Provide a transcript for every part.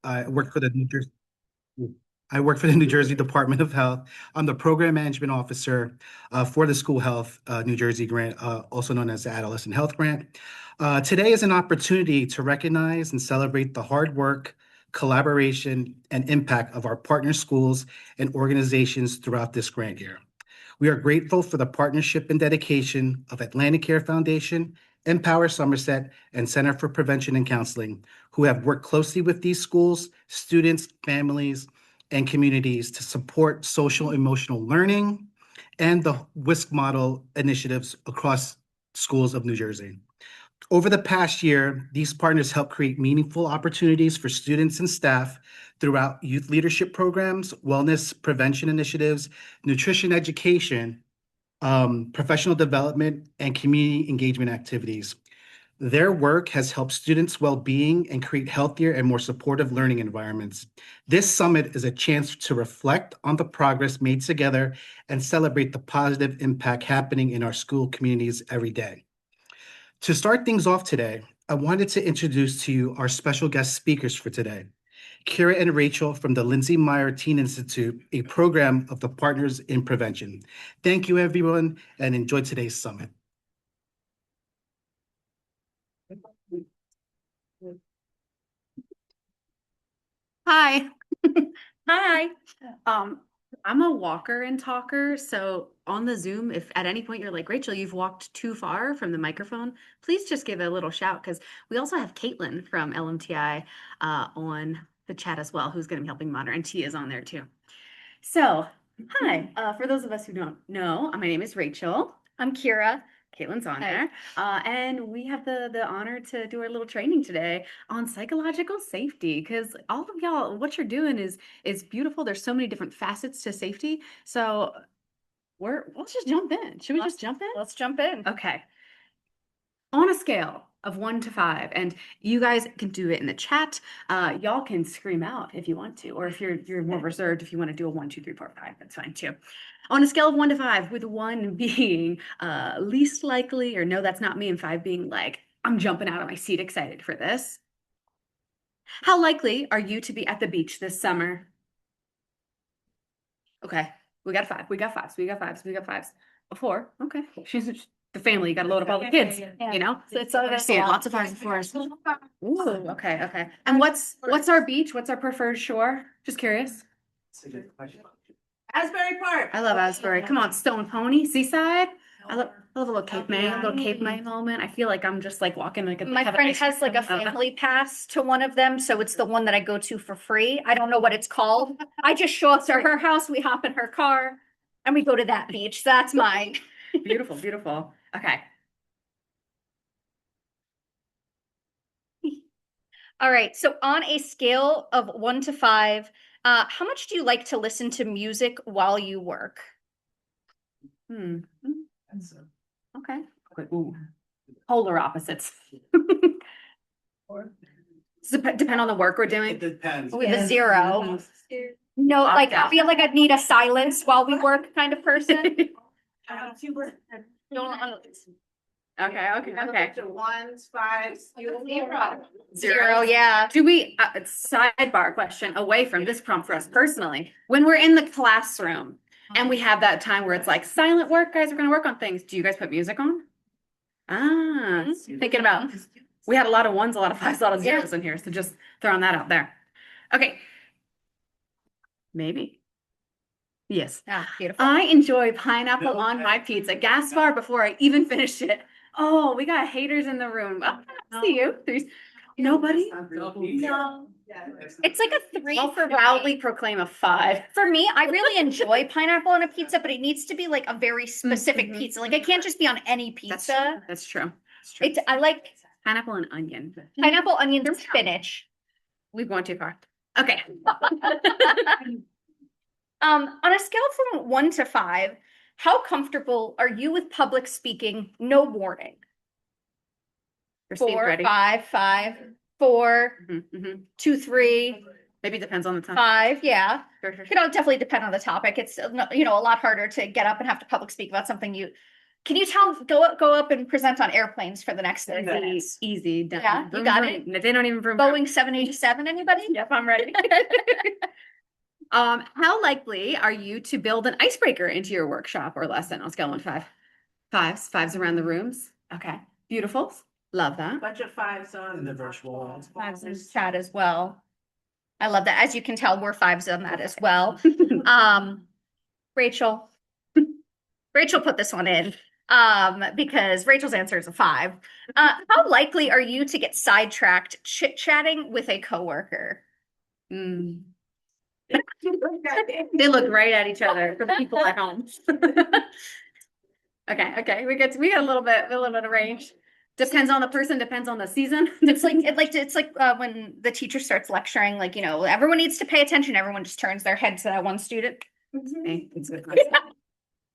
I work for the New Jersey. I work for the New Jersey Department of Health. I'm the program management officer for the School Health New Jersey grant, also known as the Adolescent Health Grant. Today is an opportunity to recognize and celebrate the hard work, collaboration, and impact of our partner schools and organizations throughout this grant year. We are grateful for the partnership and dedication of Atlantic Care Foundation, Empower Somerset, and Center for Prevention and Counseling, who have worked closely with these schools, students, families, and communities to support social emotional learning and the WISC model initiatives across schools of New Jersey. Over the past year, these partners help create meaningful opportunities for students and staff throughout youth leadership programs, wellness prevention initiatives, nutrition education, professional development, and community engagement activities. Their work has helped students' well-being and create healthier and more supportive learning environments. This summit is a chance to reflect on the progress made together and celebrate the positive impact happening in our school communities every day. To start things off today, I wanted to introduce to you our special guest speakers for today, Kira and Rachel from the Lindsey Meyer Teen Institute, a program of the Partners in Prevention. Thank you, everyone, and enjoy today's summit. Hi. Hi. I'm a walker and talker, so on the Zoom, if at any point you're like, Rachel, you've walked too far from the microphone, please just give a little shout, because we also have Caitlin from LMTI on the chat as well, who's going to be helping monitor, and T is on there too. So, hi. For those of us who don't know, my name is Rachel. I'm Kira. Caitlin's on there. And we have the honor to do our little training today on psychological safety, because all of y'all, what you're doing is beautiful. There's so many different facets to safety. So let's just jump in. Should we just jump in? Let's jump in. Okay. On a scale of 1 to 5, and you guys can do it in the chat. Y'all can scream out if you want to, or if you're more reserved, if you want to do a 1, 2, 3, 4, 5, that's fine too. On a scale of 1 to 5, with 1 being least likely, or no, that's not me, and 5 being like, I'm jumping out of my seat excited for this. How likely are you to be at the beach this summer? Okay, we got a 5. We got 5s. We got 5s. We got 5s. A 4. Okay. She's the family. You got to load up all the kids. You know, so it's lots of 5s and 4s. Ooh, okay, okay. And what's our beach? What's our preferred shore? Just curious. Asbury Park. I love Asbury. Come on, Stone Pony, Seaside. I love a little Cape May, a little Cape May moment. I feel like I'm just like walking like a. My friend has like a family pass to one of them, so it's the one that I go to for free. I don't know what it's called. I just show up to her house, we hop in her car, and we go to that beach. That's mine. Beautiful, beautiful. Okay. All right. So on a scale of 1 to 5, how much do you like to listen to music while you work? Okay. Ooh. Polar opposites. Does it depend on the work we're doing? It depends. With a 0. No, like I feel like I'd need a silence while we work kind of person. Okay. 1s, 5s, 0, yeah. Do we, sidebar question away from this prompt for us personally, when we're in the classroom and we have that time where it's like silent work, guys, we're going to work on things. Do you guys put music on? Thinking about, we had a lot of 1s, a lot of 5s, a lot of 0s in here. So just throwing that out there. Okay. Maybe. Yes. Yeah, beautiful. I enjoy pineapple on my pizza. Gas bar before I even finish it. Oh, we got haters in the room. I see you. There's nobody. No. It's like a 3 I'll for proudly proclaim a 5. For me, I really enjoy pineapple on a pizza, but it needs to be like a very specific pizza. Like it can't just be on any pizza. That's true. I like Pineapple and onion. pineapple, onions, and spinach. We've gone too far. Okay. On a scale from 1 to 5, how comfortable are you with public speaking? No warning. 4, 5, 4, 2, 3. Maybe it depends on the time. 5, yeah. Sure. Definitely depend on the topic. It's a lot harder to get up and have to public speak about something you Can you go up and present on airplanes for the next 30 minutes? Easy. Done. Yeah, you Vroom, got vroom. They don't even vroom. Boeing 787, anybody? Yep, I'm ready. How likely are you to build an icebreaker into your workshop or lesson on a scale of 1 to 5? Fives around the rooms. Okay, beautiful. Love that. Bunch of fives on. In the virtual. Fives in chat as well. I love that. As you can tell, we're fives on that as well. Rachel. Rachel put this one in because Rachel's answer is a 5. How likely are you to get sidetracked chit-chatting with a coworker? Mm. They look right at each other for the people at home. Okay, we got a little bit of range. Depends on the person, depends on the season. It's like when the teacher starts lecturing, like, everyone needs to pay attention. Everyone just turns their head to that one student. Hey, it's good.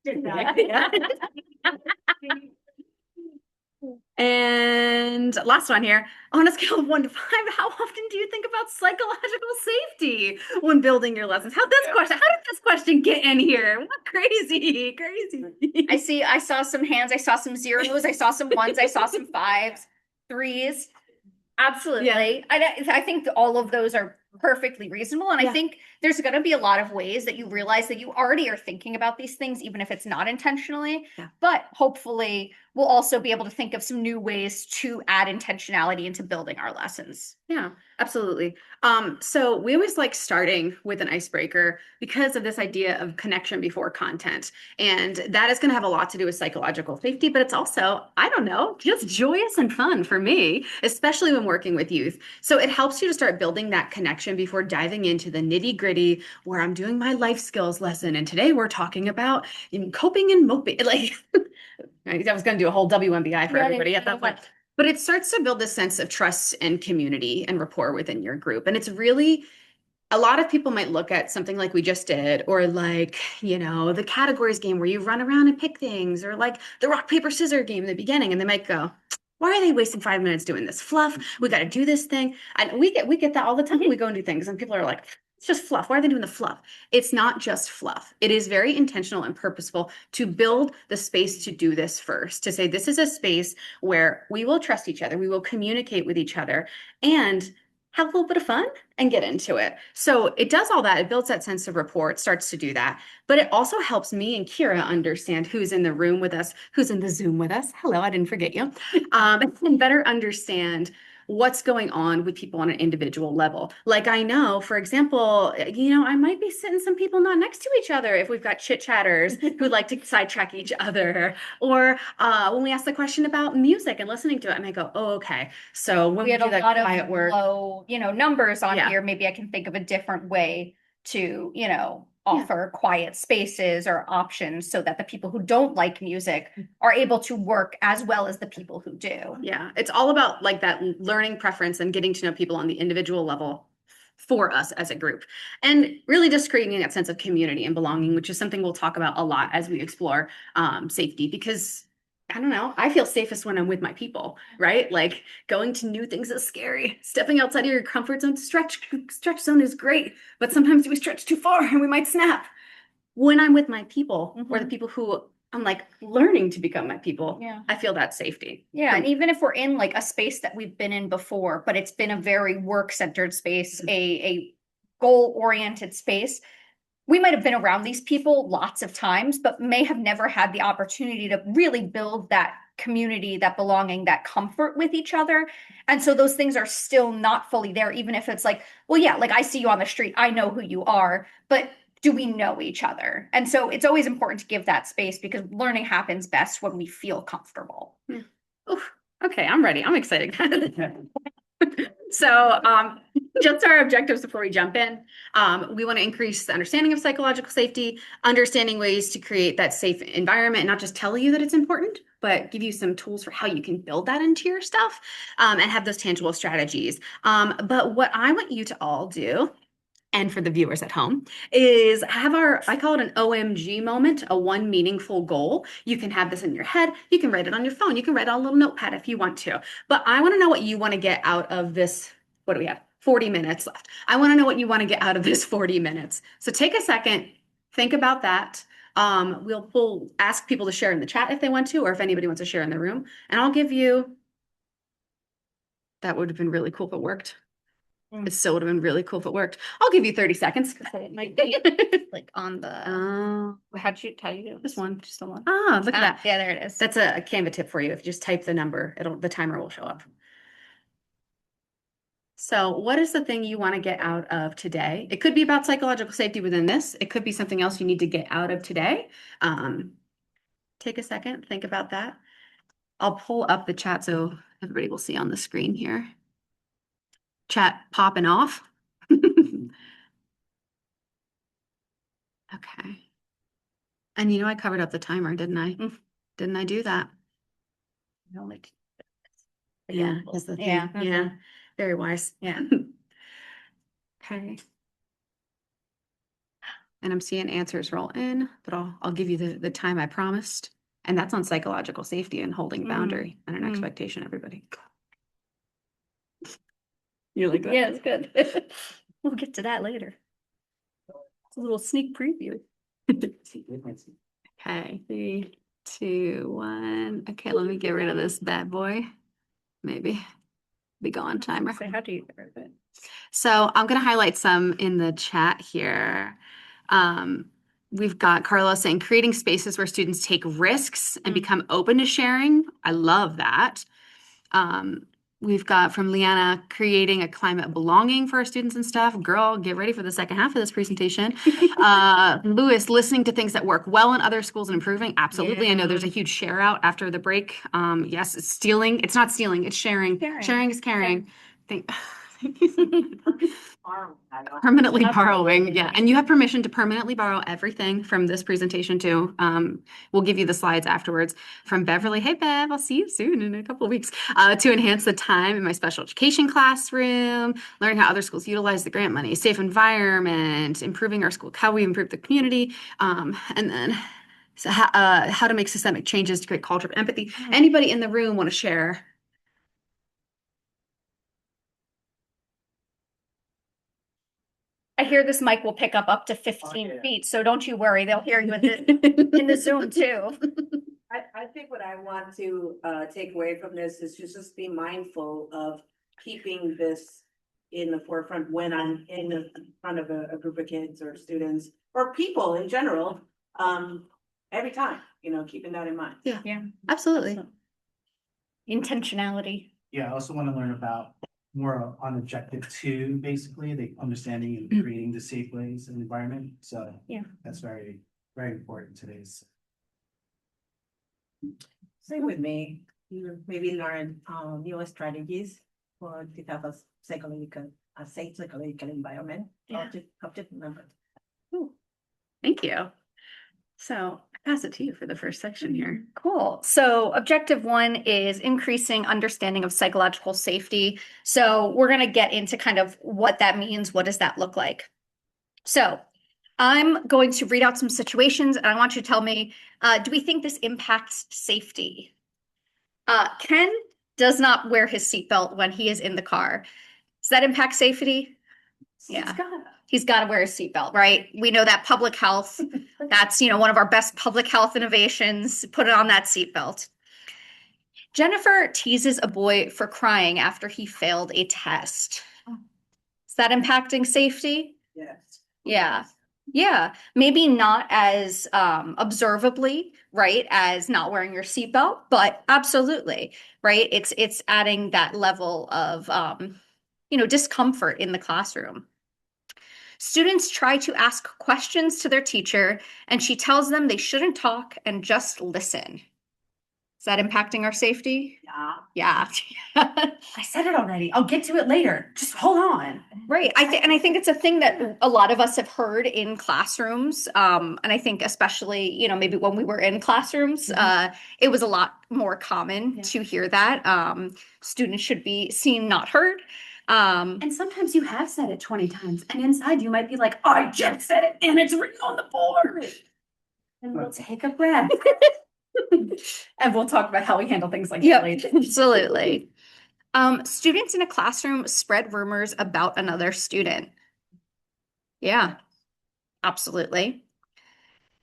Yeah. And last one here, on a scale of 1 to 5, how often do you think about psychological safety when building your lessons? How did this question get in here? What crazy. I saw some hands, I saw some zeros, I saw some ones, I saw some 5s, 3s. Absolutely. Yeah. I think all of those are perfectly reasonable. And Yeah. I think there's going to be a lot of ways that you realize that you already are thinking about these things, even if it's not intentionally. Yeah. But hopefully we'll also be able to think of some new ways to add intentionality into building our lessons. Yeah, absolutely. So we always like starting with an icebreaker because of this idea of connection before content. And that is going to have a lot to do with psychological safety, but it's also, I don't know, just joyous and fun for me, especially when working with youth. So it helps you to start building that connection before diving into the nitty gritty where I'm doing my life skills lesson. And today we're talking about coping and moping. Like, I was going to do a whole WMBI for everybody at that point. But it starts to build this sense of trust and community and rapport within your group. And it's really, a lot of people might look at something like we just did, or like, the categories game where you run around and pick things, or like the rock, paper, scissors game in the beginning. And they might go, why are they wasting 5 minutes doing this fluff? We got to do this thing. And we get that all the time. We go and do things and people are like, it's just fluff. Why are they doing the fluff? It's not just fluff. It is very intentional and purposeful to build the space to do this first, to say this is a space where we will trust each other, we will communicate with each other, and have a little bit of fun and get into it. So it does all that. It builds that sense of rapport. It starts to do that. But it also helps me and Kira understand who's in the room with us, who's in the Zoom with us. Hello, I didn't forget you. And better understand what's going on with people on an individual level. Like I know, for example, I might be sitting some people not next to each other if we've got chit chatters who like to sidetrack each other. Or when we ask the question about music and listening to it, I might go, oh, okay. So when We had do a that lot quiet of work, low, numbers on Yeah. here. Maybe I can think of a different way to, offer quiet spaces or options so that the people who don't like music are able to work as well as the people who do. Yeah, it's all about like that learning preference and getting to know people on the individual level for us as a group, and really just creating that sense of community and belonging, which is something we'll talk about a lot as we explore safety, because I don't know, I feel safest when I'm with my people, right? Like going to new things is scary. Stepping outside of your comfort zone, stretch zone is great, but sometimes we stretch too far and we might snap. When I'm with my people, or the people who I'm like learning to become my people, Yeah. I feel that safety. Yeah, and even if we're in like a space that we've been in before, but it's been a very work-centered space, a goal-oriented space, we might have been around these people lots of times, but may have never had the opportunity to really build that community, that belonging, that comfort with each other. And so those things are still not fully there, even if it's like, well, yeah, like I see you on the street, I know who you are, but do we know each other? And so it's always important to give that space, because learning happens best when we feel comfortable. Oof. Okay, I'm ready. I'm excited. So just our objectives before we jump in. We want to increase the understanding of psychological safety, understanding ways to create that safe environment, and not just tell you that it's important, but give you some tools for how you can build that into your stuff, and have those tangible strategies. But what I want you to all do, and for the viewers at home, is have I call it an OMG moment, a one meaningful goal. You can have this in your head. You can write it on your phone. You can write it on a little notepad if you want to. But I want to know what you want to get out of this. What do we have? 40 minutes left. I want to know what you want to get out of this 40 minutes. So take a second, think about that. We'll ask people to share in the chat if they want to, or if anybody wants to share in the room. And I'll give you, that would have been really cool if it worked. It still would have been really cool if it worked. I'll give you 30 seconds. It might be like on the, how do you do This this? one. Just the one. Ah, look at that. Yeah, there it is. That's a Canva tip for you. If you just type the number, the timer will show up. So what is the thing you want to get out of today? It could be about psychological safety within this. It could be something else you need to get out of today. Take a second, think about that. I'll pull up the chat so everybody will see on the screen here. Chat popping off. Okay. And I covered up the timer, didn't I? Didn't I do that? Yeah, is the thing. Yeah. Yeah, very wise. Yeah. Okay. And I'm seeing answers roll in, but I'll give you the time I promised. And that's on psychological safety and holding a boundary and an expectation, everybody. You like that? Yeah, it's good. We'll get to that later. It's a little sneak preview. Okay, 3, 2, 1. Okay, let me get rid of this bad boy. Maybe. Be gone, timer. So how do you get rid of it? So I'm going to highlight some in the chat here. We've got Carlos saying creating spaces where students take risks and become open to sharing. I love that. We've got from Leanna creating a climate of belonging for our students and staff. Girl, get ready for the second half of this presentation. Lewis, listening to things that work well in other schools and improving. Absolutely. I know there's a huge share out after the break. Yes, it's stealing. It's not stealing. It's sharing. Sharing is caring. Permanently borrowing. Yeah. And you have permission to permanently borrow everything from this presentation too. We'll give you the slides afterwards. From Beverly, hey Bev, I'll see you soon in a couple of weeks. To enhance the time in my special education classroom, learning how other schools utilize the grant money, safe environment, improving our school, how we improve the community, and then how to make systemic changes to create culture of empathy. Anybody in the room want to share? I hear this mic will pick up to 15 feet, so don't you worry, they'll hear you in the Zoom too. I think what I want to take away from this is to just be mindful of keeping this in the forefront when I'm in the front of a group of kids or students or people in general. Every time, keeping that in mind. Yeah, Absolutely. intentionality. Yeah, I also want to learn about more on objective 2, basically, the understanding and creating the safe ways and environment. So Yeah. that's very, very important today's. Same with me. You maybe learn new strategies for to have a safe psychological environment. Yeah. Object number. Thank you. So I pass it to you for the first section here. Cool. So objective 1 is increasing understanding of psychological safety. So we're going to get into kind of what that means. What does that look like? So I'm going to read out some situations and I want you to tell me, do we think this impacts safety? Ken does not wear his seatbelt when he is in the car. Does that impact safety? Yeah. He's got to wear his seatbelt, right? We know that public health, that's, one of our best public health innovations. Put it on that seatbelt. Jennifer teases a boy for crying after he failed a test. Is that impacting safety? Yes. Yeah. Yeah. Maybe not as observably, right, as not wearing your seatbelt, but absolutely, right? It's adding that level of discomfort in the classroom. Students try to ask questions to their teacher, and she tells them they shouldn't talk and just listen. Is that impacting our safety? Yeah. Yeah. I said it already. I'll get to it later. Just hold on. Right. I think it's a thing that a lot of us have heard in classrooms. And I think especially, maybe when we were in classrooms, it was a lot more common to hear that. Students should be seen, not heard. And sometimes you have said it 20 times, and inside you might be like, I just said it, and it's written on the board. And we'll take a breath. And we'll talk about how we handle things like that later. Absolutely. Students in a classroom spread rumors about another student. Yeah, absolutely.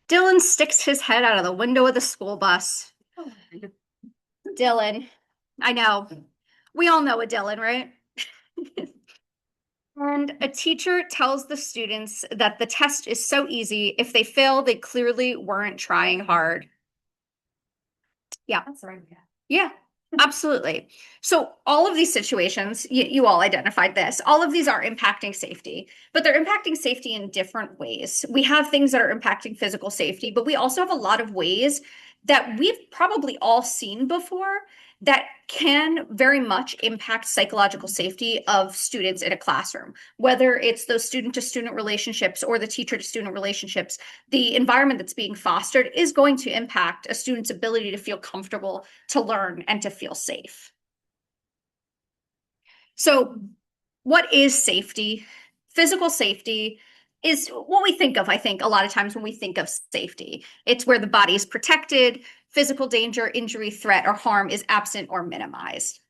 Dylan sticks his head out of the window of the school bus. Dylan, I know. We all know a Dylan, right? And a teacher tells the students that the test is so easy. If they fail, they clearly weren't trying hard. Yeah. That's right. Yeah, absolutely. So all of these situations, you all identified this, all of these are impacting safety, but they're impacting safety in different ways. We have things that are impacting physical safety, but we also have a lot of ways that we've probably all seen before that can very much impact psychological safety of students in a classroom, whether it's those student-to-student relationships or the teacher-to-student relationships. The environment that's being fostered is going to impact a student's ability to feel comfortable, to learn, and to feel safe. So, what is safety? Physical safety is what we think of, I think, a lot of times when we think of safety. It's where the body is protected, physical danger, injury, threat, or harm is absent or minimized.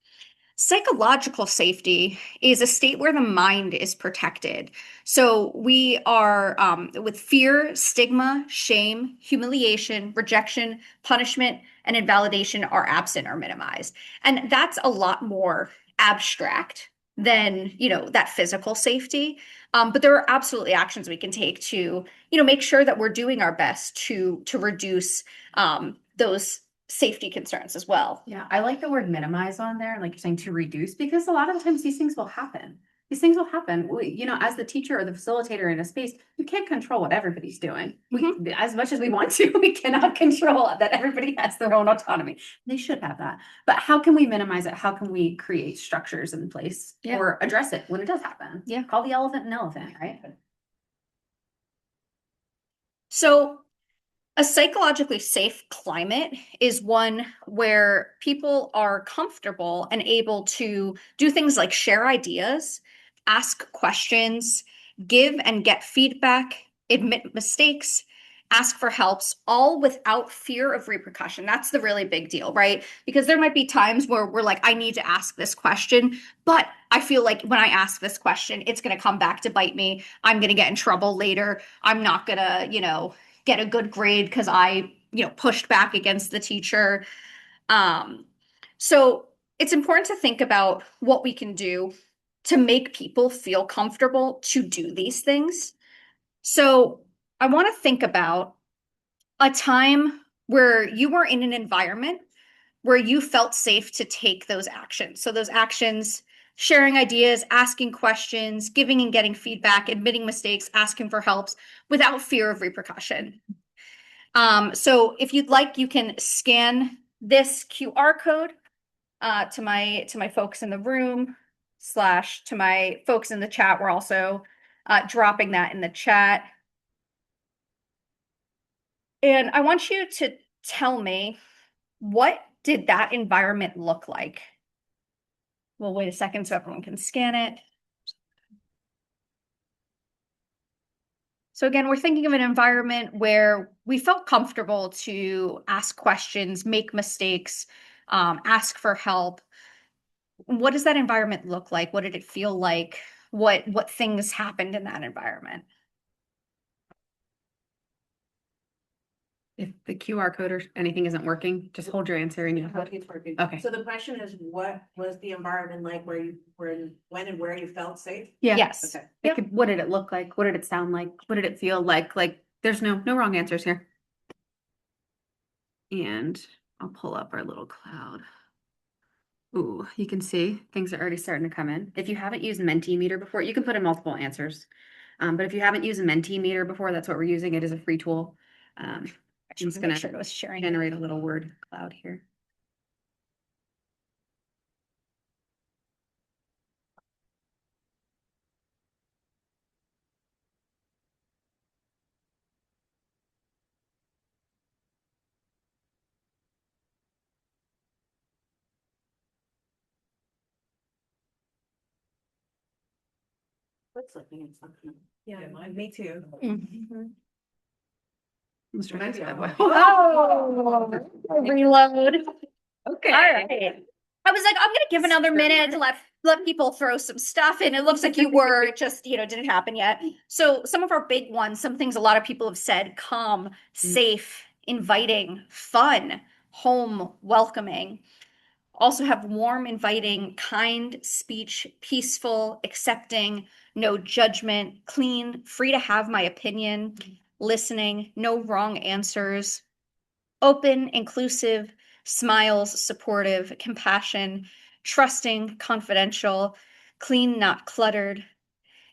Psychological safety is a state where the mind is protected. So we are with fear, stigma, shame, humiliation, rejection, punishment, and invalidation are absent or minimized. And that's a lot more abstract than, that physical safety. But there are absolutely actions we can take to, make sure that we're doing our best to reduce those safety concerns as well. Yeah, I like the word minimize on there, like you're saying to reduce, because a lot of the times these things will happen. These things will happen. As the teacher or the facilitator in a space, you can't control what everybody's doing. As much as we want to, we cannot control that everybody has their own autonomy. They should have that. But how can we minimize it? How can we create structures in place or address it when it does happen? Yeah. Call the elephant an elephant, right? So a psychologically safe climate is one where people are comfortable and able to do things like share ideas, ask questions, give and get feedback, admit mistakes, ask for helps, all without fear of repercussion. That's the really big deal, right? Because there might be times where we're like, I need to ask this question, but I feel like when I ask this question, it's going to come back to bite me. I'm going to get in trouble later. I'm not going to, get a good grade because I, pushed back against the teacher. So it's important to think about what we can do to make people feel comfortable to do these things. So I want to think about a time where you were in an environment where you felt safe to take those actions. So those actions, sharing ideas, asking questions, giving and getting feedback, admitting mistakes, asking for helps without fear of repercussion. So if you'd like, you can scan this QR code to my folks in the room / to my folks in the chat. We're also dropping that in the chat. And I want you to tell me, what did that environment look like? We'll wait a second so everyone can scan it. So again, we're thinking of an environment where we felt comfortable to ask questions, make mistakes, ask for help. What does that environment look like? What did it feel like? What things happened in that environment? If the QR code or anything isn't working, just hold your answer and It's working. Okay. So the question is, what was the environment like where you were, when and where you felt safe? Yeah. Yes. Okay. What did it look like? What did it sound like? What did it feel like? Like there's no wrong answers here. And I'll pull up our little cloud. Ooh, you can see things are already starting to come in. If you haven't used Mentimeter before, you can put in multiple answers. But if you haven't used Mentimeter before, that's what we're using. It is a free tool. I'm just gonna sure it was sharing. generate a little word cloud here. Looks like it's something. Yeah, me too. Let's try this bad boy. Oh, reload. Okay. All right. I was like, I'm gonna give another minute to let let people throw some stuff in. It looks like you were, it just, didn't happen yet. So some of our big ones, some things a lot of people have said: calm, safe, inviting, fun, home, welcoming. Also have warm, inviting, kind speech, peaceful, accepting, no judgment, clean, free to have my opinion, listening, no wrong answers, open, inclusive, smiles, supportive, compassion, trusting, confidential, clean, not cluttered.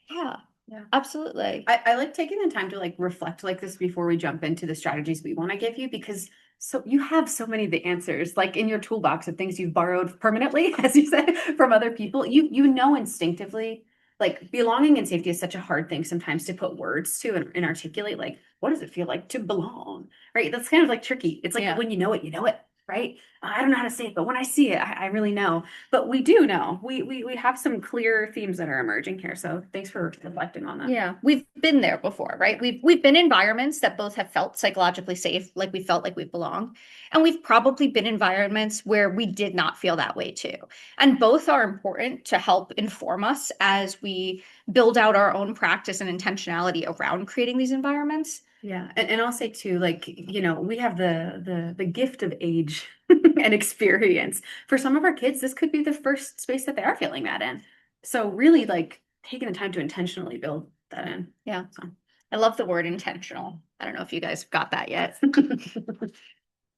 Yeah, Yeah. absolutely. I like taking the time to like reflect like this before we jump into the strategies we want to give you, because so you have so many of the answers like in your toolbox of things you've borrowed permanently, as you said, from other people. You know instinctively, like belonging and safety is such a hard thing sometimes to put words to and articulate. Like, what does it feel like to belong? Right? That's kind of like tricky. It's like Yeah. when you know it, right? I don't know how to say it, but when I see it, I really know. But we do know. We have some clear themes that are emerging here. So thanks for reflecting on that. Yeah, we've been there before, right? We've been in environments that both have felt psychologically safe, like we felt like we belong, and we've probably been in environments where we did not feel that way too. And both are important to help inform us as we build out our own practice and intentionality around creating these environments. Yeah, and I'll say too, like, we have the gift of age and experience. For some of our kids, this could be the first space that they are feeling that in. So really like taking the time to intentionally build that in. Yeah. So I love the word intentional. I don't know if you guys have got that yet.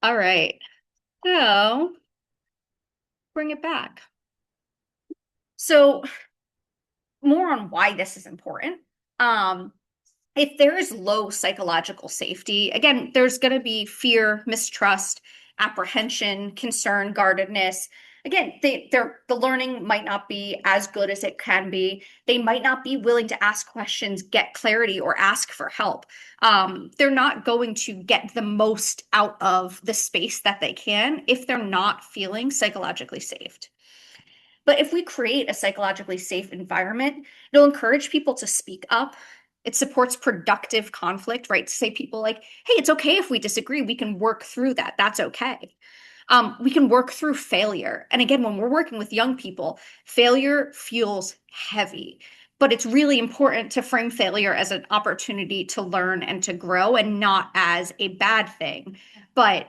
All right. So bring it back. So more on why this is important. If there is low psychological safety, again, there's going to be fear, mistrust, apprehension, concern, guardedness. Again, the learning might not be as good as it can be. They might not be willing to ask questions, get clarity, or ask for help. They're not going to get the most out of the space that they can if they're not feeling psychologically safe. But if we create a psychologically safe environment, it'll encourage people to speak up. It supports productive conflict, right? To say people like, hey, it's okay if we disagree. We can work through that. That's okay. We can work through failure. And again, when we're working with young people, failure feels heavy. But it's really important to frame failure as an opportunity to learn and to grow and not as a bad thing. But,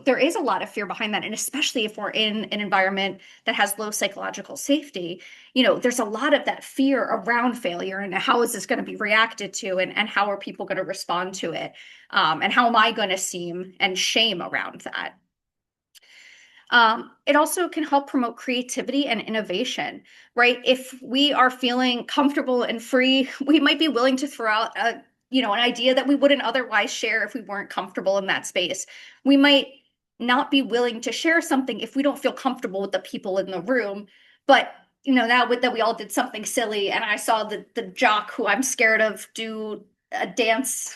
there is a lot of fear behind that. And especially if we're in an environment that has low psychological safety, there's a lot of that fear around failure and how is this going to be reacted to and how are people going to respond to it? And how am I going to seem, and shame around that. It also can help promote creativity and innovation, right? If we are feeling comfortable and free, we might be willing to throw out an idea that we wouldn't otherwise share if we weren't comfortable in that space. We might not be willing to share something if we don't feel comfortable with the people in the room. But that we all did something silly, and I saw the jock who I'm scared of do a dance,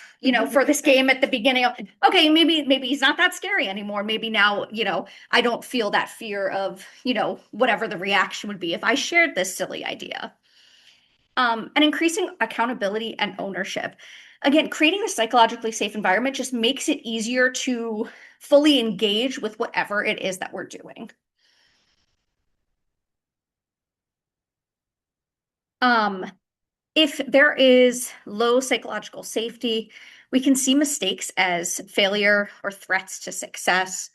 for this game at the beginning of, okay, maybe he's not that scary anymore. Maybe now, I don't feel that fear of, whatever the reaction would be if I shared this silly idea. And increasing accountability and ownership. Again, creating a psychologically safe environment just makes it easier to fully engage with whatever it is that we're doing. If there is low psychological safety, we can see mistakes as failure or threats to success.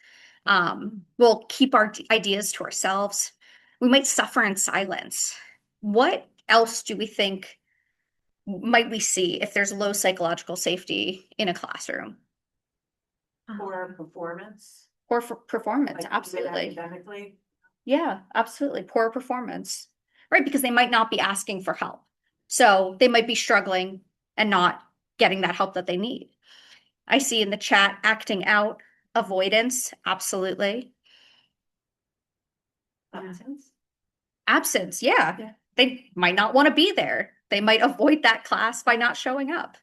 We'll keep our ideas to ourselves. We might suffer in silence. What else do we think might we see if there's low psychological safety in a classroom? Poor performance. Poor performance, Like even absolutely. academically. Yeah, absolutely. Poor performance, right? Because they might not be asking for help. So they might be struggling and not getting that help that they need. I see in the chat acting out, avoidance, absolutely. Absence. Absence, yeah. Yeah. They might not want to be there. They might avoid that class by not showing up.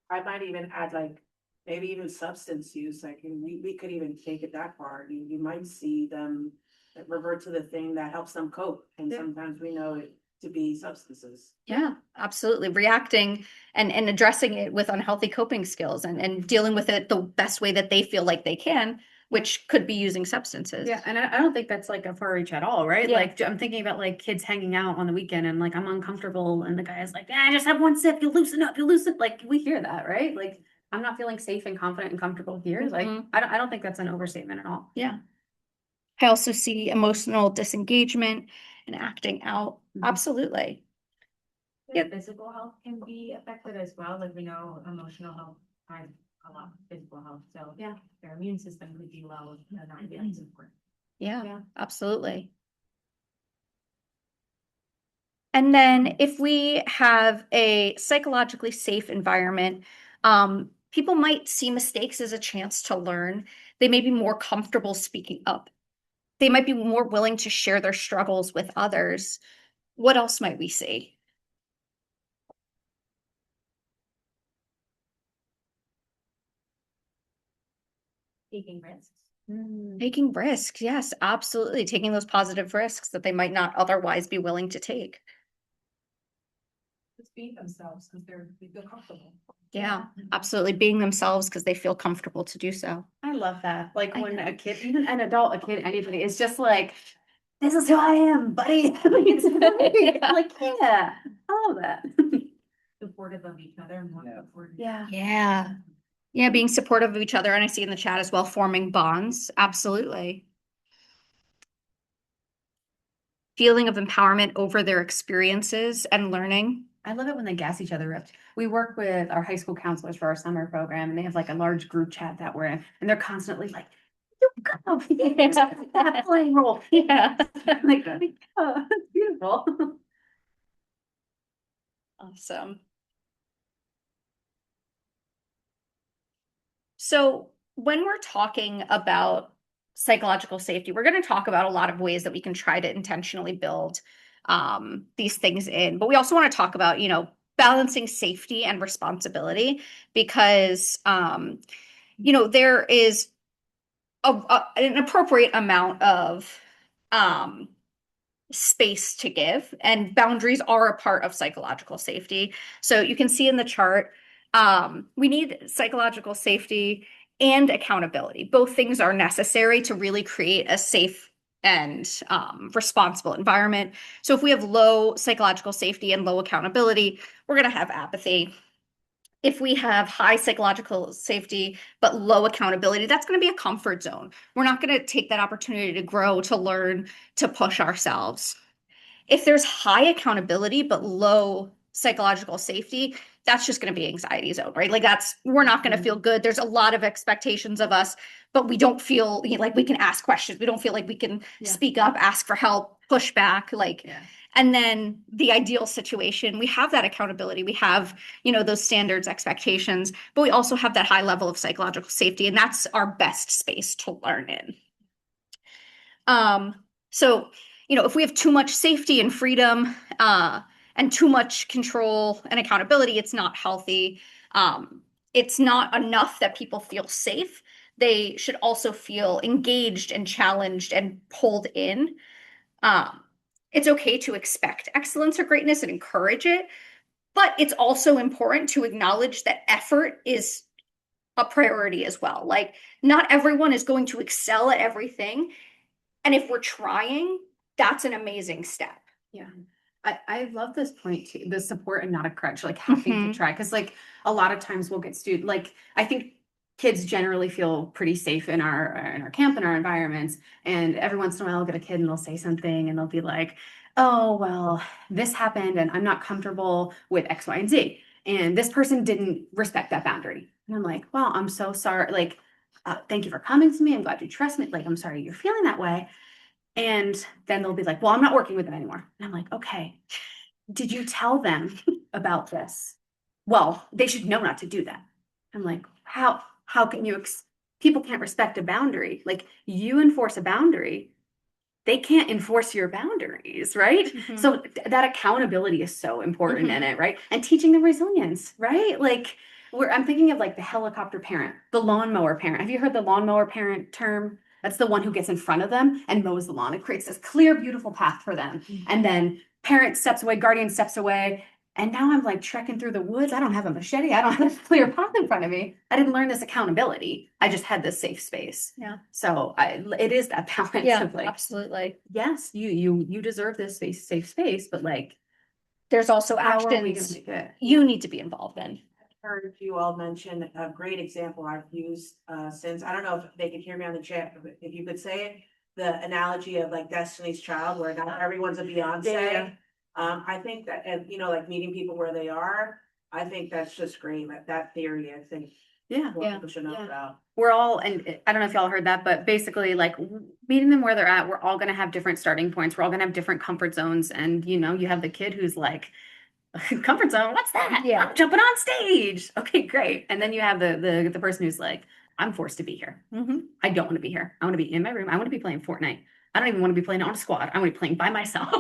I might even add like, maybe even substance use, like we could even take it that far. You might see them revert to the thing that helps them cope. And Yeah. sometimes we know it to be substances. Yeah, absolutely. Reacting and addressing it with unhealthy coping skills and dealing with it the best way that they feel like they can which could be using substances. Yeah, and I don't think that's like a far reach at all, right? Yeah. Like I'm thinking about like kids hanging out on the weekend and like I'm uncomfortable and the guy is like, ah, just have one sip, you'll loosen up, you'll loosen. Like we hear that, right? Like I'm not feeling safe and confident and comfortable here. Like Mhm. I don't think that's an overstatement at all. Yeah. I also see emotional disengagement and acting out. Mhm. Absolutely. Yeah, physical health can be affected as well, like we know emotional health has a lot of physical health, so. Yeah. Their immune system could be low, if they're not feeling support. Yeah, Yeah. absolutely. And then if we have a psychologically safe environment, people might see mistakes as a chance to learn. They may be more comfortable speaking up. They might be more willing to share their struggles with others. What else might we see? Taking risks. Taking risks, yes, absolutely. Taking those positive risks that they might not otherwise be willing to take. Just being themselves, because they feel comfortable. Yeah, absolutely. Being themselves because they feel comfortable to do so. I love that. Like I when know. a kid, even an adult, a kid, anybody, it's just like, this is who I am, buddy. Like, it's great. Yeah. Like, yeah, I love that. Supportive of each other and more supportive. Yeah. Yeah. Yeah, being supportive of each other. And I see in the chat as well, forming bonds. Absolutely. Feeling of empowerment over their experiences and learning. I love it when they gas each other up. We work with our high school counselors for our summer program, and they have like a large group chat that we're in, and they're constantly like, "You go, yeah, that playing role, Yeah. like, oh, that's beautiful." Awesome. So when we're talking about psychological safety, we're going to talk about a lot of ways that we can try to intentionally build these things in. But we also want to talk about, balancing safety and responsibility because, there is an appropriate amount of space to give, and boundaries are a part of psychological safety. So you can see in the chart, we need psychological safety and accountability. Both things are necessary to really create a safe and responsible environment. So if we have low psychological safety and low accountability, we're going to have apathy. If we have high psychological safety but low accountability, that's going to be a comfort zone. We're not going to take that opportunity to grow, to learn, to push ourselves. If there's high accountability but low psychological safety, that's just going to be anxiety zone, right? Like we're not going to feel good. There's a lot of expectations of us, but we don't feel like we can ask questions. We don't feel like we can speak up, ask for help, push back, and then the ideal situation, we have that accountability. We have, those standards, expectations, but we also have that high level of psychological safety, and that's our best space to learn in. So, if we have too much safety and freedom, and too much control and accountability, it's not healthy. It's not enough that people feel safe. They should also feel engaged and challenged and pulled in. It's okay to expect excellence or greatness and encourage it, but it's also important to acknowledge that effort is a priority as well. Like, not everyone is going to excel at everything. And if we're trying, that's an amazing step. Yeah. I love this point too, the support and not a crutch, like having to try. Cause like a lot of times we'll get I think kids generally feel pretty safe in our camp and our environments. And every once in a while I'll get a kid and they'll say something and they'll be like, oh, well, this happened and I'm not comfortable with X, Y, and Z. And this person didn't respect that boundary. And I'm like, wow, I'm so sorry. Like, thank you for coming to me. I'm glad you trust me. Like, I'm sorry you're feeling that way. And then they'll be like, well, I'm not working with them anymore. And I'm like, okay, did you tell them about this? Well, they should know not to do that. I'm like, how can you, people can't respect a boundary. Like, you enforce a boundary, they can't enforce your boundaries, right? So that accountability is so important in it, right? And teaching them resilience, right? Like, I'm thinking of like the helicopter parent, the lawnmower parent. Have you heard the lawnmower parent term? That's the one who gets in front of them and mows the lawn. It creates this clear, beautiful path for them. And then parent steps away, guardian steps away, And now I'm like trekking through the woods. I don't have a machete. I don't have a clear path in front of me. I didn't learn this accountability. I just had this safe space. Yeah. So it is that balance Yeah, of like, absolutely. yes, you deserve this safe space, but like, There's also how are we gonna actions make it? you need to be involved in. Heard you all mention a great example I've used since, I don't know if they could hear me on the chat, but if you could say it, the analogy of like Destiny's Child, where not everyone's a Beyonce. Yeah. I think that, and you know, like meeting people where they are, I think that's just great. That theory, I think Yeah. more Yeah. people should know Yeah. about. We're all, and I don't know if y'all heard that, but basically like meeting them where they're at, we're all going to have different starting points. We're all going to have different comfort zones. And you know, you have the kid who's like, comfort zone, what's that? Yeah. I'm jumping on stage. Okay, great. And then you have the person who's like, I'm forced to be here. Mhm. I don't want to be here. I want to be in my room. I want to be playing Fortnite. I don't even want to be playing on a squad. I want to be playing by myself.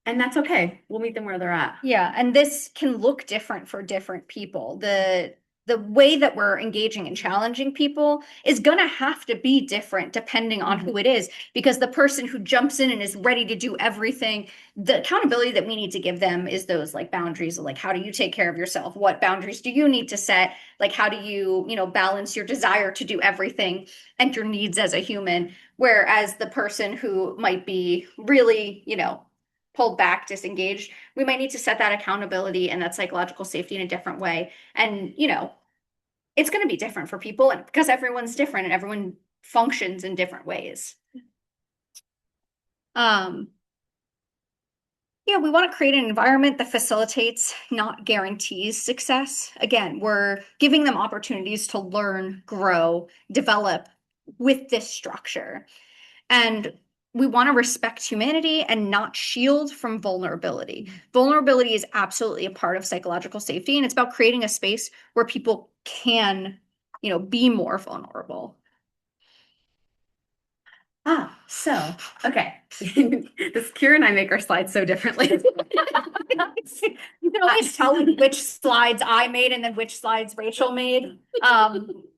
And that's okay. We'll meet them where they're at. Yeah, and this can look different for different people. The way that we're engaging and challenging people is gonna have to be different depending on who it is, because the person who jumps in and is ready to do everything, the accountability that we need to give them is those like boundaries of like, how do you take care of yourself? What boundaries do you need to set? Like, how do you, balance your desire to do everything and your needs as a human? Whereas the person who might be really, pulled back, disengaged, we might need to set that accountability and that psychological safety in a different way. And, it's going to be different for people, and because everyone's different and everyone functions in different ways. Yeah, we want to create an environment that facilitates, not guarantees success. Again, we're giving them opportunities to learn, grow, develop with this structure. And we want to respect humanity and not shield from vulnerability. Vulnerability is absolutely a part of psychological safety, and it's about creating a space where people can, be more vulnerable. So, okay. This Kira and I make our slides so differently. You can always tell which slides I made and then which slides Rachel made.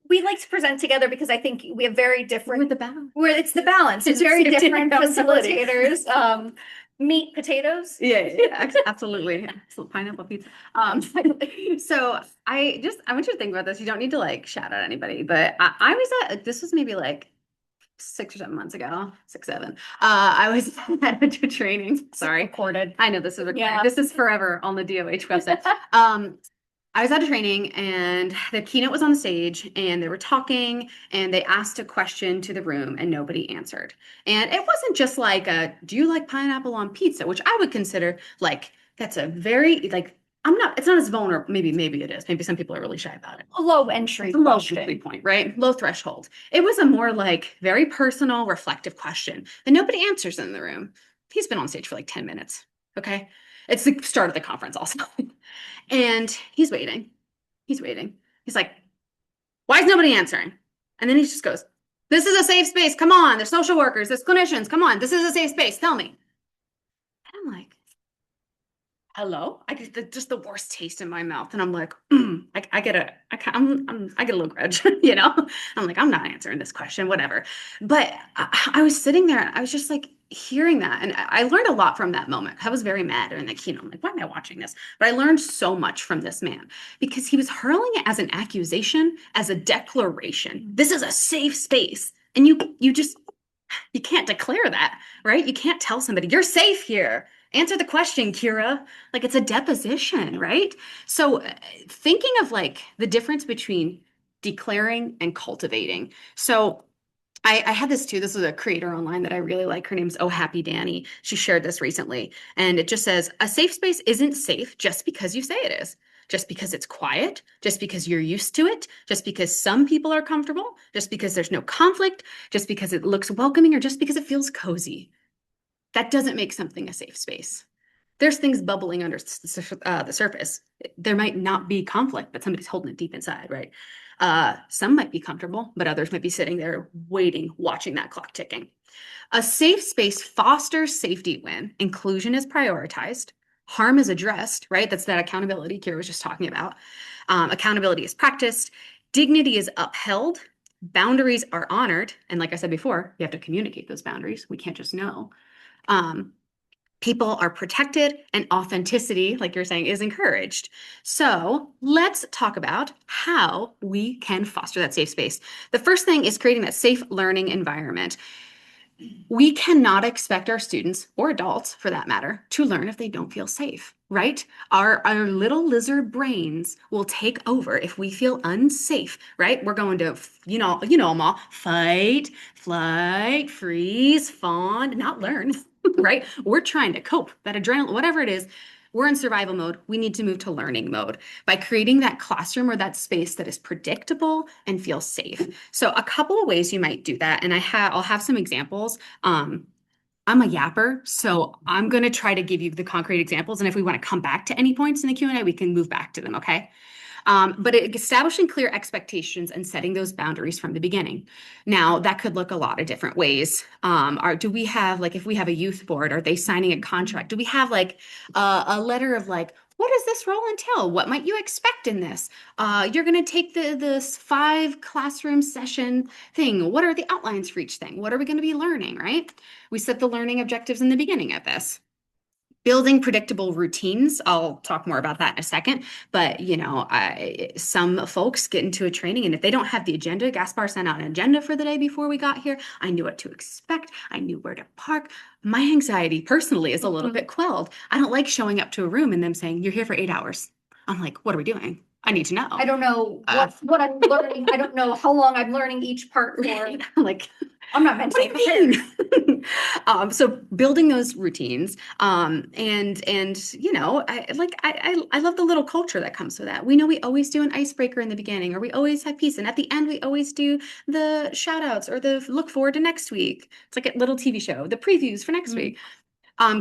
We like to present together because I think we have very different. With the balance. Where it's the balance. It's very Safety and different accountability. facilitators. Meat, potatoes. Yeah, absolutely. Pineapple pizza. So I want you to think about this. You don't need to like shout at anybody, but I was this was maybe like 6 or 7 months ago, 6, 7. I was at a training. Sorry. Recorded. I know this is recorded. Yeah. This is forever on the DOH website. I was at a training and the keynote was on the stage and they were talking and they asked a question to the room and nobody answered. And it wasn't just like do you like pineapple on pizza, which I would consider like, that's a very like, it's not as vulnerable. Maybe it is. Maybe some people are really shy about it. A low entry. It's a low question. entry point, right? Low threshold. It was a more like very personal, reflective question that nobody answers in the room. He's been on stage for like 10 minutes. Okay. It's the start of the conference also. And he's waiting. He's like, why is nobody answering? And then he just goes, this is a safe space. Come on. There's social workers. There's clinicians. Come on. This is a safe space. Tell me. And I'm like, hello? I get just the worst taste in my mouth. And I'm like, I get a little grudge, I'm like, I'm not answering this question, whatever. But I was sitting there and I was just like hearing that. And I learned a lot from that moment. I was very mad during the keynote. I'm like, why am I watching this? But I learned so much from this man because he was hurling it as an accusation, as a declaration. This is a safe space. And you can't declare that, right? You can't tell somebody you're safe here. Answer the question, Kira. Like it's a deposition, right? So thinking of like the difference between declaring and cultivating. So I had this too. This is a creator online that I really like. Her name's Oh Happy Danny. She shared this recently. And it just says, a safe space isn't safe just because you say it is. Just because it's quiet, just because you're used to it, just because some people are comfortable, just because there's no conflict, just because it looks welcoming, or just because it feels cozy. That doesn't make something a safe space. There's things bubbling under the surface. There might not be conflict, but somebody's holding it deep inside, right? Some might be comfortable, but others might be sitting there waiting, watching that clock ticking. A safe space fosters safety when inclusion is prioritized, harm is addressed, right? That's that accountability Kira was just talking about. Accountability is practiced, dignity is upheld, boundaries are honored. And like I said before, you have to communicate those boundaries. We can't just know. People are protected and authenticity, like you're saying, is encouraged. So let's talk about how we can foster that safe space. The first thing is creating that safe learning environment. We cannot expect our students, or adults for that matter, to learn if they don't feel safe, right? Our little lizard brains will take over if we feel unsafe, right? We're going to, you know them all, fight, flight, freeze, fawn, not learn, right? We're trying to cope, that adrenaline, whatever it is. We're in survival mode. We need to move to learning mode by creating that classroom or that space that is predictable and feels safe. So a couple of ways you might do that, and I'll have some examples. I'm a yapper, so I'm going to try to give you the concrete examples, and if we want to come back to any points in the Q&A, we can move back to them, okay? But establishing clear expectations and setting those boundaries from the beginning. Now, that could look a lot of different ways. Do we have, like, if we have a youth board, are they signing a contract? Do we have like a letter of like, what does this role entail? What might you expect in this? You're going to take this 5 classroom session thing. What are the outlines for each thing? What are we going to be learning, right? We set the learning objectives in the beginning of this. Building predictable routines. I'll talk more about that in a second, but some folks get into a training and if they don't have the agenda, Gaspar sent out an agenda for the day before we got here. I knew what to expect. I knew where to park. My anxiety personally is a little bit quelled. I don't like showing up to a room and them saying, you're here for 8 hours. I'm like, what are we doing? I need to know. I don't know what I'm learning. I don't know how long I'm learning each part for. Like, I'm not mentally prepared. So building those routines, I love the little culture that comes with that. We know we always do an icebreaker in the beginning, or we always have peace, and at the end we always do the shout outs or the look forward to next week. It's like a little TV show, the previews for next week.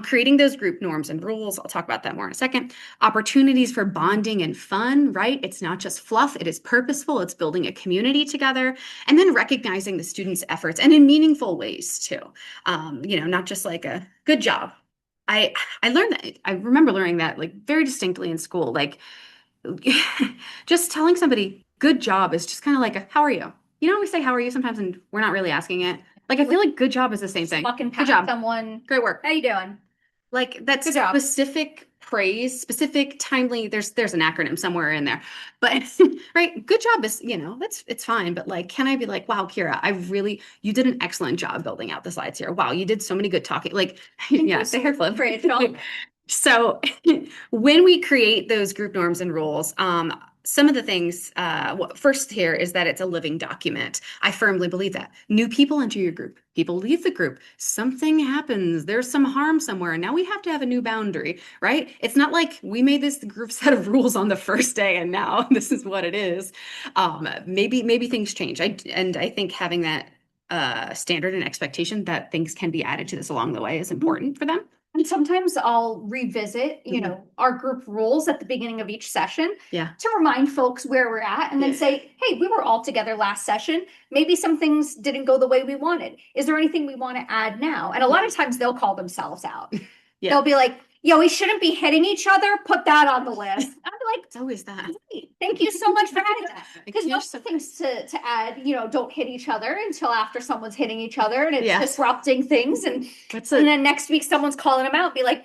Creating those group norms and rules. I'll talk about that more in a second. Opportunities for bonding and fun, right? It's not just fluff. It is purposeful. It's building a community together. And then recognizing the students' efforts and in meaningful ways too. Not just like a good job. I learned that. I remember learning that like very distinctly in school. Like just telling somebody good job is just kind of like how are you? You know, we say how are you sometimes and we're not really asking it. Like, I feel like good job is the same thing. Fucking Good pat job. someone. Great work. How you doing? Like that's Good job. specific praise, specific timely, there's an acronym somewhere in there. But right, good job is, it's fine. But like, can I be like, wow, Kira, you did an excellent job building out the slides here. Wow, you did so many good talking. Like, yeah, the hair flip. Rachel. So when we create those group norms and rules, some of the things, first here is that it's a living document. I firmly believe that. New people enter your group. People leave the group. Something happens. There's some harm somewhere. Now we have to have a new boundary, right? It's not like we made this group set of rules on the first day and now this is what it is. Maybe things change. I think having that standard and expectation that things can be added to this along the way is important for them. And sometimes I'll revisit, our group rules at the beginning of each session. Yeah. To remind folks where we're at and then say, hey, we were all together last session. Maybe some things didn't go the way we wanted. Is there anything we want to add now? And a lot of times they'll call themselves out. Yeah. They'll be like, we shouldn't be hitting each other. Put that on the list. I'll be like, It's always that. great. Thank you so much for adding that. Because You're no so things to add, don't hit each other until after someone's hitting each other and it's Yes. disrupting things. And What's then next week someone's calling them out, be like,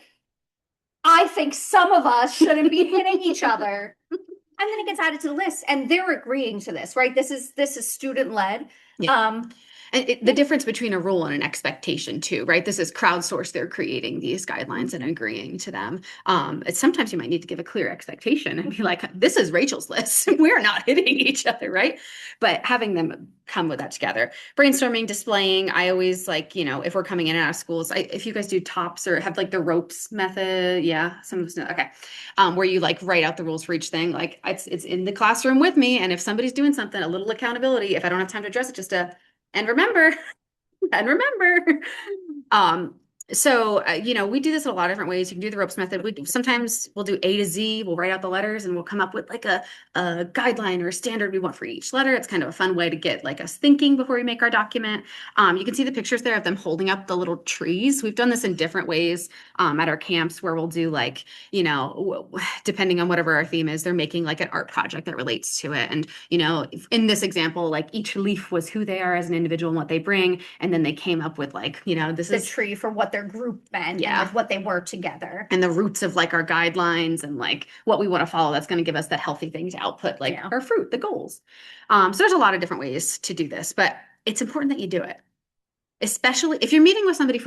I think some of us shouldn't be hitting each other. And then it gets added to the list and they're agreeing to this, right? This is student led. Yeah. And the difference between a rule and an expectation too, right? This is crowdsourced. They're creating these guidelines and agreeing to them. Sometimes you might need to give a clear expectation and be like, this is Rachel's list. We're not hitting each other, right? But having them come with that together. Brainstorming, displaying. I always like, if we're coming in and out of schools, if you guys do TOPS or have like the ropes method. Yeah. Some of us know. Okay. Where you like write out the rules for each thing. Like it's in the classroom with me. And if somebody's doing something, a little accountability, if I don't have time to address it, just and remember. We do this in a lot of different ways. You can do the ropes method. Sometimes we'll do A to Z. We'll write out the letters and we'll come up with like a guideline or a standard we want for each letter. It's kind of a fun way to get like us thinking before we make our document. You can see the pictures there of them holding up the little trees. We've done this in different ways at our camps where we'll do like, depending on whatever our theme is, they're making like an art project that relates to it. And, in this example, like each leaf was who they are as an individual and what they bring. And then they came up with like, this The is tree for what they're their group meant Yeah. and like what they were together. And the roots of like our guidelines and like what we want to follow, that's going to give us that healthy thing to output, like Yeah. our fruit, the goals. So there's a lot of different ways to do this, but it's important that you do it. Especially if you're meeting with somebody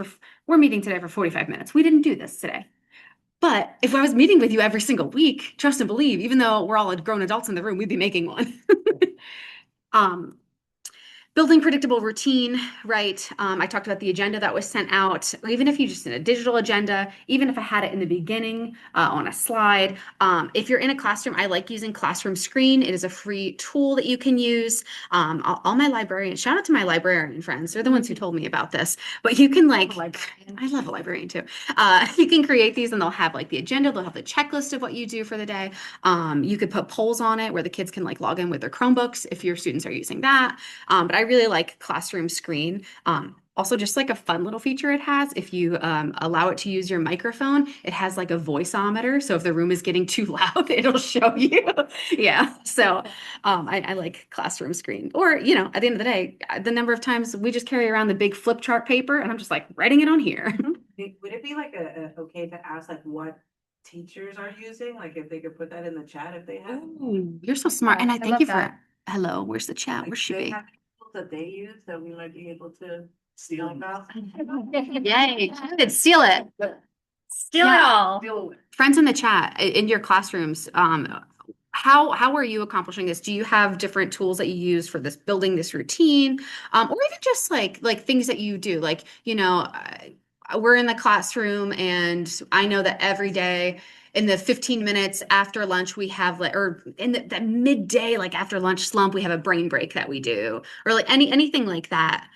we're meeting today for 45 minutes. We didn't do this today. But if I was meeting with you every single week, trust and believe, even though we're all grown adults in the room, we'd be making one. Building predictable routine, right? I talked about the agenda that was sent out. Even if you just in a digital agenda, even if I had it in the beginning on a slide. If you're in a classroom, I like using Classroom Screen. It is a free tool that you can use. All my librarians, shout out to my librarian friends. They're the ones who told me about this. But you can like, I love a librarian too. You can create these and they'll have like the agenda. They'll have the checklist of what you do for the day. You could put polls on it where the kids can like log in with their Chromebooks if your students are using that. But I really like Classroom Screen. Also, just like a fun little feature it has, if you allow it to use your microphone, it has like a voiceometer. So if the room is getting too loud, it'll show you. Yeah. So I like Classroom Screen. Or, you know, at the end of the day, the number of times we just carry around the big flip chart paper and I'm just like writing it on here. Would it be like okay to ask like what teachers are using? Like if they could put that in the chat if they have. Ooh, you're so smart. And I I thank love you that. for, hello, where's the chat? Like, Where's she they be? have tools that they use that we might be able to steal about. Yay, good, steal it. Steal it Yeah. all. Friends in the chat, in your classrooms, how are you accomplishing this? Do you have different tools that you use for this building this routine? Or even just like things that you do, like, you know, we're in the classroom and I know that every day in the 15 minutes after lunch we have like, or in the midday, like after lunch slump, we have a brain break that we do, or like anything like that.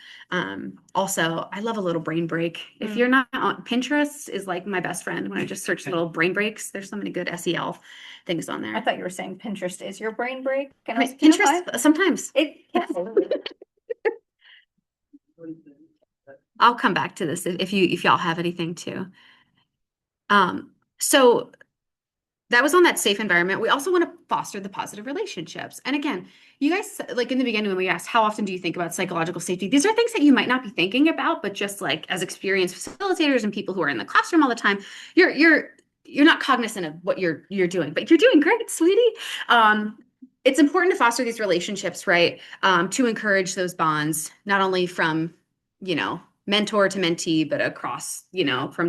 Also, I love a little brain break. If you're not on Pinterest is like my best friend when I just search little brain breaks. There's so many good SEL things on there. I thought you were saying Pinterest is your brain break. And I was like, Pinterest sometimes. It I'll come back to this if y'all have anything too. So that was on that safe environment. We also want to foster the positive relationships. And again, you guys, like in the beginning when we asked, how often do you think about psychological safety? These are things that you might not be thinking about, but just like as experienced facilitators and people who are in the classroom all the time, you're not cognizant of what you're doing, but you're doing great, sweetie. It's important to foster these relationships, right? To encourage those bonds, not only from, you know, mentor to mentee, but across, you know, from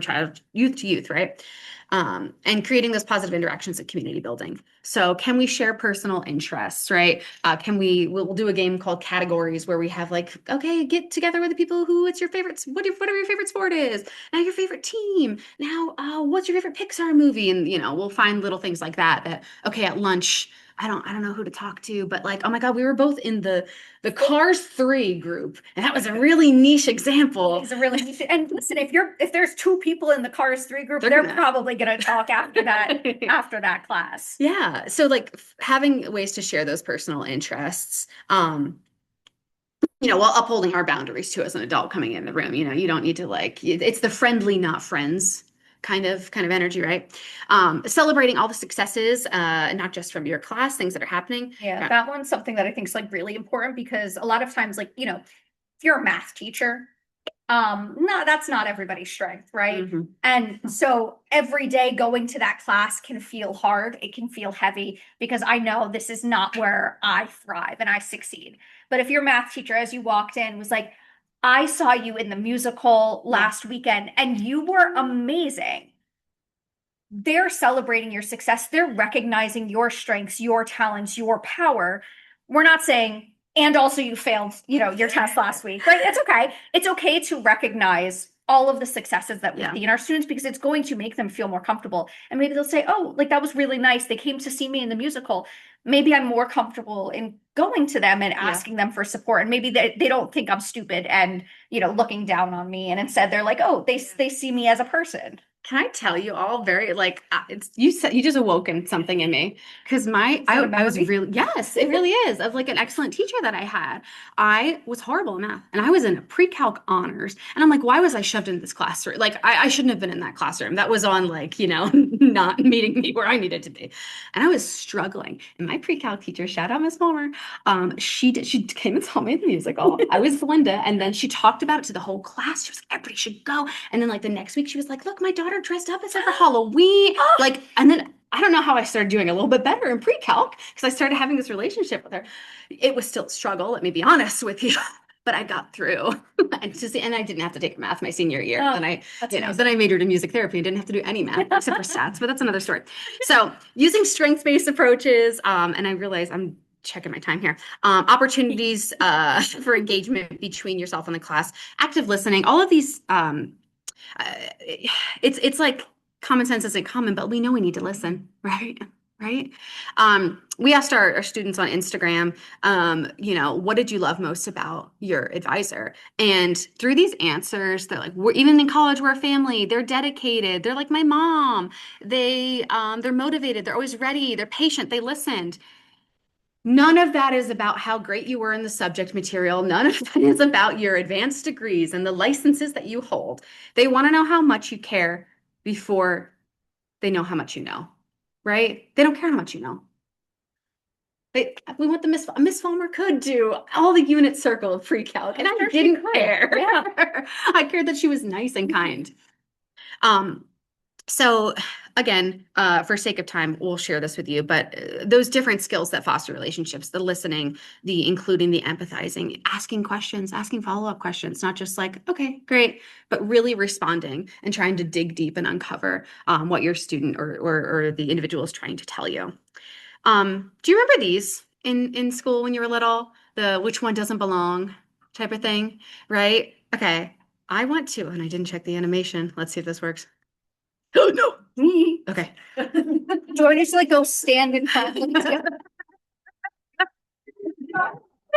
youth to youth, right? And creating those positive interactions and community building. So can we share personal interests, right? We'll do a game called Categories where we have like, okay, get together with the people who, it's your favorite, whatever your favorite sport is, now your favorite team, now what's your favorite Pixar movie? And, you know, we'll find little things like that, okay, at lunch, I don't know who to talk to, but like, oh my God, we were both in the Cars 3 group. And that was a really niche example. It's a really and listen, if there's two people in the Cars 3 group, They're they're gonna- probably gonna talk after that class. Yeah. So like having ways to share those personal interests, you know, while upholding our boundaries too as an adult coming in the room. You know, you don't need to like, it's the friendly, not friends kind of energy, right? Celebrating all the successes, not just from your class, things that are happening. Yeah, that one's something that I think is like really important because a lot of times, like, you know, if you're a math teacher, no, that's not everybody's strength, right? Mm-hmm. And so every day going to that class can feel hard. It can feel heavy because I know this is not where I thrive and I succeed. But if your math teacher, as you walked in, was like, I saw you in the musical last weekend and you were amazing. They're celebrating your success. They're recognizing your strengths, your talents, your power. We're not saying, and also you failed, you know, your test last week, right? It's okay. It's okay to recognize all of the successes that we see in our students because it's going to make them feel more comfortable. And maybe they'll say, oh, like that was really nice. They came to see me in the musical. Maybe I'm more comfortable in going to them and asking them for support. And maybe they don't think I'm stupid and, you know, looking down on me. And instead they're like, oh, they see me as a person. Can I tell you all very like it's you said you just awoken something in me because I was really yes it really is of like an excellent teacher that I had. I was horrible in math and I was in a pre-calc honors and I'm like, why was I shoved into this classroom? Like I shouldn't have been in that classroom. That was on like, you know, not meeting me where I needed to be. And I was struggling. And my pre-calc teacher, shout out Miss Palmer, she came and saw me at the musical. I was Linda, and then she talked about it to the whole class. She was like, everybody should go. And then like the next week she was like, look, my daughter dressed up as her for Halloween. Like, and then I don't know how I started doing a little bit better in pre-calc because I started having this relationship with her. It was still a struggle, let me be honest with you. But I got through. And I didn't have to take math my senior year. Oh, then I, that's you know, amazing. then I majored in music therapy and didn't have to do any math except for stats, but that's another story. So using strengths-based approaches, and I realize I'm checking my time here. Opportunities for engagement between yourself and the class, active listening, all of these uh, it's like common sense isn't common, but we know we need to listen, right? Right. We asked our students on Instagram, you know, what did you love most about your advisor? And through these answers, they're like, we're even in college, we're a family, they're dedicated, they're like my mom, they're motivated, they're always ready, they're patient, they listened. None of that is about how great you were in the subject material. None of that is about your advanced degrees and the licenses that you hold. They want to know how much you care before they know how much you know, right? They don't care how much you know. We want the Miss Fulmer could do all the unit circle of pre-calc, and I Sure she didn't could. care. Yeah. I cared that she was nice and kind. So again, for sake of time, we'll share this with you, but those different skills that foster relationships, the listening, the including, the empathizing, asking questions, asking follow-up questions, not just like, okay, great, but really responding and trying to dig deep and uncover what your student or the individual is trying to tell you. Do you remember these in school when you were little? The which one doesn't belong type of thing, right? Okay, I want to, and I didn't check the animation. Let's see if this works. Oh no. Okay. Do I just like go stand in front of them?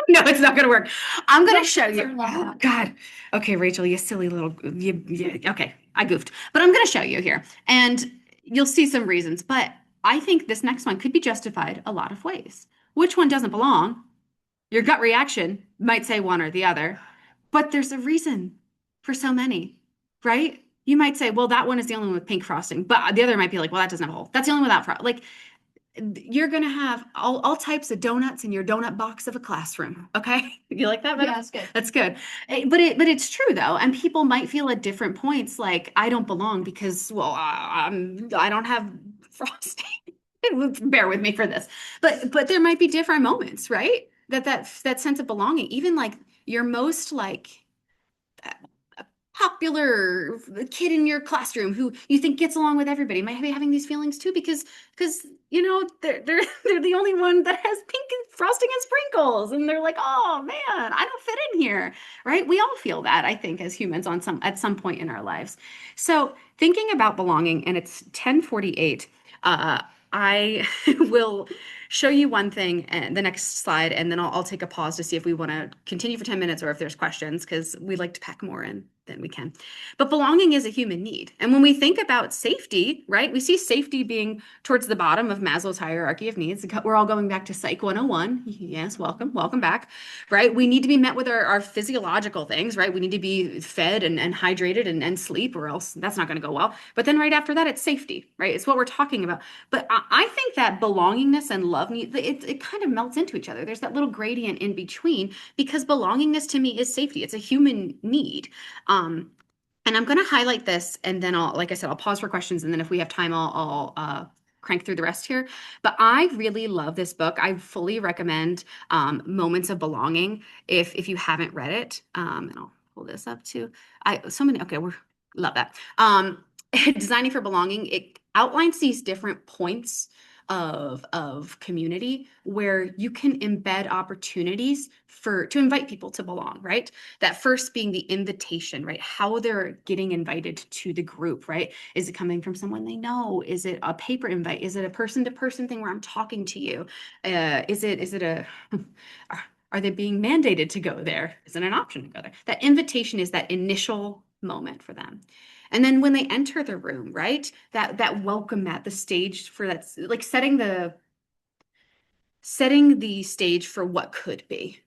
No, it's not gonna work. I'm gonna show you. turn that Oh on. God. Okay, Rachel, you silly little okay, I goofed. But I'm gonna show you here. And you'll see some reasons. But I think this next one could be justified a lot of ways. Which one doesn't belong? Your gut reaction might say one or the other, but there's a reason for so many, right? You might say, well, that one is the only one with pink frosting, but the other might be like, well, that doesn't have a hole. That's the only one without frosting. Like, you're gonna have all types of donuts in your donut box of a classroom. Okay, you like that? Yeah, that's good. That's good. But it's true though, and people might feel at different points like I don't belong because well, I don't have frosting. Bear with me for this, but there might be different moments, right? That sense of belonging, even like your most like popular kid in your classroom who you think gets along with everybody might be having these feelings too because you know they're the only one that has pink and frosting and sprinkles and they're like, oh man, I don't fit in here, right? We all feel that, I think, as humans at some point in our lives. So thinking about belonging, and it's 10:48. I will show you one thing and the next slide, and then I'll take a pause to see if we want to continue for 10 minutes or if there's questions, because we like to pack more in than we can. But belonging is a human need. And when we think about safety, right, we see safety being towards the bottom of Maslow's hierarchy of needs. We're all going back to Psych 101. Yes, welcome back, right? We need to be met with our physiological things, right? We need to be fed and hydrated and sleep, or else that's not going to go well. But then right after that, it's safety, right? It's what we're talking about. But I think that belongingness and love need it kind of melts into each other. There's that little gradient in between because belongingness to me is safety. It's a human need. And I'm going to highlight this, and then like I said, I'll pause for questions, and then if we have time, I'll crank through the rest here. But I really love this book. I fully recommend Moments of Belonging if you haven't read it. And I'll pull this up too. Okay, love that. Designing for Belonging, it outlines these different points of community where you can embed opportunities to invite people to belong, right? That first being the invitation, right? How they're getting invited to the group, right? Is it coming from someone they know? Is it a paper invite? Is it a person-to-person thing where I'm talking to you? Is it a are they being mandated to go there? Is it an option to go there? That invitation is that initial moment for them. And then when they enter the room, right? That welcome mat, the stage for that, like setting the stage for what could be.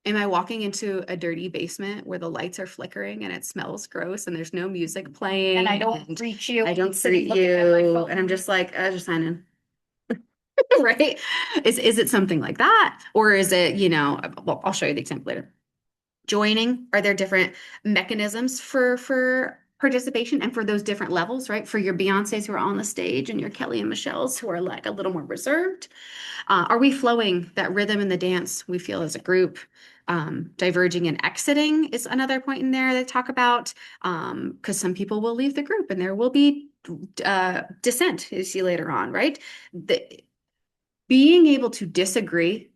Am I walking into a dirty basement where the lights are flickering and it smells gross and there's no music playing And I don't and greet you. I don't sitting greet looking at my you phone. and I'm just like, just sign in. Right? Is it something like that? Or is it, well, I'll show you the example later. Joining, are there different mechanisms for participation and for those different levels, right? For your Beyoncés who are on the stage and your Kelly and Michelle's who are like a little more reserved. Are we flowing that rhythm in the dance we feel as a group? Diverging and exiting is another point in there they talk about, because some people will leave the group and there will be dissent, you see later on, right? Being able to disagree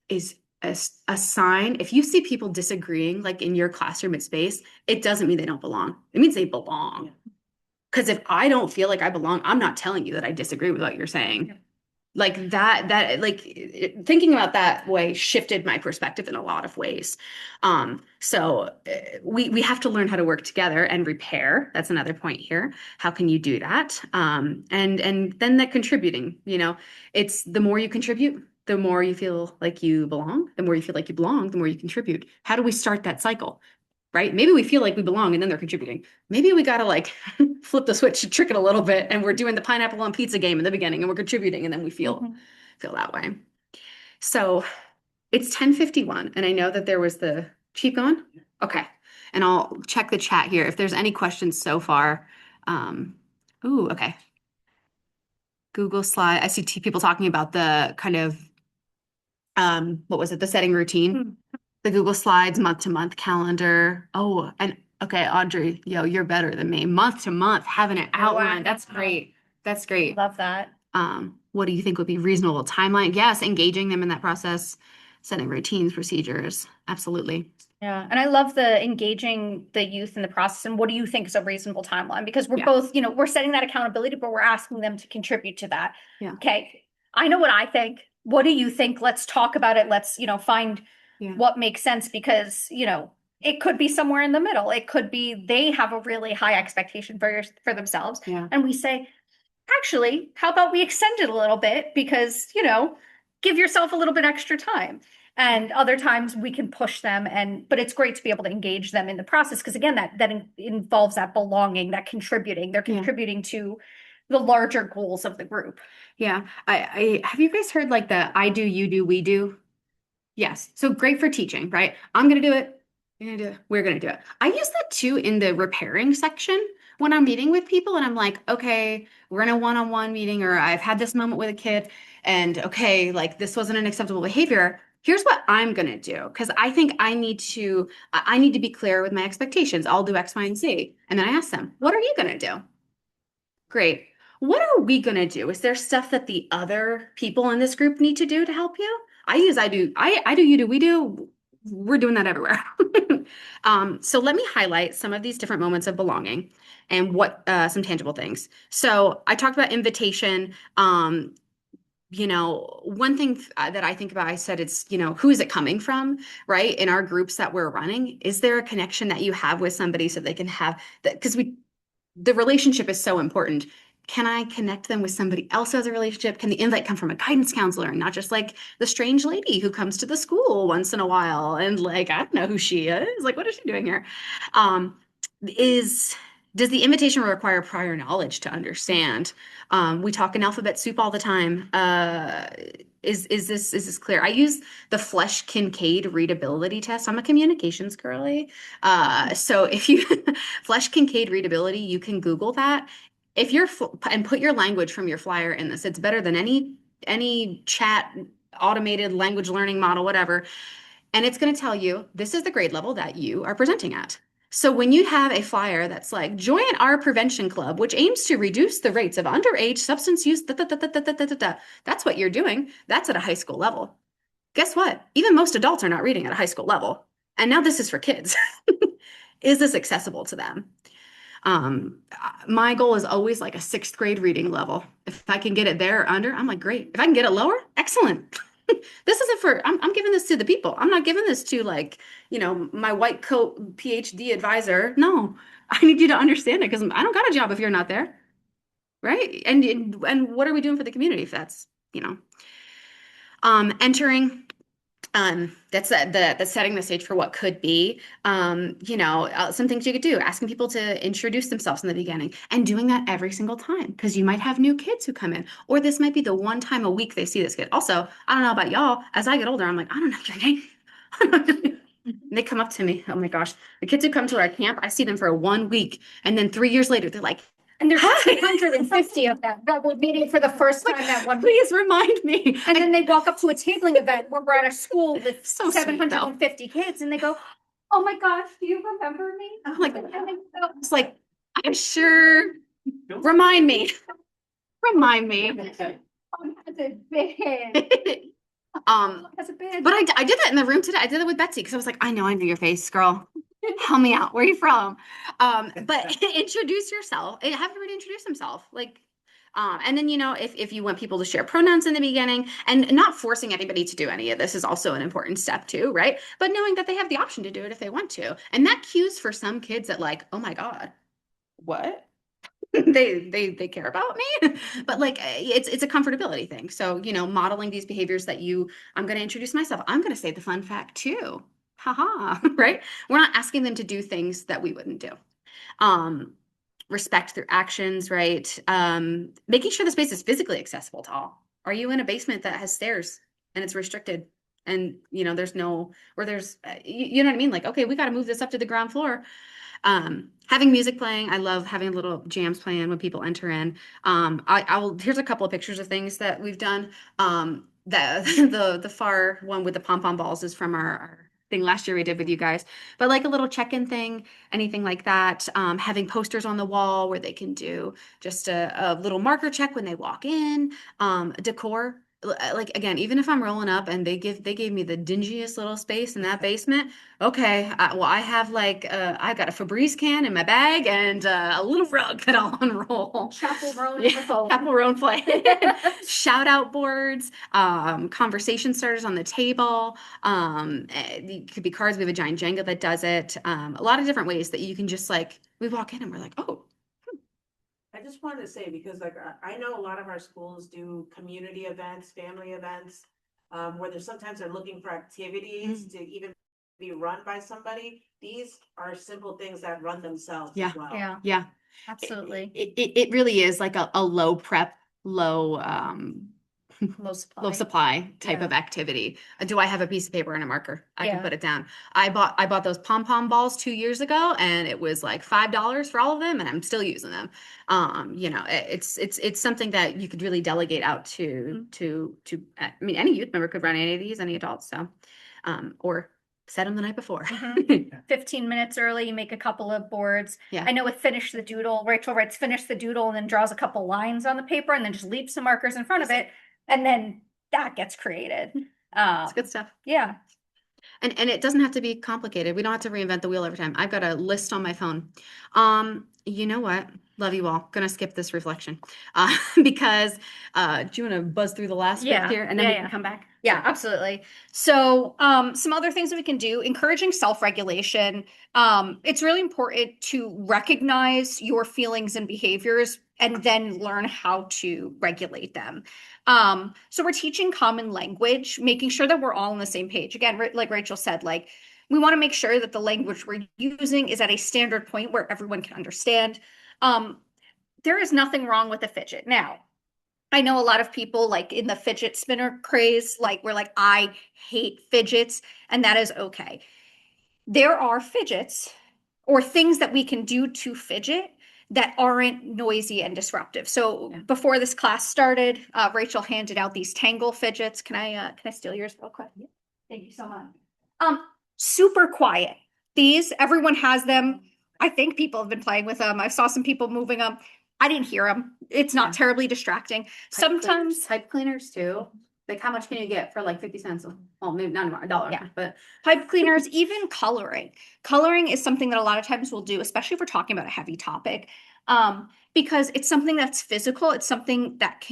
is a sign. If you see people disagreeing, like in your classroom at space, it doesn't mean they don't belong. It means they belong. Because if I don't feel like I belong, I'm not telling you that I disagree with what you're saying. Yeah. Like that thinking about that way shifted my perspective in a lot of ways. So we have to learn how to work together and repair. That's another point here. How can you do that? And then that contributing, it's the more you contribute, the more you feel like you belong. The more you feel like you belong, the more you contribute. How do we start that cycle? Right? Maybe we feel like we belong and then they're contributing. Maybe we got to like flip the switch, trick it a little bit, and we're doing the pineapple on pizza game in the beginning and we're contributing and then we feel that way. So it's 10:51 and I know that there was keep going? Okay. And I'll check the chat here if there's any questions so far. Okay. Google slide. I see people talking about the kind of what was it? The setting routine. The Google Slides month-to-month calendar. Oh, and okay, Audrey, you're better than me. Month to month, having an outline. That's great. That's great. Love that. What do you think would be reasonable timeline? Yes, engaging them in that process, setting routines, procedures. Absolutely. Yeah. And I love the engaging the youth in the process. And what do you think is a reasonable timeline? Because we're Yeah. both, we're setting that accountability, but we're asking them to contribute to that. Yeah. Okay. I know what I think. What do you think? Let's talk about it. Let's, find what makes sense because, it could be somewhere in the middle. It could be they have a really high expectation for themselves. Yeah. And we say, actually, how about we extend it a little bit because, give yourself a little bit extra time. And other times we can push them but it's great to be able to engage them in the process. Because again, that involves that belonging, that contributing. They're contributing to the larger goals of the group. Yeah. I have you guys heard like the I do, you do, we do? Yes. So great for teaching, right? I'm going to do it. You're going to do it. We're going to do it. I use that too in the repairing section when I'm meeting with people and I'm like, okay, we're in a one-on-one meeting or I've had this moment with a kid and okay, like this wasn't an acceptable behavior. Here's what I'm going to do. Because I think I need to be clear with my expectations. I'll do X, Y, and Z. And then I ask them, what are you going to do? Great. What are we going to do? Is there stuff that the other people in this group need to do to help you? I do, you do, we do. We're doing that everywhere. So let me highlight some of these different moments of belonging and what some tangible things. So I talked about invitation. One thing that I think about, I said it's, who is it coming from, right? In our groups that we're running, is there a connection that you have with somebody so they can have that? Because the relationship is so important. Can I connect them with somebody else who has a relationship? Can the invite come from a guidance counselor and not just like the strange lady who comes to the school once in a while and like, I don't know who she is. Like, what is she doing here? Does the invitation require prior knowledge to understand? We talk in alphabet soup all the time. Is this clear? I use the Flesch-Kincaid readability test. I'm a communications girly. So if you Flesch-Kincaid readability, you can Google that. If you're and put your language from your flyer in this, it's better than any chat, automated language learning model, whatever. And it's going to tell you this is the grade level that you are presenting at. So when you have a flyer that's like, join our prevention club, which aims to reduce the rates of underage substance use, that's what you're doing. That's at a high school level. Guess what? Even most adults are not reading at a high school level. And now this is for kids. Is this accessible to them? My goal is always like a 6th grade reading level. If I can get it there or under, I'm like, great. If I can get it lower, excellent. This isn't for, I'm giving this to the people. I'm not giving this to like, you know, my white coat PhD advisor. No, I need you to understand it because I don't got a job if you're not there. Right. And what are we doing for the community if that's, you know, entering, that's setting the stage for what could be. You know, some things you could do, asking people to introduce themselves in the beginning and doing that every single time because you might have new kids who come in, or this might be the one time a week they see this kid. Also, I don't know about y'all, as I get older, I'm like, I don't know your name. And they come up to me. Oh my gosh. The kids who come to our camp, I see them for 1 week. And then 3 years later, they're like, And there's Hi. 250 of them that were meeting for the first time that one week. please remind me. And then they walk up to a tabling event where we're at a school with So sweet, though. 750 kids and they go, oh my gosh, do you remember me? I'm like, And they go, it's like, I'm sure. Remind me. Remind me. "Oh, has a bid. Has a bid." But I did that in the room today. I did it with Betsy because I was like, I know your face, girl. Help me out. Where are you from? But introduce yourself. Have everybody introduce themselves. Like, and then, you know, if you want people to share pronouns in the beginning and not forcing anybody to do any of this is also an important step too, right? But knowing that they have the option to do it if they want to. And that cues for some kids that like, oh my God, what? they care about me. But like it's a comfortability thing. So, you know, modeling these behaviors that I'm going to introduce myself. I'm going to say the fun fact too. Haha, right? We're not asking them to do things that we wouldn't do. Respect their actions, right? Making sure the space is physically accessible to all. Are you in a basement that has stairs and it's restricted? And you know, there's no, or there's, you know what I mean? Like, okay, we got to move this up to the ground floor. Having music playing. I love having little jams playing when people enter in. Here's a couple of pictures of things that we've done. The far one with the pom-pom balls is from our thing last year we did with you guys, but like a little check-in thing, anything like that. Having posters on the wall where they can do just a little marker check when they walk in. Decor. Like again, even if I'm rolling up and they gave me the dingiest little space in that basement. Okay, well I have like I've got a Febreze can in my bag and a little rug that I'll unroll. Chaperone. Chaperone play. Shout out boards, conversation starters on the table. It could be cards. We have a giant Jenga that does it. A lot of different ways that you can just like we walk in and we're like, oh. I just wanted to say, because like, I know a lot of our schools do community events, family events, where sometimes they're looking for activities to even be run by somebody. These are simple things that run themselves as well. Yeah, Yeah. absolutely. It really is like a low prep, low Low supply type Yeah. of activity. Do I have a piece of paper and a marker? I can Yeah. put it down. I bought those pom-pom balls 2 years ago and it was like $5 for all of them and I'm still using them. You know, it's something that you could really delegate out to I mean any youth member could run any of these, any adults, so or set them the night before. 15 minutes early, you make a couple of boards. Yeah. I know with Finish the Doodle, Rachel writes Finish the Doodle and then draws a couple lines on the paper and then just leaves some markers in front of it. And then that gets created. It's good stuff. Yeah. And it doesn't have to be complicated. We don't have to reinvent the wheel every time. I've got a list on my phone. You know what? Love you all. Gonna skip this reflection. Because do you want to buzz through the last bit here and then we can come back? Yeah, absolutely. So, some other things that we can do, encouraging self-regulation. It's really important to recognize your feelings and behaviors and then learn how to regulate them. So we're teaching common language, making sure that we're all on the same page. Again, like Rachel said, like we want to make sure that the language we're using is at a standard point where everyone can understand. There is nothing wrong with a fidget. Now, I know a lot of people like in the fidget spinner craze, like we're like, I hate fidgets, and that is okay. There are fidgets or things that we can do to fidget that aren't noisy and disruptive. So before this class started, Rachel handed out these Tangle fidgets. Can I steal yours real quick? Yeah. Thank you so much. Super quiet. These, everyone has them. I think people have been playing with them. I saw some people moving them. I didn't hear them. It's not terribly distracting. Sometimes pipe cleaners too. Like how much can you get for like 50 cents? Well, maybe not anymore, $1, Yeah. but pipe cleaners, even coloring. Coloring is something that a lot of times we'll do, especially if we're talking about a heavy topic. Because it's something that's physical. It's something that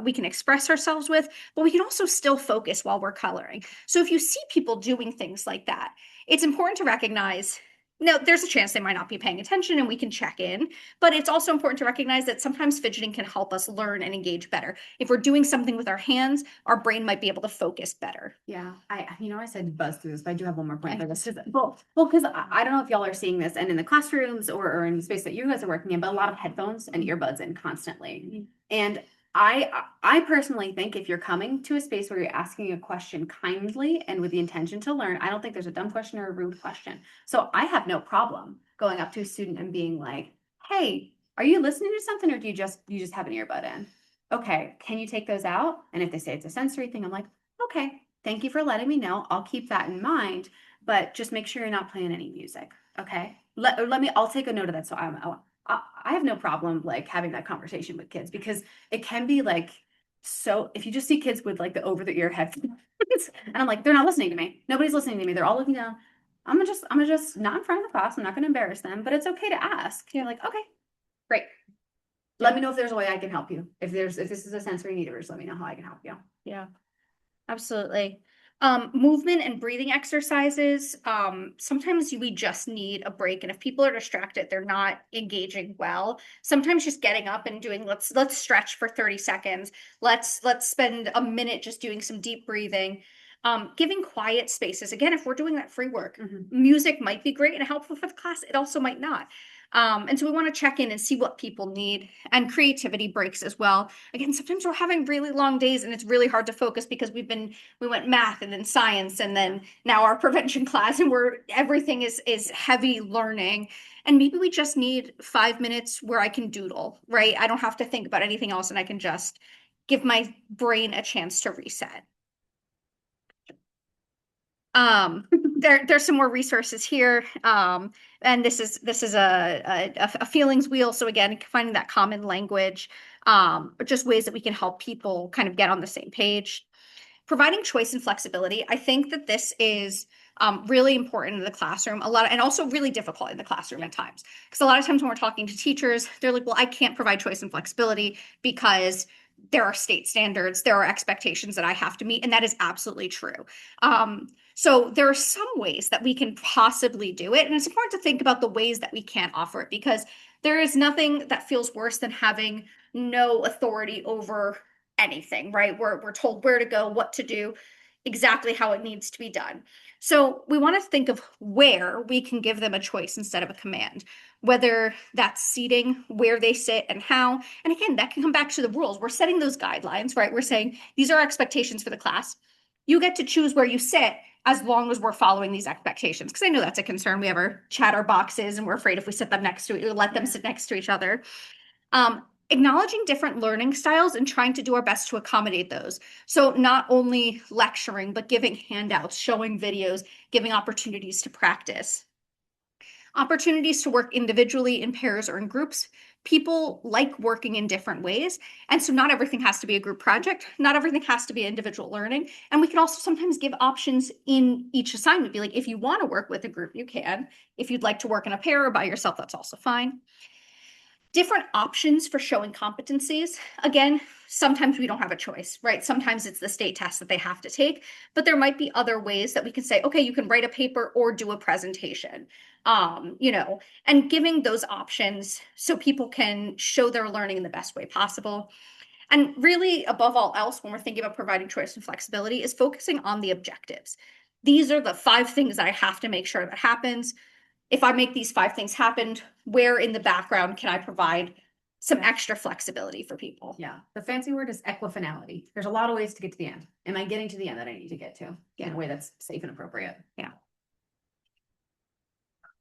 we can express ourselves with, but we can also still focus while we're coloring. So if you see people doing things like that, it's important to recognize, no, there's a chance they might not be paying attention and we can check in, but it's also important to recognize that sometimes fidgeting can help us learn and engage better. If we're doing something with our hands, our brain might be able to focus better. Yeah, I said buzz through this, but I do have one more point for this. Well, because I don't know if y'all are seeing this and in the classrooms or in the space that you guys are working in, but a lot of headphones and earbuds in constantly. And I personally think if you're coming to a space where you're asking a question kindly and with the intention to learn, I don't think there's a dumb question or a rude question. So I have no problem going up to a student and being like, hey, are you listening to something or do you just have an earbud in? Okay, can you take those out? And if they say it's a sensory thing, I'm like, okay, thank you for letting me know. I'll keep that in mind, but just make sure you're not playing any music. Okay. I'll take a note of that. So I have no problem like having that conversation with kids because it can be like, so if you just see kids with like the over the ear headphones and I'm like, they're not listening to me. Nobody's listening to me. They're all looking down. I'm gonna just not in front of the class. I'm not gonna embarrass them, but it's okay to ask. You're like, okay, great. Let me know if there's a way I can help you. If this is a sensory need, or just let me know how I can help you. Yeah, absolutely. Movement and breathing exercises. Sometimes we just need a break. And if people are distracted, they're not engaging well. Sometimes just getting up and doing, let's stretch for 30 seconds. Let's spend a minute just doing some deep breathing. Giving quiet spaces. Again, if we're doing that free work, music might be great and helpful for the class. It also might not. And so we want to check in and see what people need, and creativity breaks as well. Again, sometimes we're having really long days and it's really hard to focus because we went math and then science and then now our prevention class and everything is heavy learning. And maybe we just need 5 minutes where I can doodle, right? I don't have to think about anything else and I can just give my brain a chance to reset. There's some more resources here. And this is a feelings wheel. So again, finding that common language, just ways that we can help people kind of get on the same page. Providing choice and flexibility. I think that this is really important in the classroom and also really difficult in the classroom at times. Because a lot of times when we're talking to teachers, they're like, well, I can't provide choice and flexibility because there are state standards, there are expectations that I have to meet, and that is absolutely true. So there are some ways that we can possibly do it, and it's important to think about the ways that we can't offer it because there is nothing that feels worse than having no authority over anything, right? We're told where to go, what to do, exactly how it needs to be done. So we want to think of where we can give them a choice instead of a command, whether that's seating, where they sit and how. And again, that can come back to the rules. We're setting those guidelines, right? We're saying these are expectations for the class. You get to choose where you sit as long as we're following these expectations. Because I know that's a concern. We have our chatter boxes and we're afraid if we sit them next to it, let them sit next to each other. Acknowledging different learning styles and trying to do our best to accommodate those. So not only lecturing, but giving handouts, showing videos, giving opportunities to practice. Opportunities to work individually in pairs or in groups. People like working in different ways. And so not everything has to be a group project. Not everything has to be individual learning. And we can also sometimes give options in each assignment. Be like, if you want to work with a group, you can. If you'd like to work in a pair or by yourself, that's also fine. Different options for showing competencies. Again, sometimes we don't have a choice, right? Sometimes it's the state test that they have to take, but there might be other ways that we can say, okay, you can write a paper or do a presentation, and giving those options so people can show their learning in the best way possible. And really, above all else, when we're thinking about providing choice and flexibility, is focusing on the objectives. These are the 5 things that I have to make sure that happens. If I make these 5 things happen, where in the background can I provide some extra flexibility for people? Yeah, the fancy word is equifinality. There's a lot of ways to get to the end. Am I getting to the end that I need to get to in a way that's safe and appropriate? Yeah.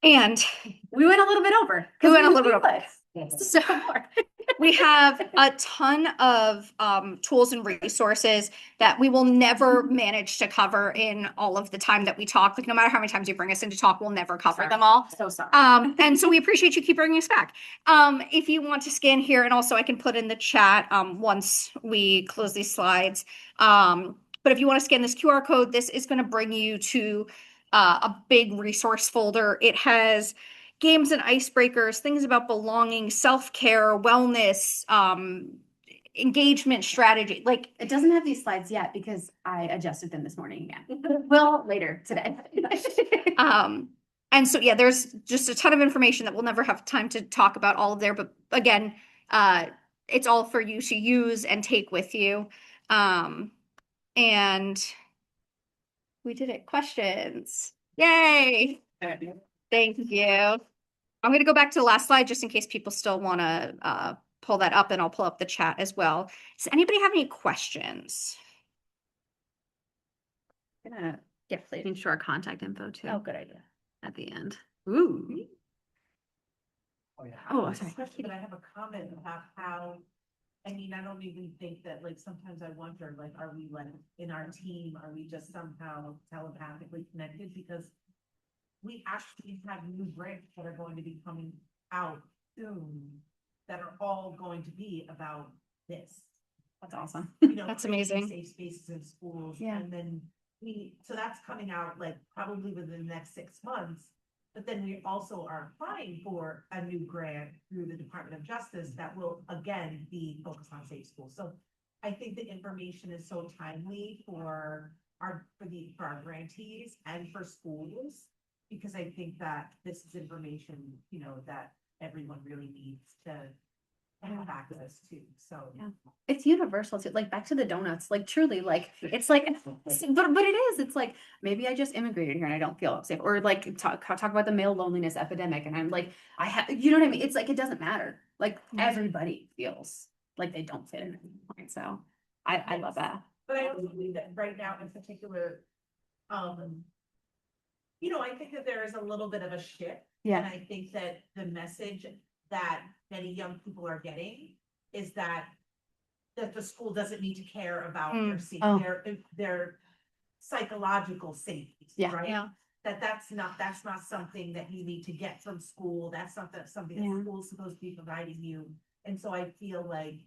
And we went a little bit over. So we have a ton of tools and resources that we will never manage to cover in all of the time that we talk. Like no matter how many times you bring us into talk, we'll never cover them all. So sorry. And so we appreciate you keep bringing us back. If you want to scan here, and also I can put in the chat once we close these slides. But if you want to scan this QR code, this is going to bring you to a big resource folder. It has games and icebreakers, things about belonging, self-care, wellness, engagement strategy. Like, It doesn't have these slides yet because I adjusted them this morning again. Well, later today. And so, yeah, there's just a ton of information that we'll never have time to talk about all of there. But again, it's all for you to use and take with you. And we did it. Questions. Yay. Thank you. I'm going to go back to the last slide just in case people still want to pull that up, and I'll pull up the chat as well. Does anybody have any questions? Yeah, please. Make sure our contact info too. Oh, good idea. At the end. Ooh. Oh, yeah. Oh, sorry. Question, but I have a comment about how, I mean, I don't even think that, like, sometimes I wonder, like, are we like, in our team, are we just somehow telepathically connected? Because we actually have new grants that are going to be coming out soon that are all going to be about this. That's awesome. You know, That's creating amazing. Safe spaces in schools. Yeah. And then so that's coming out like probably within the next 6 months. But then we also are applying for a new grant through the Department of Justice that will again be focused on safe schools. So I think the information is so timely for our grantees and for schools, because I think that this is information, you know, that everyone really needs to have access to. So Yeah. It's universal too. Like, back to the donuts. Like, truly, like, it's like, but it is. It's like, maybe I just immigrated here and I don't feel safe. Or like talk about the male loneliness epidemic, and I'm like, I have, you know what I mean? It's like, it doesn't matter. Like, everybody feels like they don't fit in at any point. So I love that. but I also believe that right now in particular, you know, I think that there is a little bit of a shift. Yeah. And I think that the message that many young people are getting is that the school doesn't need to care about their safety, Oh. their psychological safety, Yeah. right? Yeah. That's not something that you need to get from school. That's not something that Yeah. school is supposed to be providing you. And so I feel like,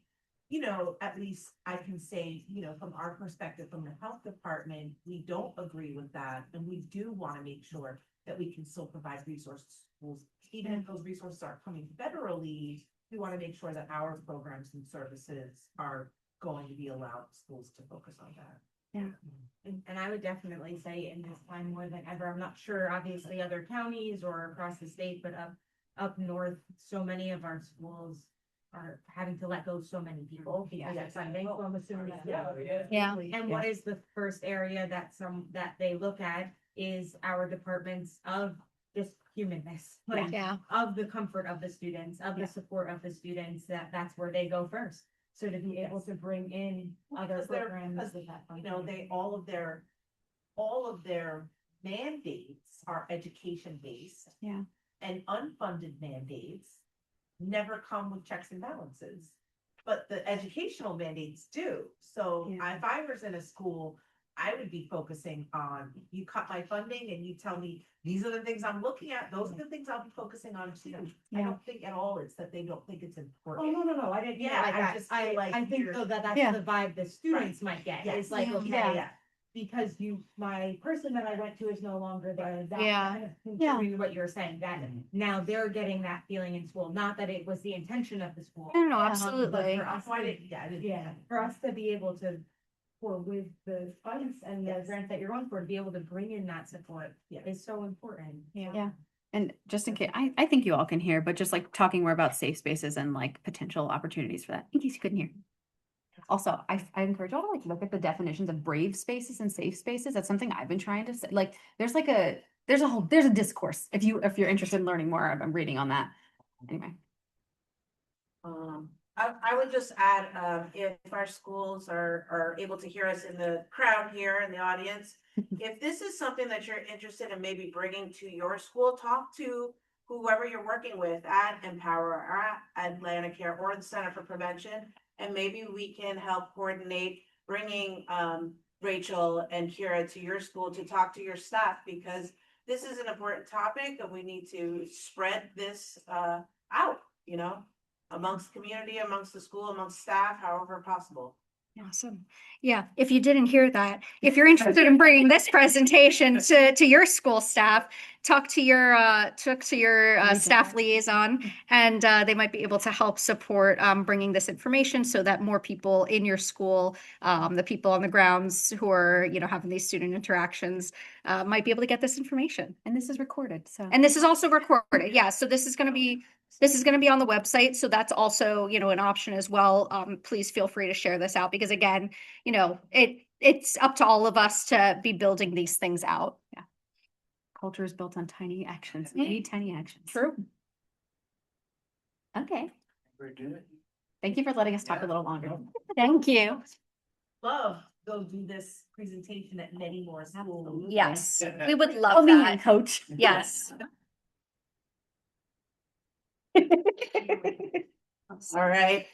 you know, at least I can say, you know, from our perspective, from the health department, we don't agree with that. And we do want to make sure that we can still provide resources to schools. Even if those resources are coming federally, we want to make sure that our programs and services are going to be allowed schools to focus on that. And I would definitely say in this time more than ever, I'm not sure, obviously other counties or across the state, but up north, so many of our schools are having to let go so many people because of funding. So I'm assuming that. Yeah. And what is the first area that they look at is our departments of just humanness, like Yeah. of the comfort of the students, of the support of the students, that's where they go first. So to be able to bring in other Because they're- programs because, with that You know, funding. all of their mandates are education based. Yeah. And unfunded mandates never come with checks and balances. But the educational mandates do. So Yeah. if I was in a school, I would be focusing on, you cut my funding and you tell me, these are the things I'm looking at, those are the things I'll be focusing on too. I Yeah. don't think at all it's that they don't think it's Oh, important. no, I didn't. Yeah, like I that. just feel like I think you're- though that's Yeah. the vibe the students might get. Yes. It's like, Yeah. okay, Yeah. because my person that I went to is no longer there. That Yeah. kind of contributing to what you're saying, that now they're getting that feeling in school. Not that it was the intention of the school. No, But absolutely. for us, Why did, yeah, I didn't- yeah, for us to be able to, for with the funds and the Yes. grants that you're going for, to be able to bring in that support Yeah. is so important. Yeah. And just in case, I think you all can hear, but just like talking more about safe spaces and like potential opportunities for that, in case you couldn't hear. Also, I encourage y'all to like look at the definitions of brave spaces and safe spaces. That's something I've been trying to say. Like, there's a discourse. If you're interested in learning more, I'm reading on that. Anyway. I would just add, if our schools are able to hear us in the crowd here in the audience, if this is something that you're interested in maybe bringing to your school, talk to whoever you're working with at Empower or at Atlanticare or the Center for Prevention, and maybe we can help coordinate bringing Rachel and Kira to your school to talk to your staff, because this is an important topic and we need to spread this out, you know, amongst community, amongst the school, amongst staff, however possible. Awesome. Yeah, if you didn't hear that, if you're interested in bringing this presentation to your school staff, talk to your staff liaison, and they might be able to help support bringing this information so that more people in your school, the people on the grounds who are, you know, having these student interactions, might be able to get this information. And this is recorded, so. And this is also recorded. Yeah, so this is going to be on the website, so that's also, you know, an option as well. Please feel free to share this out because again, you know, it's up to all of us to be building these things out. Yeah. Culture is built on tiny actions. We need tiny actions. True. Okay. We're good. Thank you for letting us talk a little longer. Thank you. Love go do this presentation at many more schools. Yes, we would Put love me in, that. coach. Yes. All right.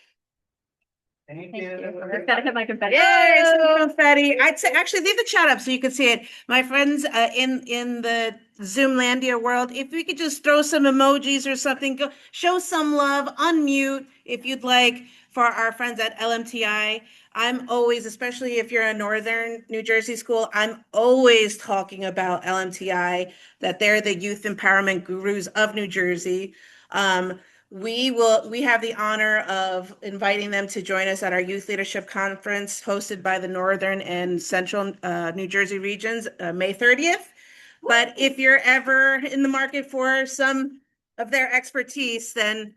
Thank Thank you. you. I've got to hit my confetti. Yay, some confetti. I'd say actually leave the chat up so you can see it. My friends in the Zoomlandia world, if we could just throw some emojis or something, go show some love, unmute if you'd like for our friends at LMTI. I'm always, especially if you're a Northern New Jersey school, I'm always talking about LMTI, that they're the youth empowerment gurus of New Jersey. We have the honor of inviting them to join us at our Youth Leadership Conference hosted by the Northern and Central New Jersey regions, May 30th. But if you're ever in the market for some of their expertise, then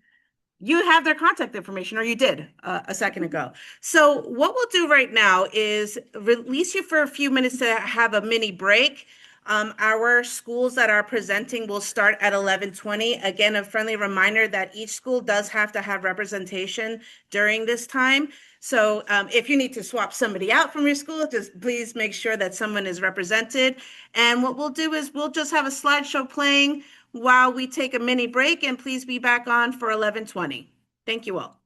you have their contact information, or you did a second ago. So what we'll do right now is release you for a few minutes to have a mini break. Our schools that are presenting will start at 11:20. Again, a friendly reminder that each school does have to have representation during this time. So if you need to swap somebody out from your school, just please make sure that someone is represented. And what we'll do is we'll just have a slideshow playing while we take a mini break, and please be back on for 11:20. Thank you all.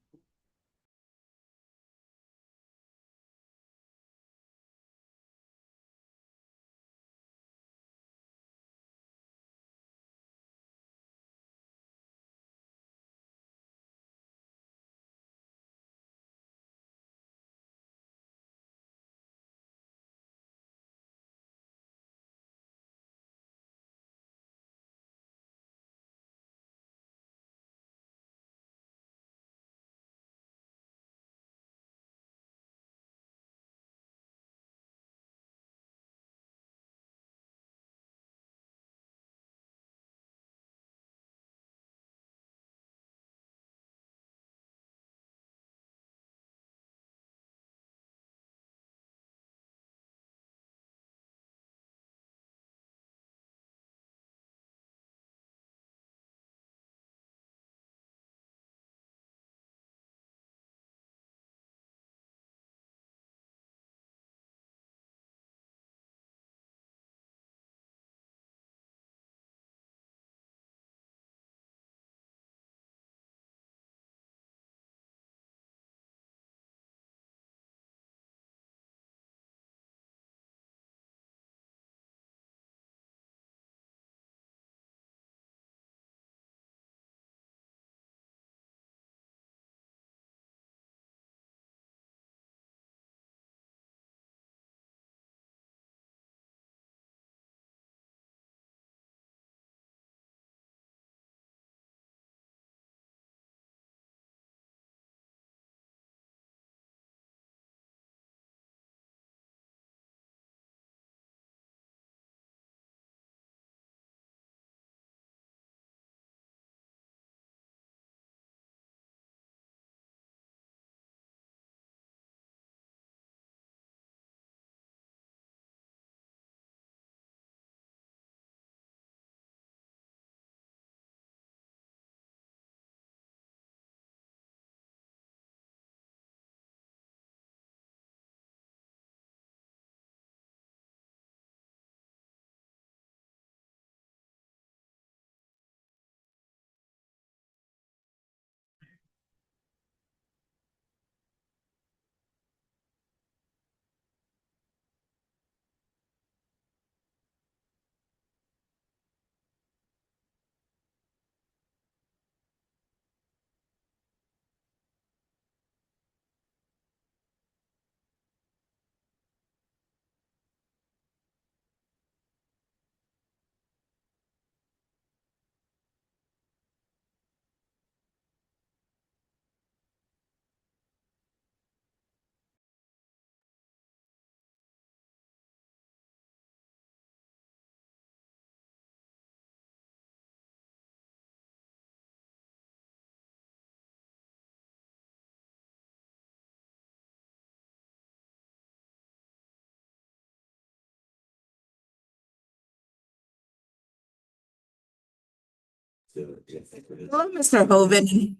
Hello, Mr. Hoven.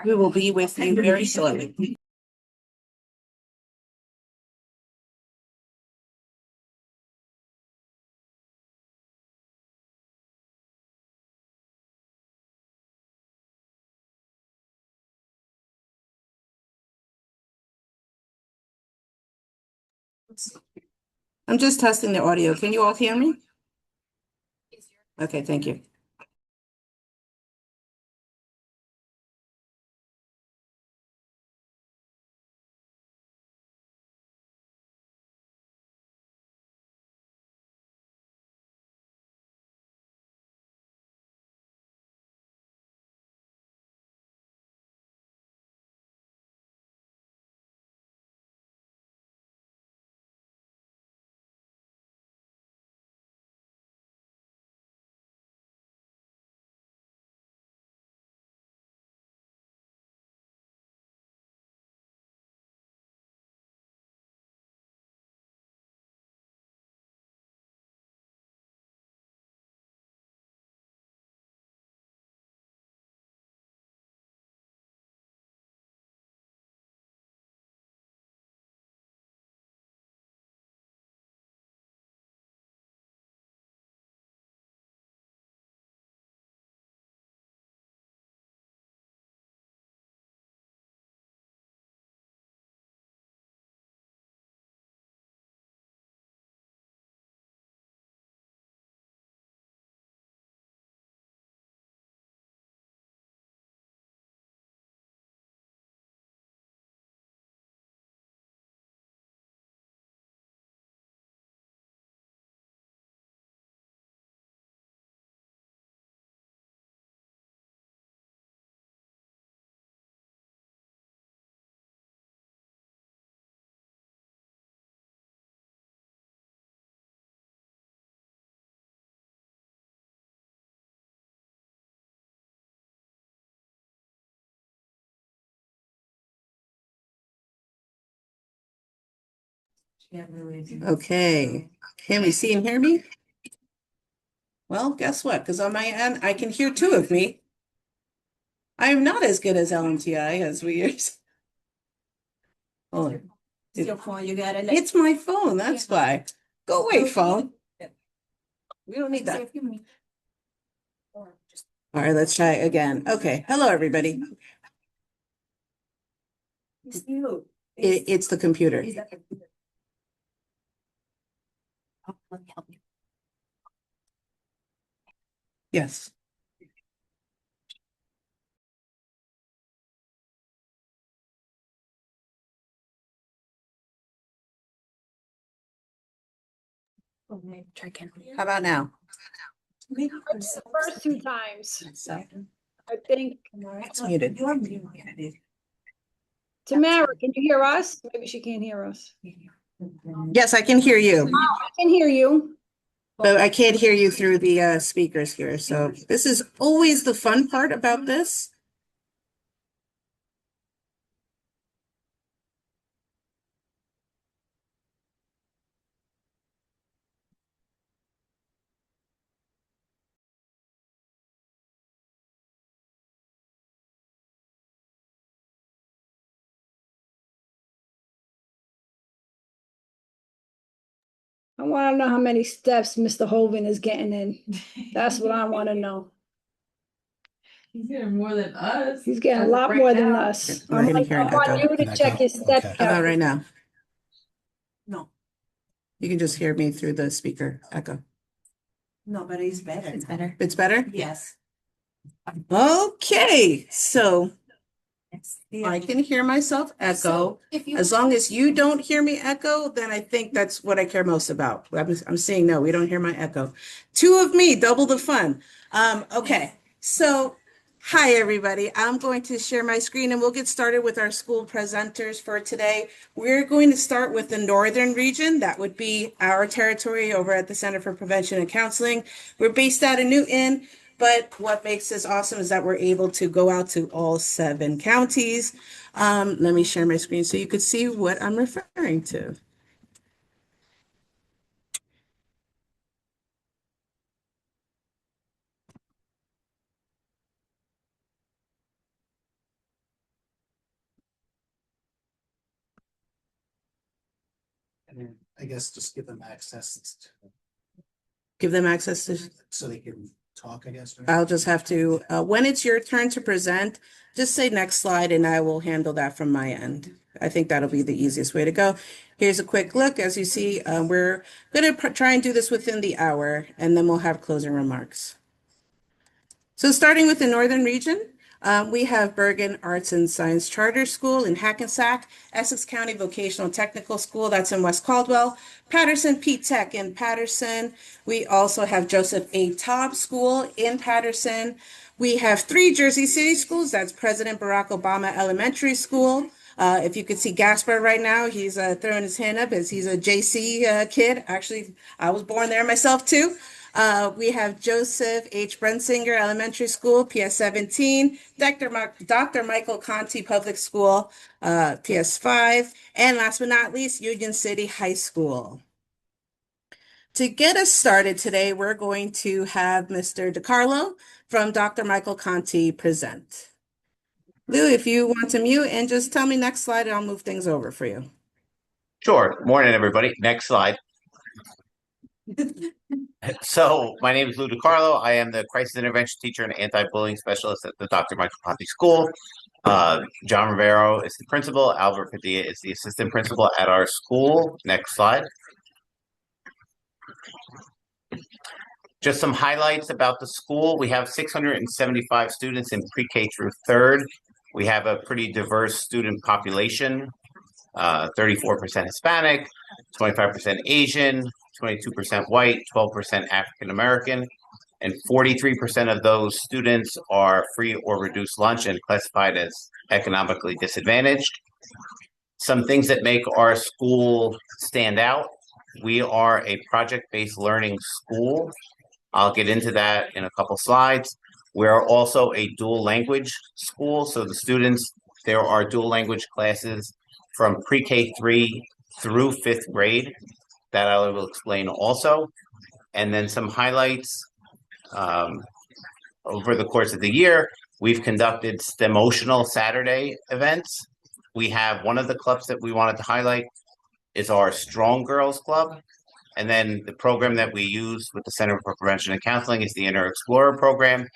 We will be with you very shortly. I'm just testing the audio. Can you all hear me? Okay, thank you. Okay, can we see and hear me? Well, guess what? Because on my end, I can hear two of me. I am not as good as LMTI as we use. Oh, It's your phone, you gotta let. it's my phone, that's why. Go away, phone. We don't need that. All right, let's try again. Okay, hello, everybody. It's you. It's the computer. Let me help you. Yes. Try again. How about now? First two times, So, I think. it's muted. Tamara, can you hear us? Maybe she can't hear us. Yes, I can hear you, I can hear you. but I can't hear you through the speakers here. So this is always the fun part about this. I want to know how many steps Mr. Hovind is getting in. That's what I want to know. He's getting more than us. He's getting a As of lot right more than now. us. We're gonna hear an I want echo. you to check his step How about count. right now? No, You can just hear me through the speaker echo. no, but it's better. It's better. It's better? Yes. Okay, so Yeah. I can hear myself echo. If you. As long as you don't hear me echo, then I think that's what I care most about. I'm saying no, we don't hear my echo. Two of me, double the fun. Okay, so hi everybody. I'm going to share my screen and we'll get started with our school presenters for today. We're going to start with the northern region. That would be our territory over at the Center for Prevention and Counseling. We're based out of Newton. But what makes this awesome is that we're able to go out to all 7 counties. Let me share my screen so you could see what I'm referring to. And then I guess just give them access Give them access to, so they can talk, I guess. Right? I'll just have to, when it's your turn to present, just say next slide and I will handle that from my end. I think that'll be the easiest way to go. Here's a quick look. As you see, we're going to try and do this within the hour, and then we'll have closing remarks. So starting with the Northern region, we have Bergen Arts and Science Charter School in Hackensack, Essex County Vocational Technical School, that's in West Caldwell, Patterson P-Tech in Patterson. We also have Joseph A. Taub School in Patterson. We have 3 Jersey City schools, that's President Barack Obama Elementary School. If you could see Gasper right now, he's throwing his hand up as he's a JC kid. Actually, I was born there myself too. We have Joseph H. Brensinger Elementary School, PS 17, Dr. Michael Conti Public School, PS 5, and last but not least, Union City High School. To get us started today, we're going to have Mr. DiCarlo from Dr. Michael Conti present. Lou, if you want to mute and just tell me next slide, and I'll move things over for you. Sure. Morning, everybody. Next slide. So my name is Lou DiCarlo. I am the crisis intervention teacher and anti-bullying specialist at the Dr. Michael Conti School. John Rivero is the principal. Albert Padilla is the assistant principal at our school. Next slide. Just some highlights about the school. We have 675 students in pre-K through 3rd. We have a pretty diverse student population, 34% Hispanic, 25% Asian, 22% white, 12% African American, and 43% of those students are free or reduced lunch and classified as economically disadvantaged. Some things that make our school stand out. We are a project-based learning school. I'll get into that in a couple slides. We're also a dual language school. So the students, there are dual language classes from pre-K 3 through 5th grade that I will explain also. And then some highlights over the course of the year. We've conducted STEMotional Saturday events. We have one of the clubs that we wanted to highlight is our Strong Girls Club. And then the program that we use with the Center for Prevention and Counseling is the Inner Explorer program.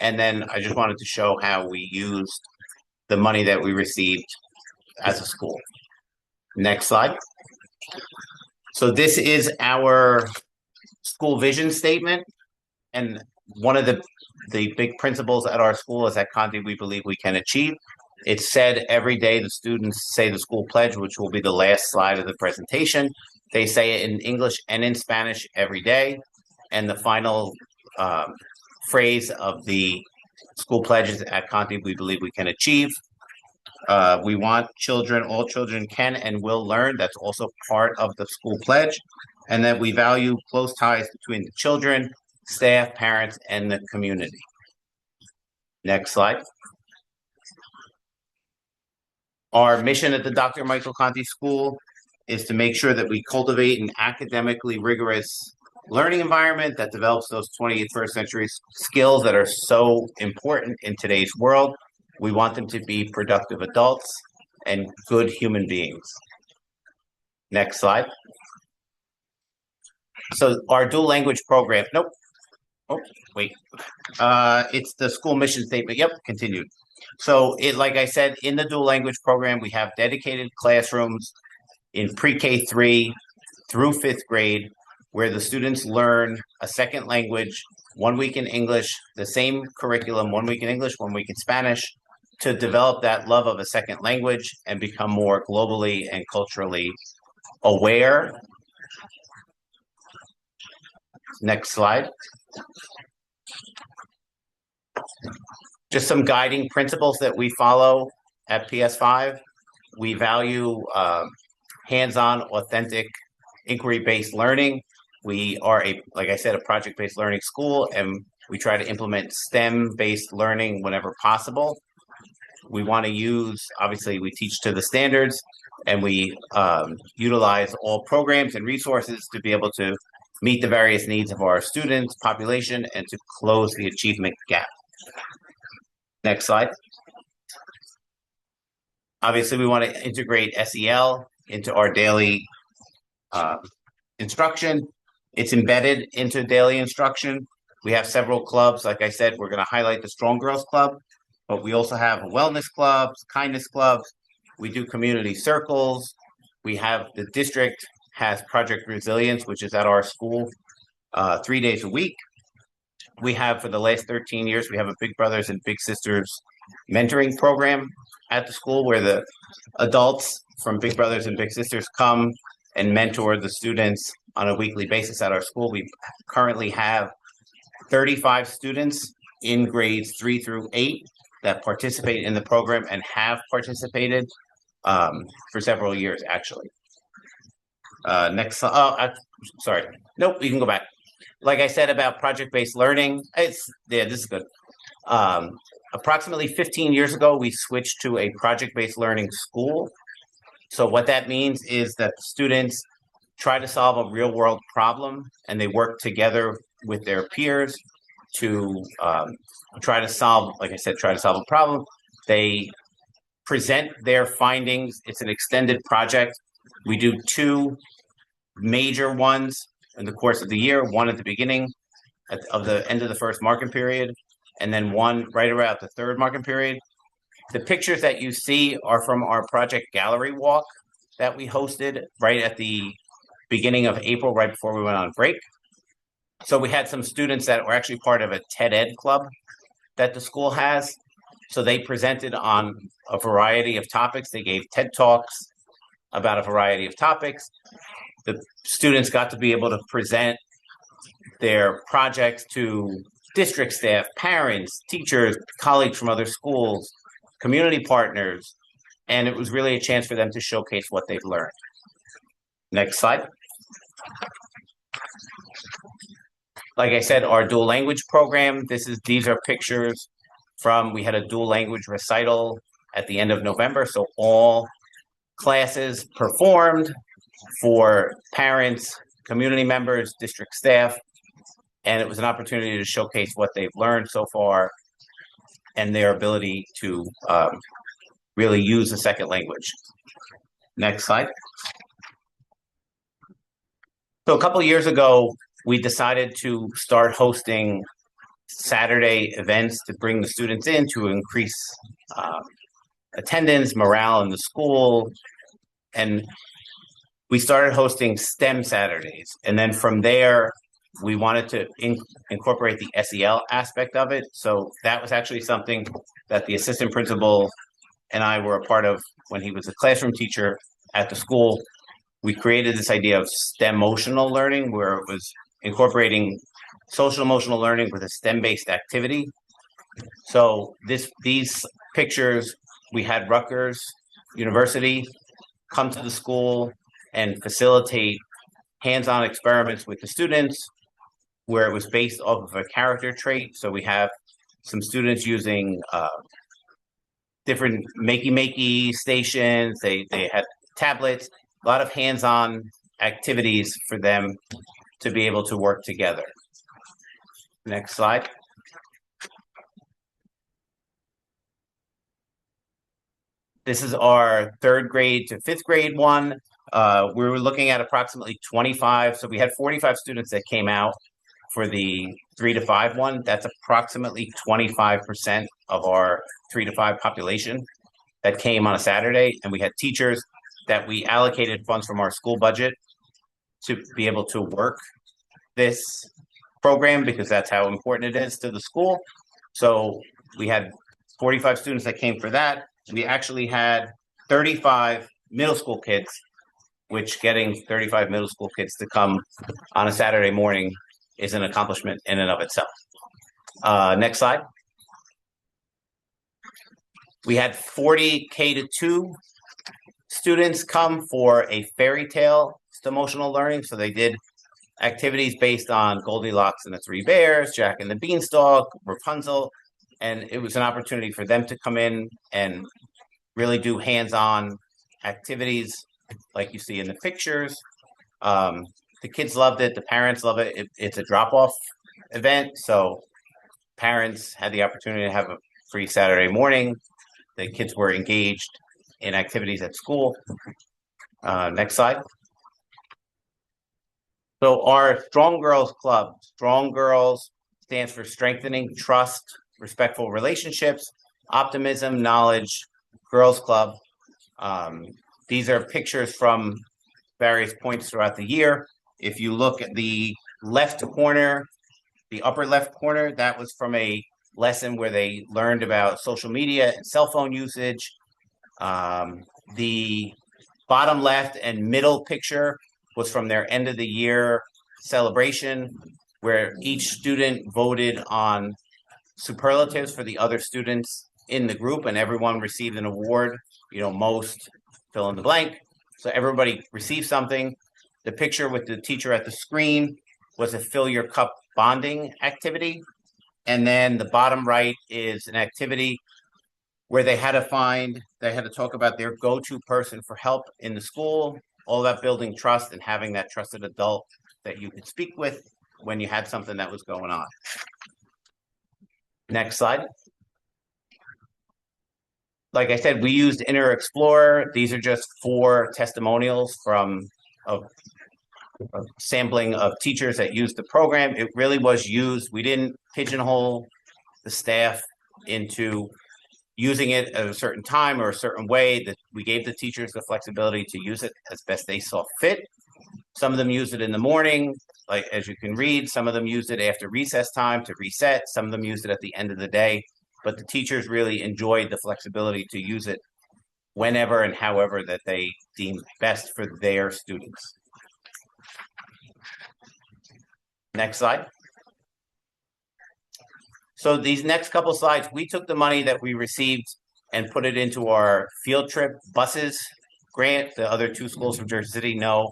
And then I just wanted to show how we used the money that we received as a school. Next slide. So this is our school vision statement. And one of the big principles at our school is at Conti we believe we can achieve. It's said every day the students say the school pledge, which will be the last slide of the presentation. They say it in English and in Spanish every day. And the final phrase of the school pledge is at Conti we believe we can achieve. We want children, all children can and will learn. That's also part of the school pledge. And that we value close ties between the children, staff, parents, and the community. Next slide. Our mission at the Dr. Michael Conti School is to make sure that we cultivate an academically rigorous learning environment that develops those 21st century skills that are so important in today's world. We want them to be productive adults and good human beings. Next slide. So our dual language program, nope. Oh, wait. It's the school mission statement. Yep, continued. So like I said, in the dual language program, we have dedicated classrooms in pre-K 3 through 5th grade, where the students learn a second language, 1 week in English, the same curriculum, 1 week in English, 1 week in Spanish, to develop that love of a second language and become more globally and culturally aware. Next slide. Just some guiding principles that we follow at PS5. We value hands-on, authentic, inquiry-based learning. We are like I said, a project-based learning school, and we try to implement STEM-based learning whenever possible. We want to use, obviously, we teach to the standards, and we utilize all programs and resources to be able to meet the various needs of our students, population, and to close the achievement gap. Next slide. Obviously, we want to integrate SEL into our daily instruction. It's embedded into daily instruction. We have several clubs. Like I said, we're going to highlight the Strong Girls Club, but we also have wellness clubs, kindness clubs. We do community circles. We have the district has Project Resilience, which is at our school 3 days a week. We have, for the last 13 years, we have a Big Brothers and Big Sisters mentoring program at the school where the adults from Big Brothers and Big Sisters come and mentor the students on a weekly basis at our school. We currently have 35 students in grades 3 through 8 that participate in the program and have participated for several years, actually. Next, sorry. Nope, you can go back. Like I said about project-based learning, this is good. Approximately 15 years ago, we switched to a project-based learning school. So what that means is that the students try to solve a real-world problem, and they work together with their peers to try to solve a problem. They present their findings. It's an extended project. We do 2 major ones in the course of the year, one at the beginning of the end of the first marking period, and then one right around the third marking period. The pictures that you see are from our project gallery walk that we hosted right at the beginning of April, right before we went on break. So we had some students that were actually part of a TED Ed club that the school has. So they presented on a variety of topics. They gave TED Talks about a variety of topics. The students got to be able to present their projects to district staff, parents, teachers, colleagues from other schools, community partners, and it was really a chance for them to showcase what they've learned. Next slide. Like I said, our dual language program, these are pictures from, we had a dual language recital at the end of November, so all classes performed for parents, community members, district staff, and it was an opportunity to showcase what they've learned so far and their ability to really use a second language. Next slide. So a couple of years ago, we decided to start hosting Saturday events to bring the students in to increase attendance, morale in the school, and we started hosting STEM Saturdays. And then from there, we wanted to incorporate the SEL aspect of it. So that was actually something that the assistant principal and I were a part of when he was a classroom teacher at the school. We created this idea of STEM emotional learning, where it was incorporating social emotional learning with a STEM-based activity. So these pictures, we had Rutgers University come to the school and facilitate hands-on experiments with the students where it was based off of a character trait. So we have some students using different makey stations. They had tablets, a lot of hands-on activities for them to be able to work together. Next slide. This is our 3rd grade to 5th grade one. We were looking at approximately 25. So we had 45 students that came out for the 3 to 5 one. That's approximately 25% of our 3 to 5 population that came on a Saturday. And we had teachers that we allocated funds from our school budget to be able to work this program because that's how important it is to the school. So we had 45 students that came for that. We actually had 35 middle school kids, which getting 35 middle school kids to come on a Saturday morning is an accomplishment in and of itself. Next slide. We had 40 K-2 students come for a fairy tale emotional learning. So they did activities based on Goldilocks and the Three Bears, Jack and the Beanstalk, Rapunzel, and it was an opportunity for them to come in and really do hands-on activities like you see in the pictures. The kids loved it. The parents love it. It's a drop-off event, so parents had the opportunity to have a free Saturday morning. The kids were engaged in activities at school. Next slide. So our Strong Girls Club, Strong Girls stands for strengthening trust, respectful relationships, optimism, knowledge, Girls Club. These are pictures from various points throughout the year. If you look at the left corner, the upper left corner, that was from a lesson where they learned about social media and cell phone usage. The bottom left and middle picture was from their end of the year celebration, where each student voted on superlatives for the other students in the group, and everyone received an award, most fill in the blank. So everybody received something. The picture with the teacher at the screen was a fill your cup bonding activity. And then the bottom right is an activity where they had to talk about their go-to person for help in the school, all about building trust and having that trusted adult that you could speak with when you had something that was going on. Next slide. Like I said, we used Inner Explorer. These are just 4 testimonials from a sampling of teachers that used the program. It really was used. We didn't pigeonhole the staff into using it at a certain time or a certain way. That we gave the teachers the flexibility to use it as best they saw fit. Some of them used it in the morning, like as you can read. Some of them used it after recess time to reset. Some of them used it at the end of the day. But the teachers really enjoyed the flexibility to use it whenever and however that they deemed best for their students. Next slide. So these next couple slides, we took the money that we received and put it into our field trip buses grant. The other 2 schools from Jersey City know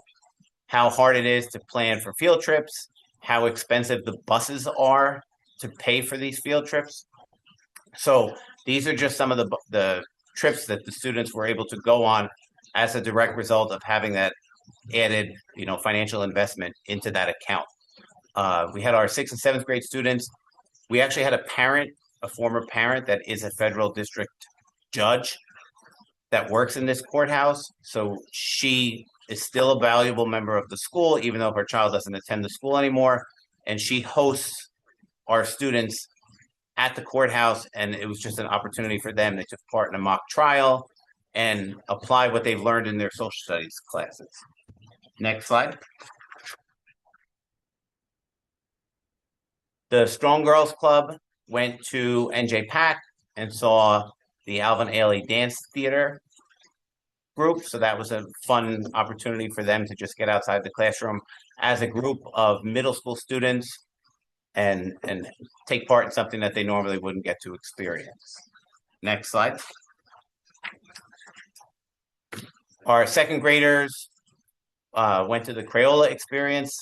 how hard it is to plan for field trips, how expensive the buses are to pay for these field trips. So these are just some of the trips that the students were able to go on as a direct result of having that added, financial investment into that account. We had our 6th and 7th grade students. We actually had a former parent that is a federal district judge that works in this courthouse. So she is still a valuable member of the school, even though her child doesn't attend the school anymore. And she hosts our students at the courthouse, and it was just an opportunity for them. They took part in a mock trial and applied what they've learned in their social studies classes. Next slide. The Strong Girls Club went to NJPAC and saw the Alvin Ailey Dance Theater group. So that was a fun opportunity for them to just get outside the classroom as a group of middle school students and take part in something that they normally wouldn't get to experience. Next slide. Our 2nd graders went to the Crayola experience.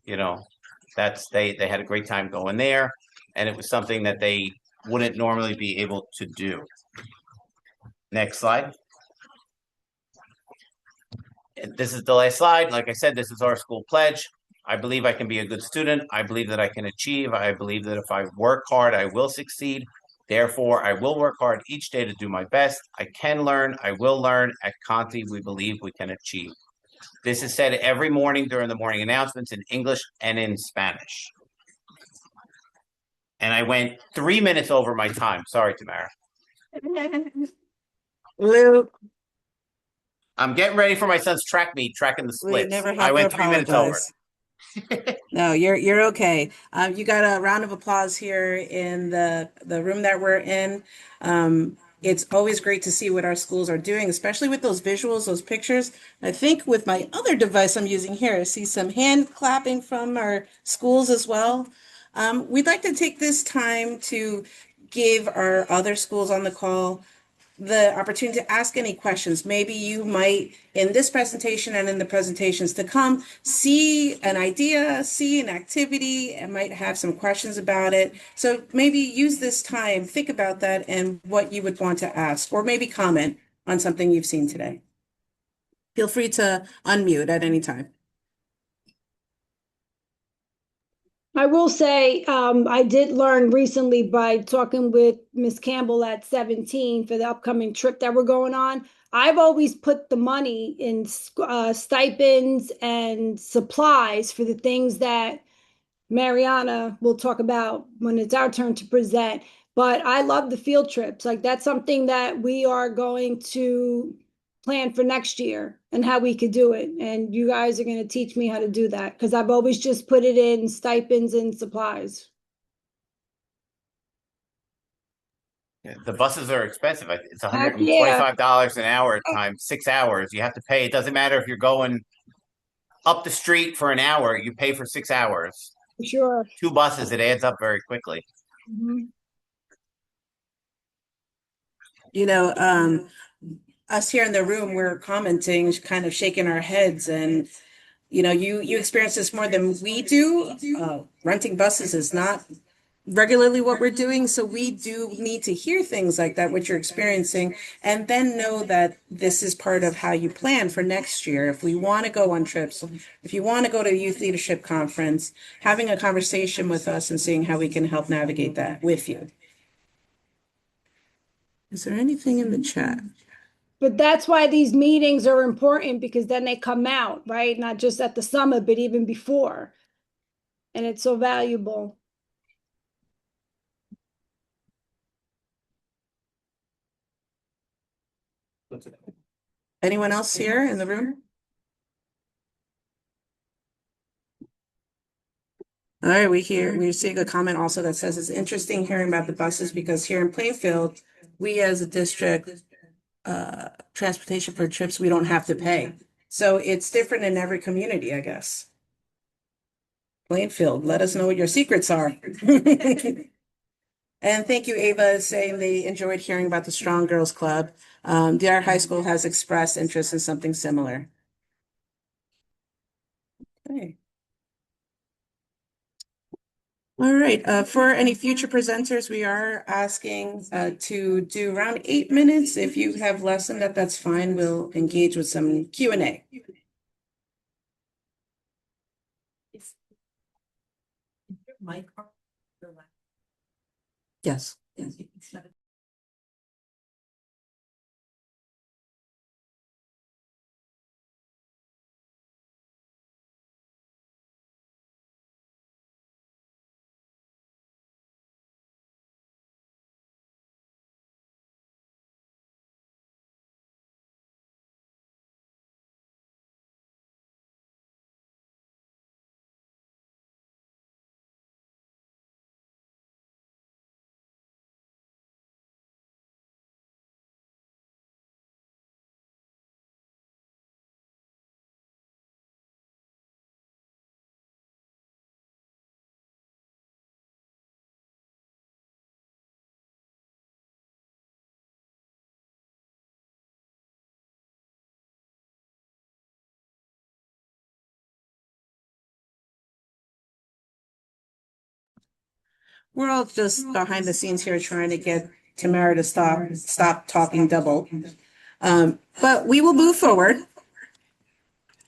They had a great time going there, and it was something that they wouldn't normally be able to do. Next slide. This is the last slide. Like I said, this is our school pledge. I believe I can be a good student. I believe that I can achieve. I believe that if I work hard, I will succeed. Therefore, I will work hard each day to do my best. I can learn. I will learn. At Conti, we believe we can achieve. This is said every morning during the morning announcements in English and in Spanish. And I went 3 minutes over my time. Sorry, Tamara. Luke, I'm getting ready for my son's track meet, tracking the we splits. never have I to went 3 minutes over. apologize. No, you're okay. You got a round of applause here in the room that we're in. It's always great to see what our schools are doing, especially with those visuals, those pictures. I think with my other device I'm using here, I see some hand clapping from our schools as well. We'd like to take this time to give our other schools on the call the opportunity to ask any questions. Maybe you might, in this presentation and in the presentations to come, see an idea, see an activity, and might have some questions about it. So maybe use this time, think about that and what you would want to ask, or maybe comment on something you've seen today. Feel free to unmute at any time. I will say, I did learn recently by talking with Miss Campbell at 17 for the upcoming trip that we're going on. I've always put the money in stipends and supplies for the things that Mariana will talk about when it's our turn to present. But I love the field trips. Like that's something that we are going to plan for next year and how we could do it. And you guys are going to teach me how to do that because I've always just put it in stipends and supplies. Yeah, the buses are expensive. It's Heck yeah. $125 an hour times 6 hours. You have to pay. It doesn't matter if you're going up the street for an hour, you pay for 6 hours. Sure. 2 buses, it adds up very quickly. Mhm. You know, us here in the room, we're commenting, kind of shaking our heads, and you know, you experience this more than we do. Renting buses is not regularly what we're doing, so we do need to hear things like that, what you're experiencing, and then know that this is part of how you plan for next year. If we want to go on trips, if you want to go to a youth leadership conference, having a conversation with us and seeing how we can help navigate that with you. Is there anything in the chat? But that's why these meetings are important because then they come out, right? Not just at the summit, but even before. And it's so valuable. Anyone else here in the room? All right, we're seeing a comment also that says it's interesting hearing about the buses because here in Plainfield, we as a district, transportation for trips, we don't have to pay. So it's different in every community, I guess. Plainfield, let us know what your secrets are. And thank you, Ava, saying they enjoyed hearing about the Strong Girls Club. DR High School has expressed interest in something similar. Okay. All right, for any future presenters, we are asking to do around 8 minutes. If you have less than that, that's fine. We'll engage with some Q&A. Yes. We're all just behind the scenes here trying to get Tamara to stop talking double. But we will move forward.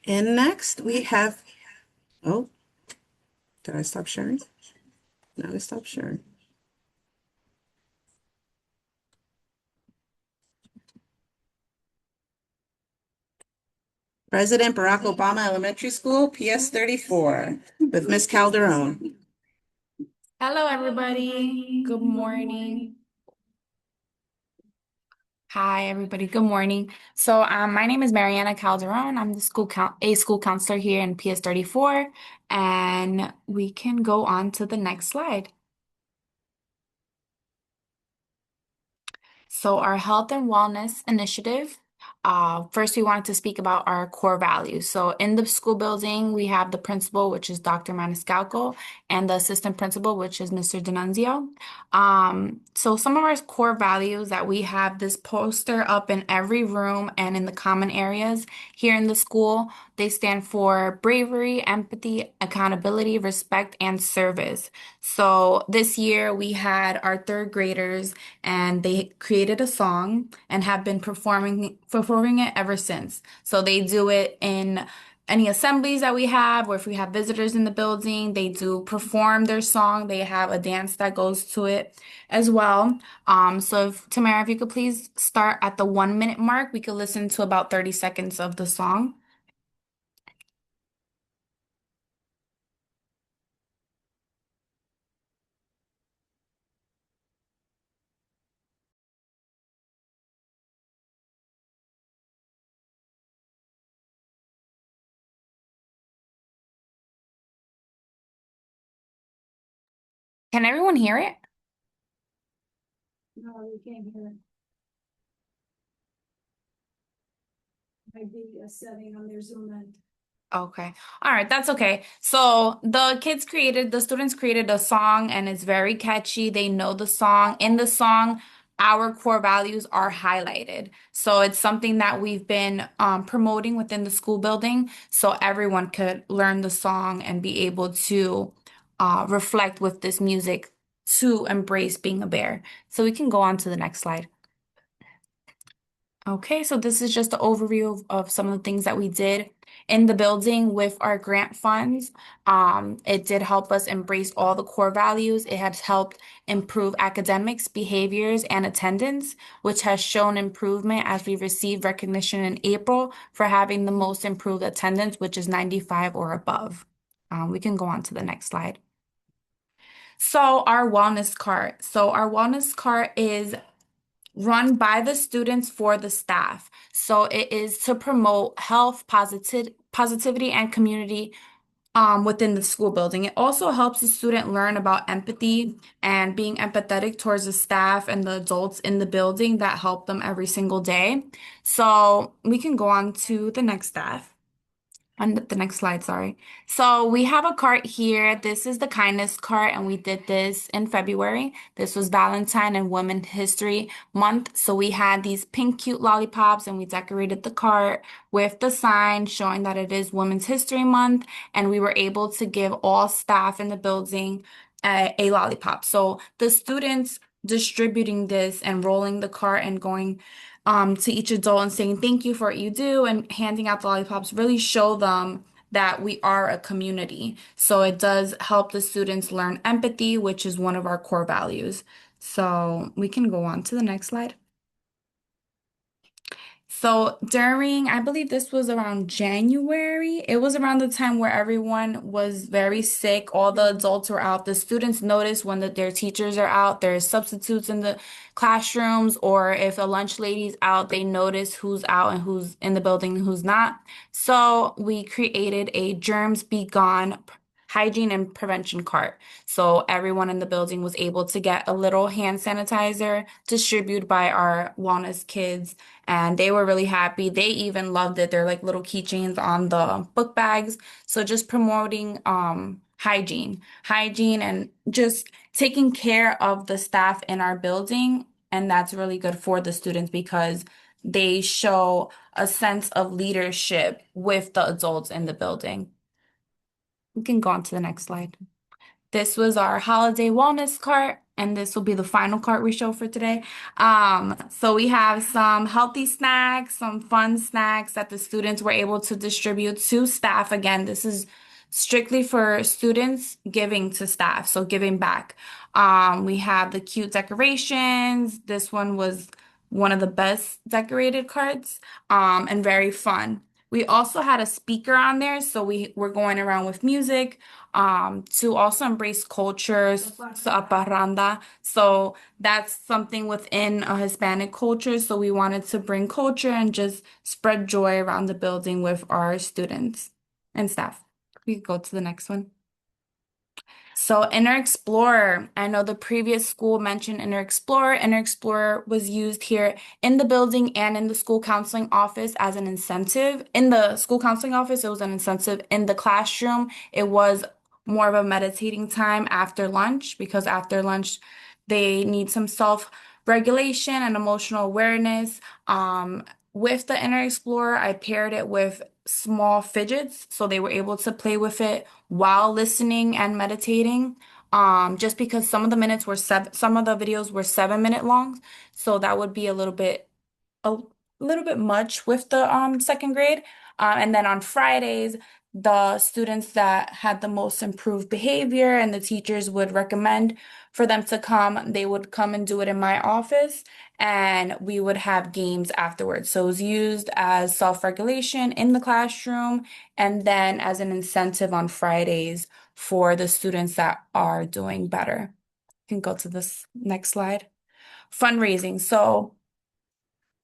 And next we have, oh, did I stop sharing? No, I stopped sharing. President Barack Obama Elementary School, PS 34, with Ms. Calderon. Hello, everybody. Good morning. Hi, everybody. Good morning. So, my name is Mariana Calderon. I'm the school counselor here in PS 34, and we can go on to the next slide. So, our health and wellness initiative. First, we wanted to speak about our core values. So, in the school building, we have the principal, which is Dr. Maniscalco, and the assistant principal, which is Mr. D'Annunzio. So, some of our core values that we have this poster up in every room and in the common areas here in the school. They stand for bravery, empathy, accountability, respect, and service. So, this year we had our third graders and they created a song and have been performing it ever since. So they do it in any assemblies that we have, or if we have visitors in the building, they do perform their song. They have a dance that goes to it as well. So if, Tamara, if you could please start at the 1 minute mark, we could listen to about 30 seconds of the song. Can everyone hear it? No, we can't hear it. Might be a setting on their Zoom end. Okay. All right, that's okay. So the students created a song and it's very catchy. They know the song. In the song, our core values are highlighted. So it's something that we've been promoting within the school building so everyone could learn the song and be able to reflect with this music to embrace being a bear. So we can go on to the next slide. Okay, so this is just an overview of some of the things that we did in the building with our grant funds. It did help us embrace all the core values. It has helped improve academics, behaviors, and attendance, which has shown improvement as we received recognition in April for having the most improved attendance, which is 95 or above. We can go on to the next slide. So our wellness cart. So our wellness cart is run by the students for the staff. So it is to promote health, positivity, and community within the school building. It also helps the student learn about empathy and being empathetic towards the staff and the adults in the building that help them every single day. So we can go on to the next staff. On the next slide, sorry. So we have a cart here. This is the kindness cart, and we did this in February. This was Valentine and Women's History Month. So we had these pink cute lollipops, and we decorated the cart with the sign showing that it is Women's History Month, and we were able to give all staff in the building a lollipop. So the students distributing this and rolling the cart and going to each adult and saying thank you for what you do and handing out the lollipops really show them that we are a community. So it does help the students learn empathy, which is one of our core values. So we can go on to the next slide. So during, I believe this was around January, it was around the time where everyone was very sick. All the adults were out. The students noticed when their teachers are out, there's substitutes in the classrooms, or if a lunch lady's out, they notice who's out and who's in the building and who's not. So we created a Germs Be Gone hygiene and prevention cart. So everyone in the building was able to get a little hand sanitizer distributed by our wellness kids, and they were really happy. They even loved it. They're like little keychains on the book bags. So just promoting hygiene and just taking care of the staff in our building. And that's really good for the students because they show a sense of leadership with the adults in the building. We can go on to the next slide. This was our holiday wellness cart, and this will be the final cart we show for today. So we have some healthy snacks, some fun snacks that the students were able to distribute to staff. Again, this is strictly for students giving to staff, so giving back. We have the cute decorations. This one was one of the best decorated carts, and very fun. We also had a speaker on there, so we were going around with music to also embrace cultures, so a parranda. So that's something within a Hispanic culture. So we wanted to bring culture and just spread joy around the building with our students and staff. We could go to the next one. So Inner Explorer, I know the previous school mentioned Inner Explorer. Inner Explorer was used here in the building and in the school counseling office as an incentive. In the school counseling office, it was an incentive. In the classroom, it was more of a meditating time after lunch because after lunch, they need some self-regulation and emotional awareness. With the Inner Explorer, I paired it with small fidgets so they were able to play with it while listening and meditating. Just because some of the videos were 7 minute long, so that would be a little bit much with the second grade. And then on Fridays, the students that had the most improved behavior and the teachers would recommend for them to come, they would come and do it in my office, and we would have games afterwards. So it was used as self-regulation in the classroom and then as an incentive on Fridays for the students that are doing better. You can go to this next slide. Fundraising. So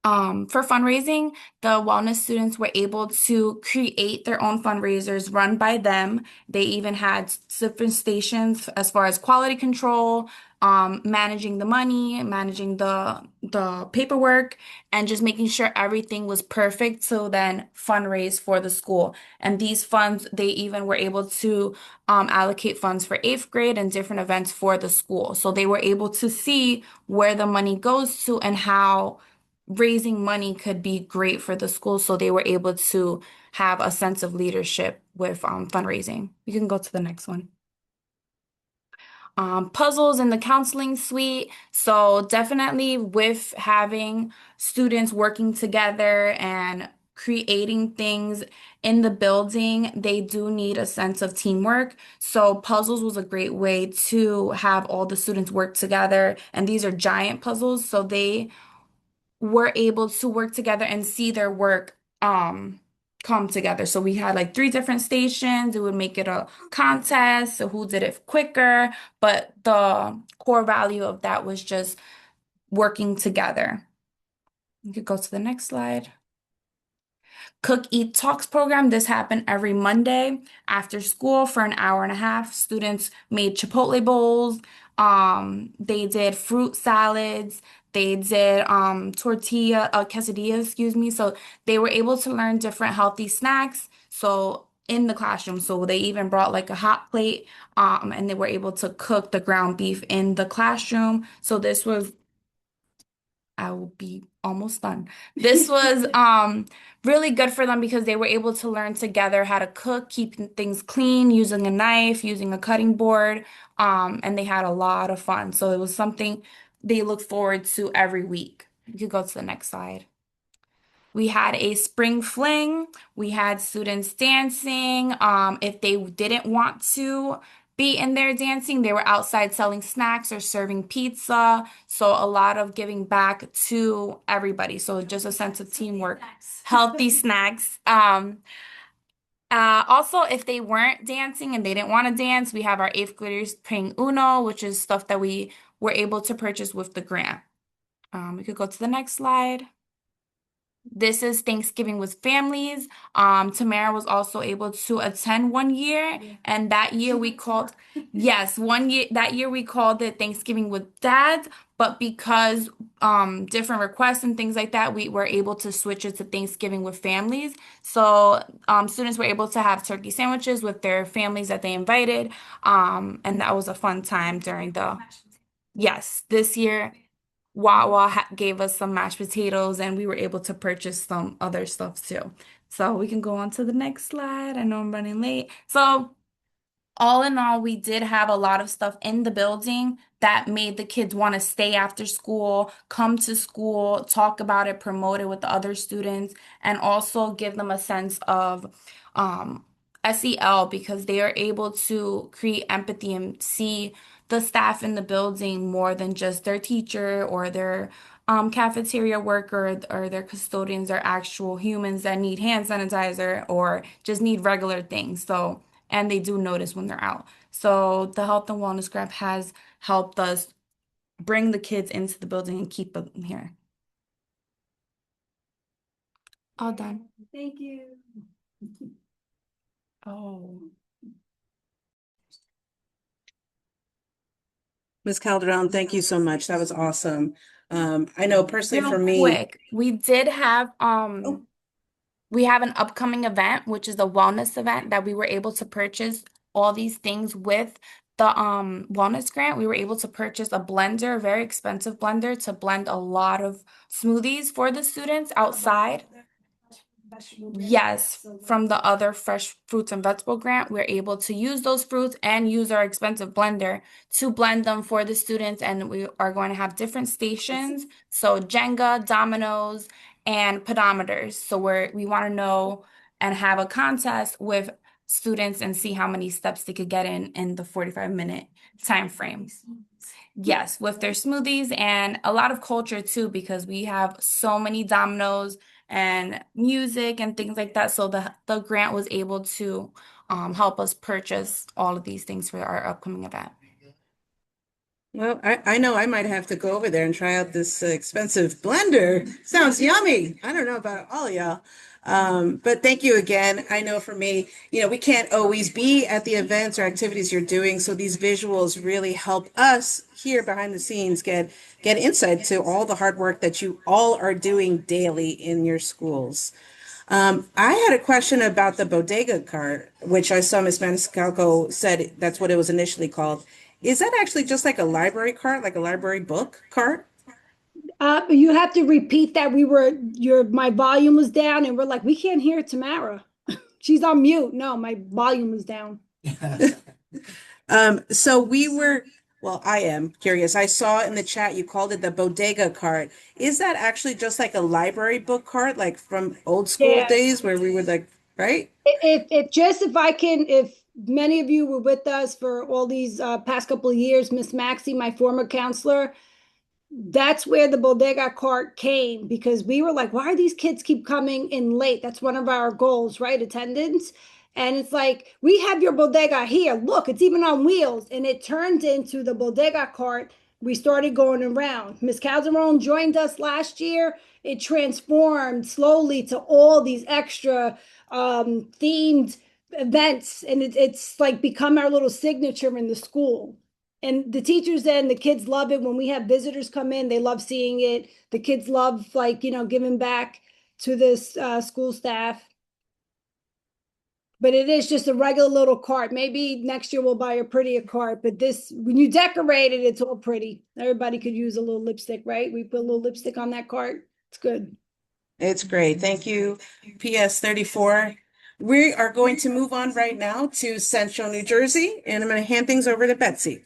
for fundraising, the wellness students were able to create their own fundraisers run by them. They even had different stations as far as quality control, managing the money, managing the paperwork, and just making sure everything was perfect so then fundraise for the school. And these funds, they even were able to allocate funds for 8th grade and different events for the school. So they were able to see where the money goes to and how raising money could be great for the school, so they were able to have a sense of leadership with fundraising. You can go to the next one. Puzzles in the counseling suite. So definitely with having students working together and creating things in the building, they do need a sense of teamwork. So puzzles was a great way to have all the students work together. And these are giant puzzles, so they were able to work together and see their work come together. So we had like 3 different stations. It would make it a contest, so who did it quicker, but the core value of that was just working together. You could go to the next slide. Cook Eat Talks program. This happened every Monday after school for an hour and a half. Students made Chipotle bowls. They did fruit salads. They did quesadillas, excuse me. So they were able to learn different healthy snacks. So in the classroom, so they even brought like a hot plate, and they were able to cook the ground beef in the classroom. So this was, I will be almost done. This was really good for them because they were able to learn together how to cook, keeping things clean, using a knife, using a cutting board, and they had a lot of fun. So it was something they look forward to every week. You could go to the next slide. We had a spring fling. We had students dancing. If they didn't want to be in there dancing, they were outside selling snacks or serving pizza. So a lot of giving back to everybody. So just a sense of teamwork, healthy snacks. Also, if they weren't dancing and they didn't want to dance, we have our 8th graders playing Uno, which is stuff that we were able to purchase with the grant. We could go to the next slide. This is Thanksgiving with families. Tamara was also able to attend one year, and that year we called, yes, that year we called it Thanksgiving with Dads, but because different requests and things like that, we were able to switch it to Thanksgiving with families. So students were able to have turkey sandwiches with their families that they invited, and that was a fun time during yes, this year. Wawa gave us some mashed potatoes, and we were able to purchase some other stuff too. So we can go on to the next slide. I know I'm running late. So all in all, we did have a lot of stuff in the building that made the kids want to stay after school, come to school, talk about it, promote it with the other students, and also give them a sense of SEL because they are able to create empathy and see the staff in the building more than just their teacher or their cafeteria worker or their custodians are actual humans that need hand sanitizer or just need regular things. So, and they do notice when they're out. So the Health and Wellness Grant has helped us bring the kids into the building and keep them here. All done. Thank you. Oh. Ms. Calderon, thank you so much. That was awesome. I know personally for me. Quick, we did have we have an upcoming event, which is a wellness event that we were able to purchase all these things with the wellness grant. We were able to purchase a blender, a very expensive blender, to blend a lot of smoothies for the students outside. Yes, from the other fresh fruits and vegetable grant, we're able to use those fruits and use our expensive blender to blend them for the students. And we are going to have different stations. So Jenga, dominoes, and pedometers. So we want to know and have a contest with students and see how many steps they could get in the 45-minute time frame. Yes, with their smoothies and a lot of culture too, because we have so many dominoes and music and things like that. So the grant was able to help us purchase all of these things for our upcoming event. Well, I know I might have to go over there and try out this expensive blender. Sounds yummy. I don't know about all of y'all. But thank you again. I know for me, we can't always be at the events or activities you're doing. So these visuals really help us here behind the scenes get insight to all the hard work that you all are doing daily in your schools. I had a question about the bodega cart, which I saw Ms. Maniscalco said that's what it was initially called. Is that actually just like a library cart, like a library book cart? You have to repeat that. My volume was down and we're like, we can't hear Tamara. She's on mute. No, my volume was down. I am curious. I saw in the chat you called it the bodega cart. Is that actually just like a library book cart, like from old school Yeah. days where we would like, right? If many of you were with us for all these past couple of years, Miss Maxie, my former counselor, that's where the bodega cart came, because we were like, why are these kids keep coming in late? That's one of our goals, right? Attendance. And it's like, we have your bodega here. Look, it's even on wheels. And it turned into the bodega cart. We started going around. Miss Calderon joined us last year. It transformed slowly to all these extra themed events. And it's like become our little signature in the school. And the teachers and the kids love it. When we have visitors come in, they love seeing it. The kids love, giving back to this school staff. But it is just a regular little cart. Maybe next year we'll buy a prettier cart. But this, when you decorate it, it's all pretty. Everybody could use a little lipstick, right? We put a little lipstick on that cart. It's good. It's great. Thank you, PS 34. We are going to move on right now to Central New Jersey, and I'm going to hand things over to Betsy.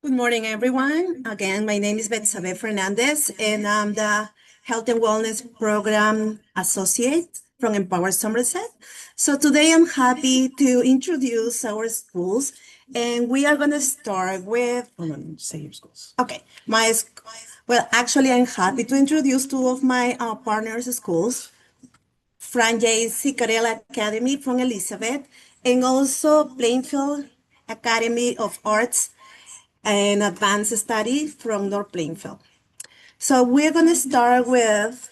Good morning, everyone. Again, my name is Betsabe Fernandez, and I'm the Health and Wellness Program Associate from Empower Somerset. So today I'm happy to introduce our schools, and we are going to start with, hold on, say your schools. Okay, actually, I'm happy to introduce two of my partners' schools, Fran J. Sicarel Academy from Elizabeth, and also Plainfield Academy of Arts and Advanced Study from North Plainfield. So we're going to start with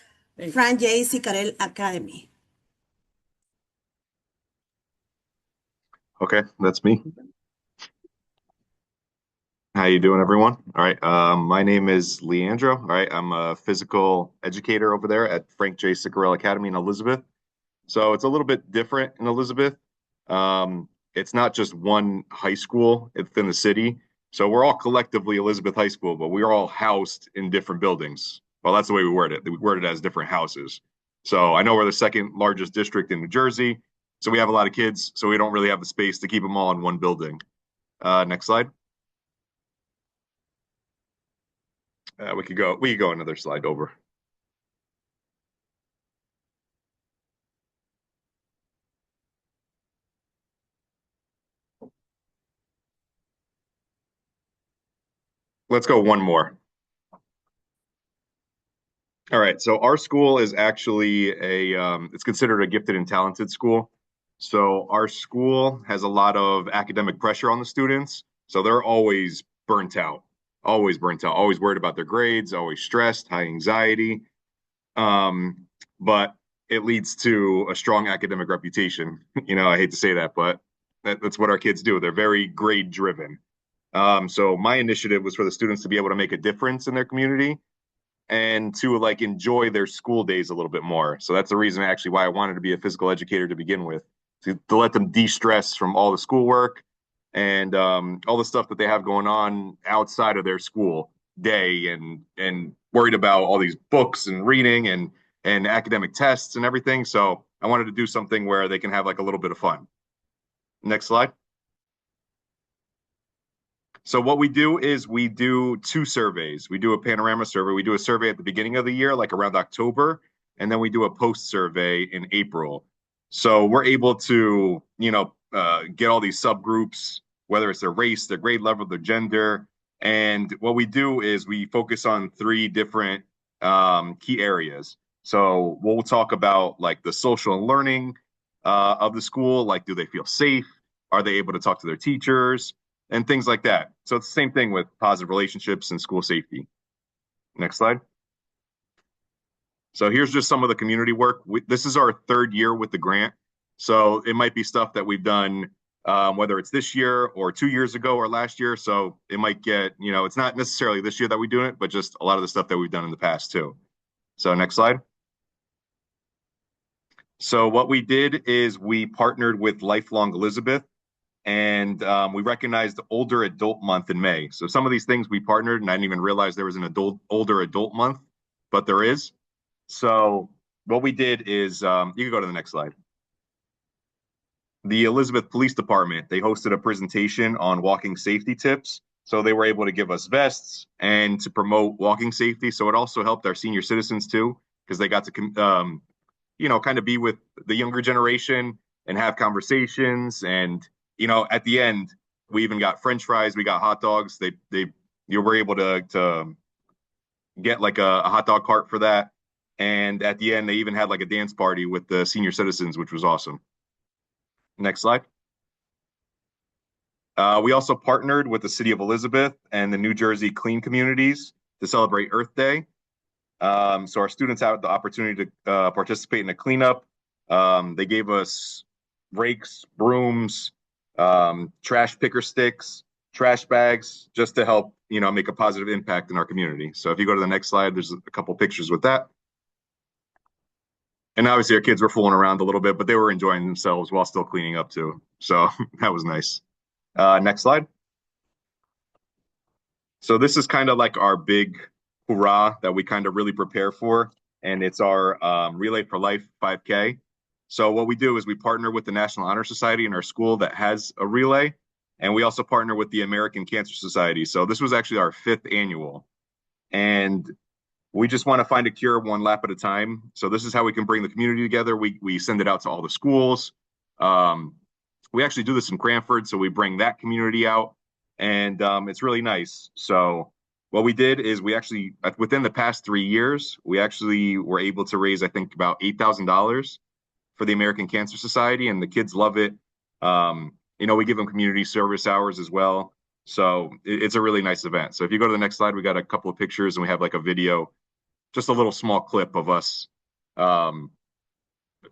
Fran J. Sicarel Academy. Okay, that's me. How you doing, everyone? All right, my name is Leandro. All right, I'm a physical educator over there at Frank J. Sicarel Academy in Elizabeth. So it's a little bit different in Elizabeth. It's not just one high school within the city. So we're all collectively Elizabeth High School, but we're all housed in different buildings. Well, that's the way we word it. We word it as different houses. So I know we're the second largest district in New Jersey. So we have a lot of kids, so we don't really have the space to keep them all in one building. Next slide. We could go another slide over. Let's go one more. All right, so our school is actually it's considered a gifted and talented school. So our school has a lot of academic pressure on the students. So they're always burnt out, always worried about their grades, always stressed, high anxiety. But it leads to a strong academic reputation. I hate to say that, but that's what our kids do. They're very grade driven. So my initiative was for the students to be able to make a difference in their community and to enjoy their school days a little bit more. So that's the reason actually why I wanted to be a physical educator to begin with, to let them de-stress from all the schoolwork and all the stuff that they have going on outside of their school day and worried about all these books and reading and academic tests and everything. So I wanted to do something where they can have a little bit of fun. Next slide. So what we do is we do two surveys. We do a panorama survey. We do a survey at the beginning of the year, around October, and then we do a post survey in April. So we're able to, get all these subgroups, whether it's their race, their grade level, their gender. And what we do is we focus on 3 different key areas. So we'll talk about like the social and learning of the school, like do they feel safe? Are they able to talk to their teachers? And things like that. So it's the same thing with positive relationships and school safety. Next slide. So here's just some of the community work. This is our 3rd year with the grant. So it might be stuff that we've done, whether it's this year or 2 years ago or last year. So it might get, it's not necessarily this year that we do it, but just a lot of the stuff that we've done in the past too. So next slide. So what we did is we partnered with Lifelong Elizabeth, and we recognized Older Adult Month in May. So some of these things we partnered, and I didn't even realize there was an Older Adult Month, but there is. So what we did is, you can go to the next slide. The Elizabeth Police Department, they hosted a presentation on walking safety tips. So they were able to give us vests and to promote walking safety. So it also helped our senior citizens too, because they got to, kind of be with the younger generation and have conversations. And, at the end, we even got French fries, we got hot dogs. You were able to get like a hot dog cart for that. And at the end, they even had like a dance party with the senior citizens, which was awesome. Next slide. We also partnered with the City of Elizabeth and the New Jersey Clean Communities to celebrate Earth Day. So our students had the opportunity to participate in a cleanup. They gave us rakes, brooms, trash picker sticks, trash bags, just to help, make a positive impact in our community. So if you go to the next slide, there's a couple pictures with that. And obviously our kids were fooling around a little bit, but they were enjoying themselves while still cleaning up too. So that was nice. Next slide. So this is kind of like our big hoorah that we kind of really prepare for. And it's our Relay for Life 5K. So what we do is we partner with the National Honor Society in our school that has a relay. And we also partner with the American Cancer Society. So this was actually our 5th annual. And we just want to find a cure 1 lap at a time. So this is how we can bring the community together. We send it out to all the schools. We actually do this in Cranford. So we bring that community out. And it's really nice. So what we did is we actually, within the past 3 years, we actually were able to raise, I think, about $8,000 for the American Cancer Society, and the kids love it. We give them community service hours as well. So it's a really nice event. So if you go to the next slide, we got a couple of pictures and we have like a video, just a little small clip of us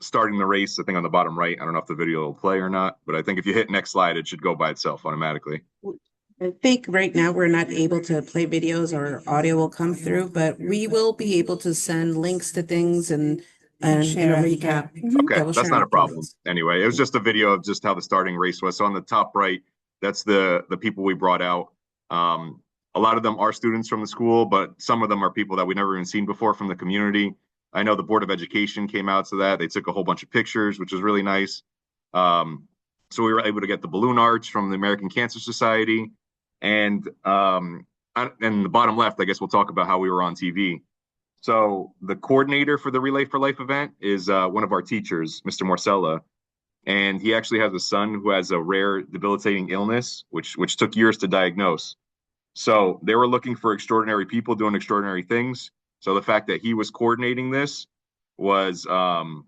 starting the race. I think on the bottom right, I don't know if the video will play or not, but I think if you hit next slide, it should go by itself automatically. I think right now we're not able to play videos or audio will come through, but we will be able to send links to things and Share it. recap. Okay, that's not a problem. Anyway, it was just a video of just how the starting race was. So on the top right, that's the people we brought out. A lot of them are students from the school, but some of them are people that we've never even seen before from the community. I know the Board of Education came out to that. They took a whole bunch of pictures, which was really nice. So we were able to get the balloon arch from the American Cancer Society. And the bottom left, I guess we'll talk about how we were on TV. So the coordinator for the Relay for Life event is one of our teachers, Mr. Morcella. And he actually has a son who has a rare debilitating illness, which took years to diagnose. So they were looking for extraordinary people doing extraordinary things. So the fact that he was coordinating this was of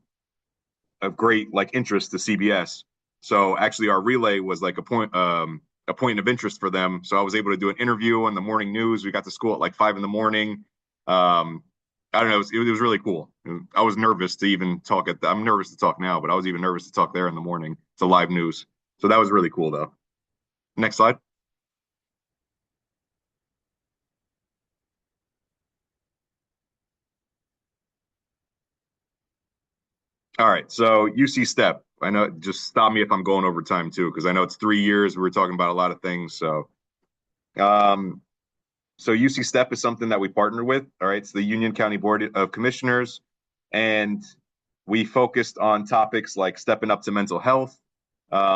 great interest to CBS. So actually our relay was like a point of interest for them. So I was able to do an interview on the morning news. We got to school at 5 a.m. I don't know. It was really cool. I was nervous to even talk I'm nervous to talk now, but I was even nervous to talk there in the morning. It's a live news. So that was really cool though. Next slide. All right. So UC STEP. I know, just stop me if I'm going over time too, because I know it's 3 years. We were talking about a lot of things. So, UC STEP is something that we partner with. All right. It's the Union County Board of Commissioners. And we focused on topics like stepping up to mental health.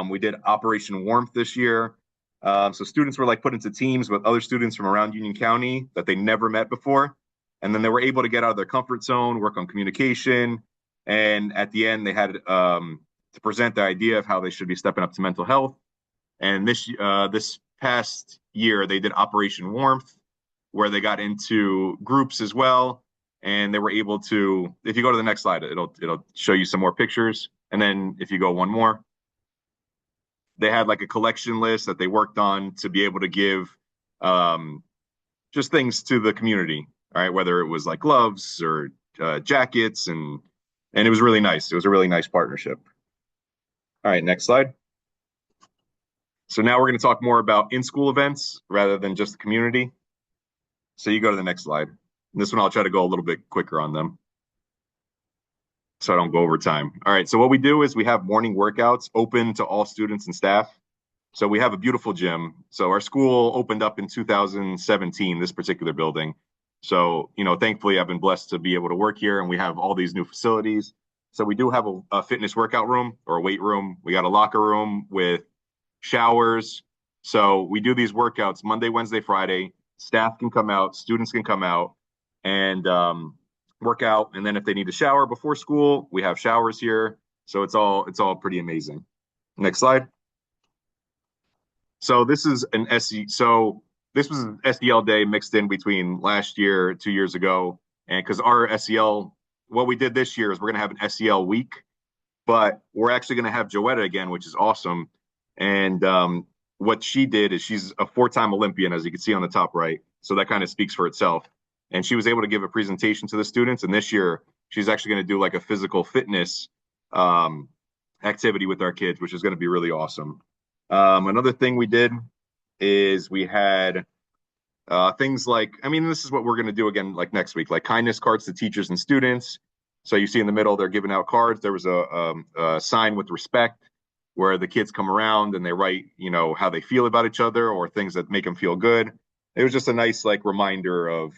We did Operation Warmth this year. So students were put into teams with other students from around Union County that they never met before. And then they were able to get out of their comfort zone, work on communication. And at the end, they had to present the idea of how they should be stepping up to mental health. And this past year, they did Operation Warmth, where they got into groups as well. And they were able to, if you go to the next slide, it'll show you some more pictures. And then if you go one more, they had like a collection list that they worked on to be able to give just things to the community, all right, whether it was like gloves or jackets, and it was really nice. It was a really nice partnership. All right, next slide. So now we're going to talk more about in-school events rather than just the community. So you go to the next slide. This one I'll try to go a little bit quicker on them, so I don't go over time. All right, so what we do is we have morning workouts open to all students and staff. So we have a beautiful gym. So our school opened up in 2017, this particular building. So, you know, thankfully I've been blessed to be able to work here, and we have all these new facilities. So we do have a fitness workout room or a weight room. We got a locker room with showers. So we do these workouts Monday, Wednesday, Friday. Staff can come out, students can come out and work out. And then if they need a shower before school, we have showers here. So it's all pretty amazing. Next slide. So this is an this was an SEL day mixed in between last year, 2 years ago. And because our SEL, what we did this year is we're going to have an SEL week, but we're actually going to have Joetta again, which is awesome. And what she did is she's a 4-time Olympian, as you can see on the top right. So that kind of speaks for itself. And she was able to give a presentation to the students. And this year, she's actually going to do like a physical fitness activity with our kids, which is going to be really awesome. Another thing we did is we had things like, I mean, this is what we're going to do again, like next week, like kindness cards to teachers and students. So you see in the middle, they're giving out cards. There was a sign with respect where the kids come around and they write, you know, how they feel about each other or things that make them feel good. It was just a nice like reminder of,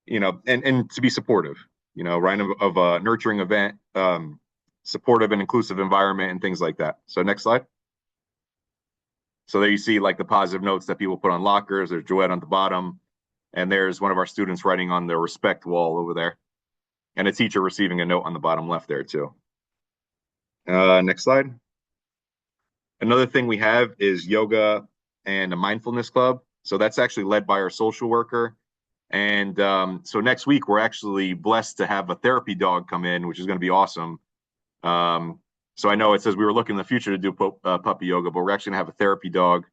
you know, and to be supportive, you know, right, of a nurturing event, supportive and inclusive environment and things like that. So next slide. So there you see like the positive notes that people put on lockers. There's Joette on the bottom, and there's one of our students writing on the respect wall over there, and a teacher receiving a note on the bottom left there too. Next slide. Another thing we have is yoga and a mindfulness club. So that's actually led by our social worker. And so next week, we're actually blessed to have a therapy dog come in, which is going to be awesome. So I know it says we were looking in the future to do puppy yoga, but we're actually going to have a therapy dog.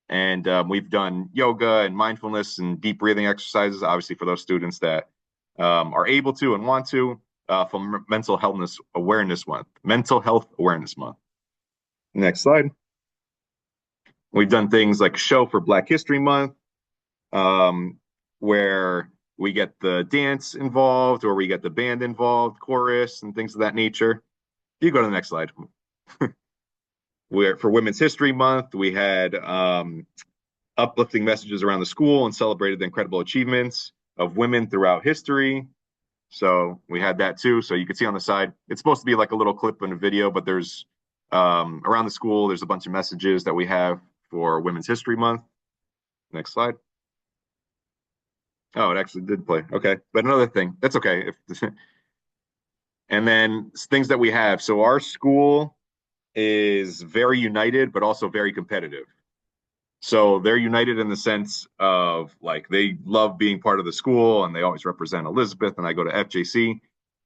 And we've done yoga and mindfulness and deep breathing exercises, obviously for those students that are able to and want to, from Mental Health Awareness Month. Next slide. We've done things like a show for Black History Month, where we get the dance involved or we get the band involved, chorus and things of that nature. You go to the next slide. For Women's History Month, we had uplifting messages around the school and celebrated the incredible achievements of women throughout history. So we had that too. So you can see on the side, it's supposed to be like a little clip in a video, but there's around the school, there's a bunch of messages that we have for Women's History Month. Next slide. Oh, it actually did play. Okay. But another thing, that's okay. And then things that we have. So our school is very united, but also very competitive. So they're united in the sense of like, they love being part of the school and they always represent Elizabeth and I go to FJC,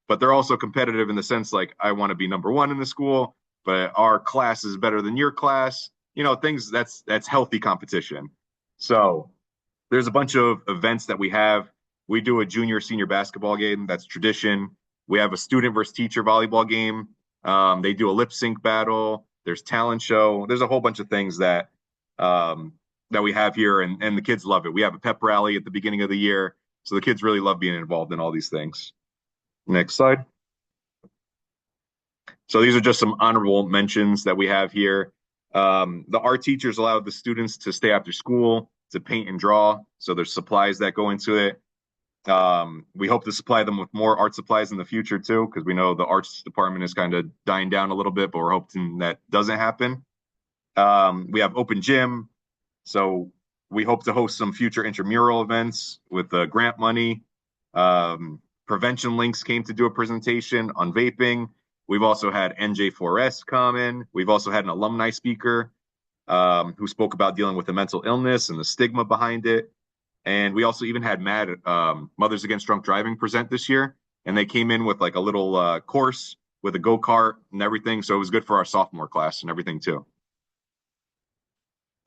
but they're also competitive in the sense like, I want to be number one in the school, but our class is better than your class. You know, things that's healthy competition. So there's a bunch of events that we have. We do a junior senior basketball game. That's tradition. We have a student versus teacher volleyball game. They do a lip sync battle. There's talent show. There's a whole bunch of things that we have here, and the kids love it. We have a pep rally at the beginning of the year. So the kids really love being involved in all these things. Next slide. So these are just some honorable mentions that we have here. The art teachers allowed the students to stay after school to paint and draw. So there's supplies that go into it. We hope to supply them with more art supplies in the future too, because we know the arts department is kind of dying down a little bit, but we're hoping that doesn't happen. We have open gym. So we hope to host some future intramural events with grant money. Prevention Links came to do a presentation on vaping. We've also had NJ4S come in. We've also had an alumni speaker who spoke about dealing with the mental illness and the stigma behind it. And we also even had Mothers Against Drunk Driving present this year. And they came in with like a little course with a go-kart and everything. So it was good for our sophomore class and everything too.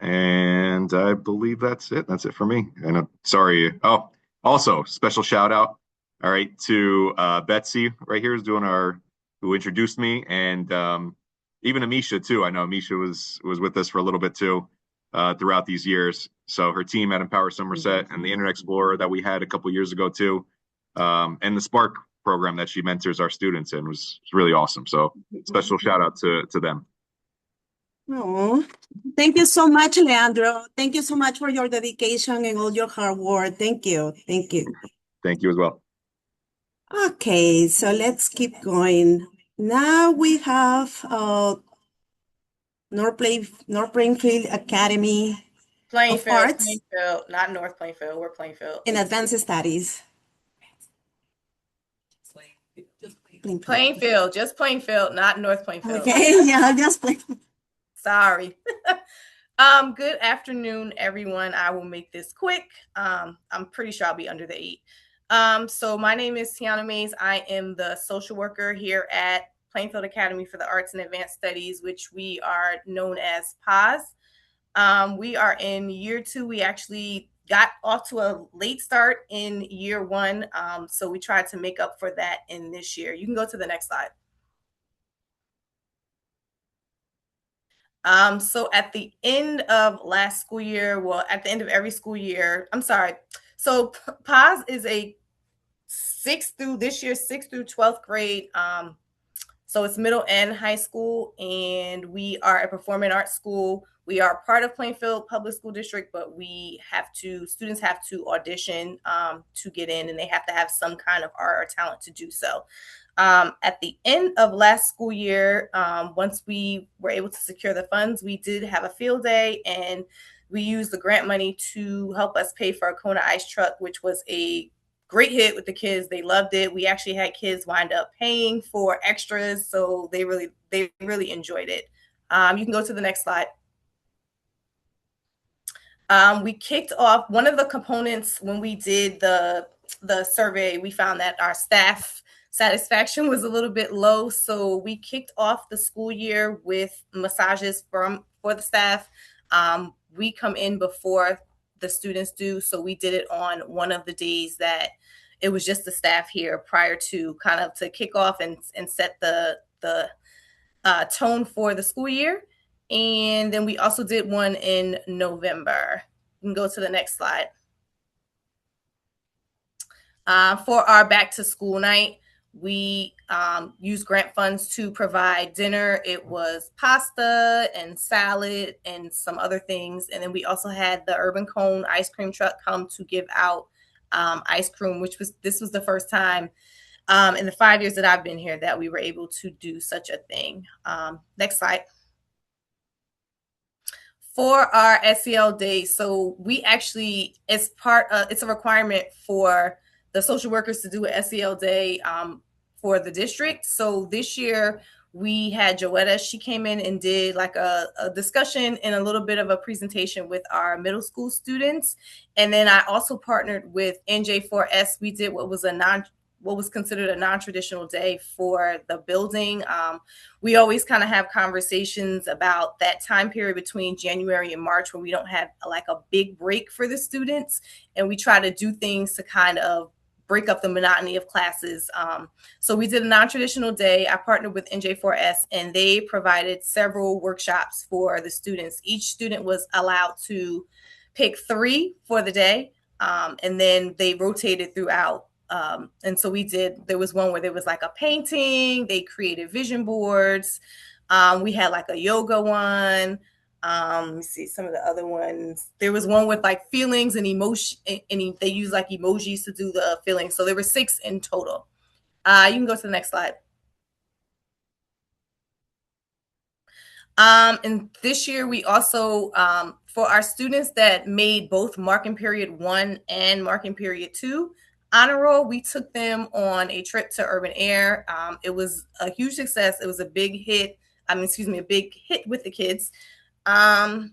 And I believe that's it. That's it for me. And sorry. Oh, also special shout out. All right, to Betsy right here who introduced me, and even Amisha too. I know Amisha was with us for a little bit too throughout these years. So her team at Empower Somerset and the Internet Explorer that we had a couple years ago too, and the Spark program that she mentors our students in was really awesome. So special shout out to them. Oh, thank you so much, Leandro. Thank you so much for your dedication and all your hard work. Thank you. Thank you. Thank you as well. Okay, so let's keep going. Now we have North Plainfield Academy of Arts Plainfield, not North Plainfield. We're Plainfield. in Advanced Studies. Plainfield, just Plainfield, not North Plainfield. Okay, yeah, just Plainfield. Sorry. Good afternoon, everyone. I will make this quick. I'm pretty sure I'll be under the 8. So my name is Tiana Mays. I am the social worker here at Plainfield Academy for the Arts and Advanced Studies, which we are known as PAS. We are in year 2. We actually got off to a late start in year 1. So we tried to make up for that in this year. You can go to the next slide. So at the end of last school year, well, at the end of every school year, I'm sorry. So PAS is a 6th through 12th grade. So it's middle and high school, and we are a performing arts school. We are part of Plainfield Public School District, but students have to audition to get in, and they have to have some kind of art or talent to do so. At the end of last school year, once we were able to secure the funds, we did have a field day, and we used the grant money to help us pay for a Kona ice truck, which was a great hit with the kids. They loved it. We actually had kids wind up paying for extras, so they really enjoyed it. You can go to the next slide. We kicked off one of the components when we did the survey. We found that our staff satisfaction was a little bit low, so we kicked off the school year with massages for the staff. We come in before the students do, so we did it on one of the days that it was just the staff here prior to kind of to kick off and set the tone for the school year. And then we also did one in November. You can go to the next slide. For our back to school night, we used grant funds to provide dinner. It was pasta and salad and some other things. And then we also had the Urban Cone ice cream truck come to give out ice cream, this was the first time in the 5 years that I've been here that we were able to do such a thing. Next slide. For our SEL day, so we actually, it's a requirement for the social workers to do an SEL day for the district. So this year we had Joetta. She came in and did like a discussion and a little bit of a presentation with our middle school students. And then I also partnered with NJ4S. We did what was considered a non-traditional day for the building. We always kind of have conversations about that time period between January and March when we don't have like a big break for the students. And we try to do things to kind of break up the monotony of classes. So we did a non-traditional day. I partnered with NJ4S, and they provided several workshops for the students. Each student was allowed to pick 3 for the day, and then they rotated throughout. And so there was one where there was like a painting, they created vision boards. We had like a yoga one. Let me see some of the other ones. There was one with like feelings and emotion, and they use like emojis to do the feelings. So there were 6 in total. You can go to the next slide. And this year we also, for our students that made both marking period 1 and marking period 2, honor roll, we took them on a trip to Urban Air. It was a huge success. It was a big hit. A big hit with the kids. I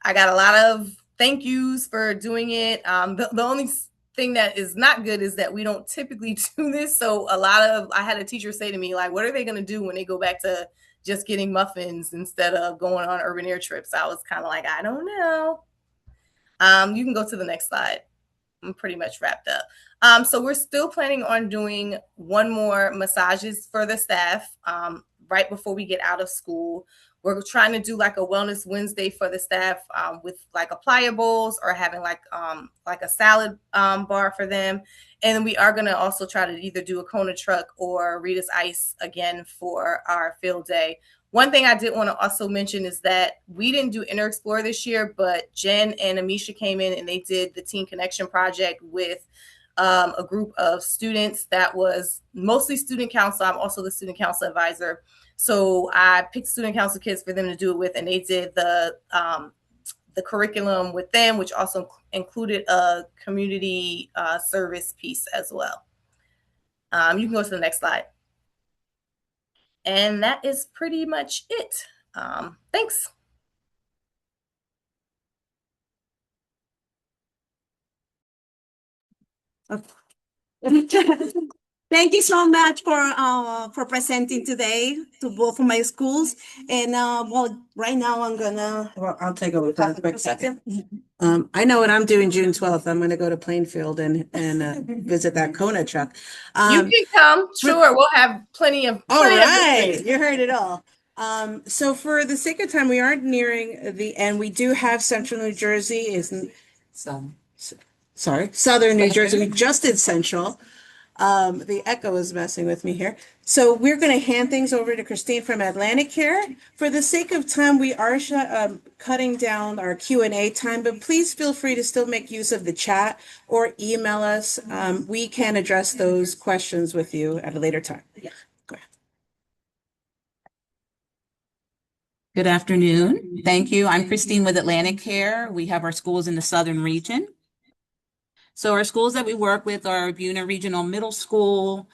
got a lot of thank yous for doing it. The only thing that is not good is that we don't typically do this. So I had a teacher say to me, like, what are they going to do when they go back to just getting muffins instead of going on Urban Air trips? I was kind of like, I don't know. You can go to the next slide. I'm pretty much wrapped up. So we're still planning on doing one more massages for the staff right before we get out of school. We're trying to do like a wellness Wednesday for the staff with like appliables or having like a salad bar for them. And then we are going to also try to either do a Kona truck or Rita's Ice again for our field day. One thing I did want to also mention is that we didn't do Inner Explore this year, but Jen and Amisha came in and they did the Teen Connection project with a group of students that was mostly student council. I'm also the student council advisor. So I picked student council kids for them to do it with, and they did the curriculum with them, which also included a community service piece as well. You can go to the next slide. And that is pretty much it. Thanks. Thank you so much for presenting today to both of my schools. And right now I'll take over for a quick second. I know what I'm doing June 12th. I'm gonna go to Plainfield and visit that Kona truck. You can come, sure. We'll have plenty of. All right, you heard it all. So for the sake of time, we are nearing the end. We do have Central New Jersey Southern New Jersey. We just did Central. The echo is messing with me here. So we're going to hand things over to Christine from Atlantic Care. For the sake of time, we are cutting down our Q&A time, but please feel free to still make use of the chat or email us. We can address those questions with you at a later time. Yeah. Go ahead. Good afternoon. Thank you. I'm Christine with Atlantic Care. We have our schools in the Southern region. So our schools that we work with are Buena Regional Middle School.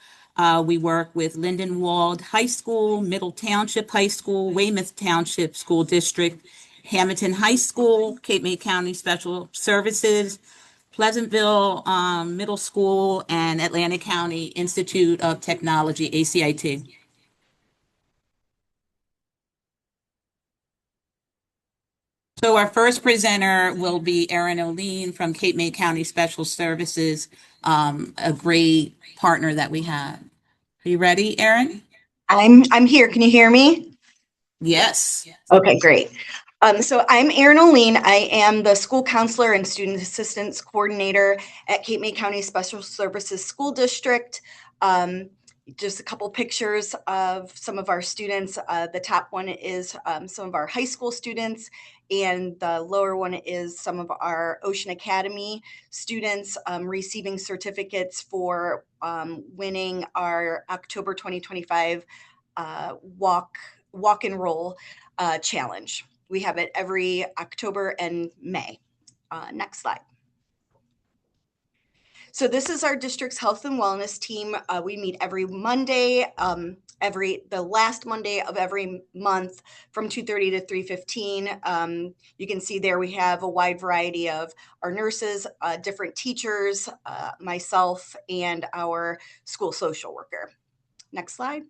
We work with Lindenwold High School, Middle Township High School, Weymouth Township School District, Hamilton High School, Cape May County Special Services, Pleasantville Middle School, and Atlantic County Institute of Technology, ACIT. So our first presenter will be Erin O'Lean from Cape May County Special Services, a great partner that we have. Are you ready, Erin? I'm here. Can you hear me? Yes. Okay, great. So I'm Erin O'Lean. I am the school counselor and student assistance coordinator at Cape May County Special Services School District. Just a couple pictures of some of our students. The top one is some of our high school students, and the lower one is some of our Ocean Academy students receiving certificates for winning our October 2025 walk and roll challenge. We have it every October and May. Next slide. So this is our district's health and wellness team. We meet every Monday, the last Monday of every month from 2:30 to 3:15. You can see there we have a wide variety of our nurses, different teachers, myself, and our school social worker. Next slide.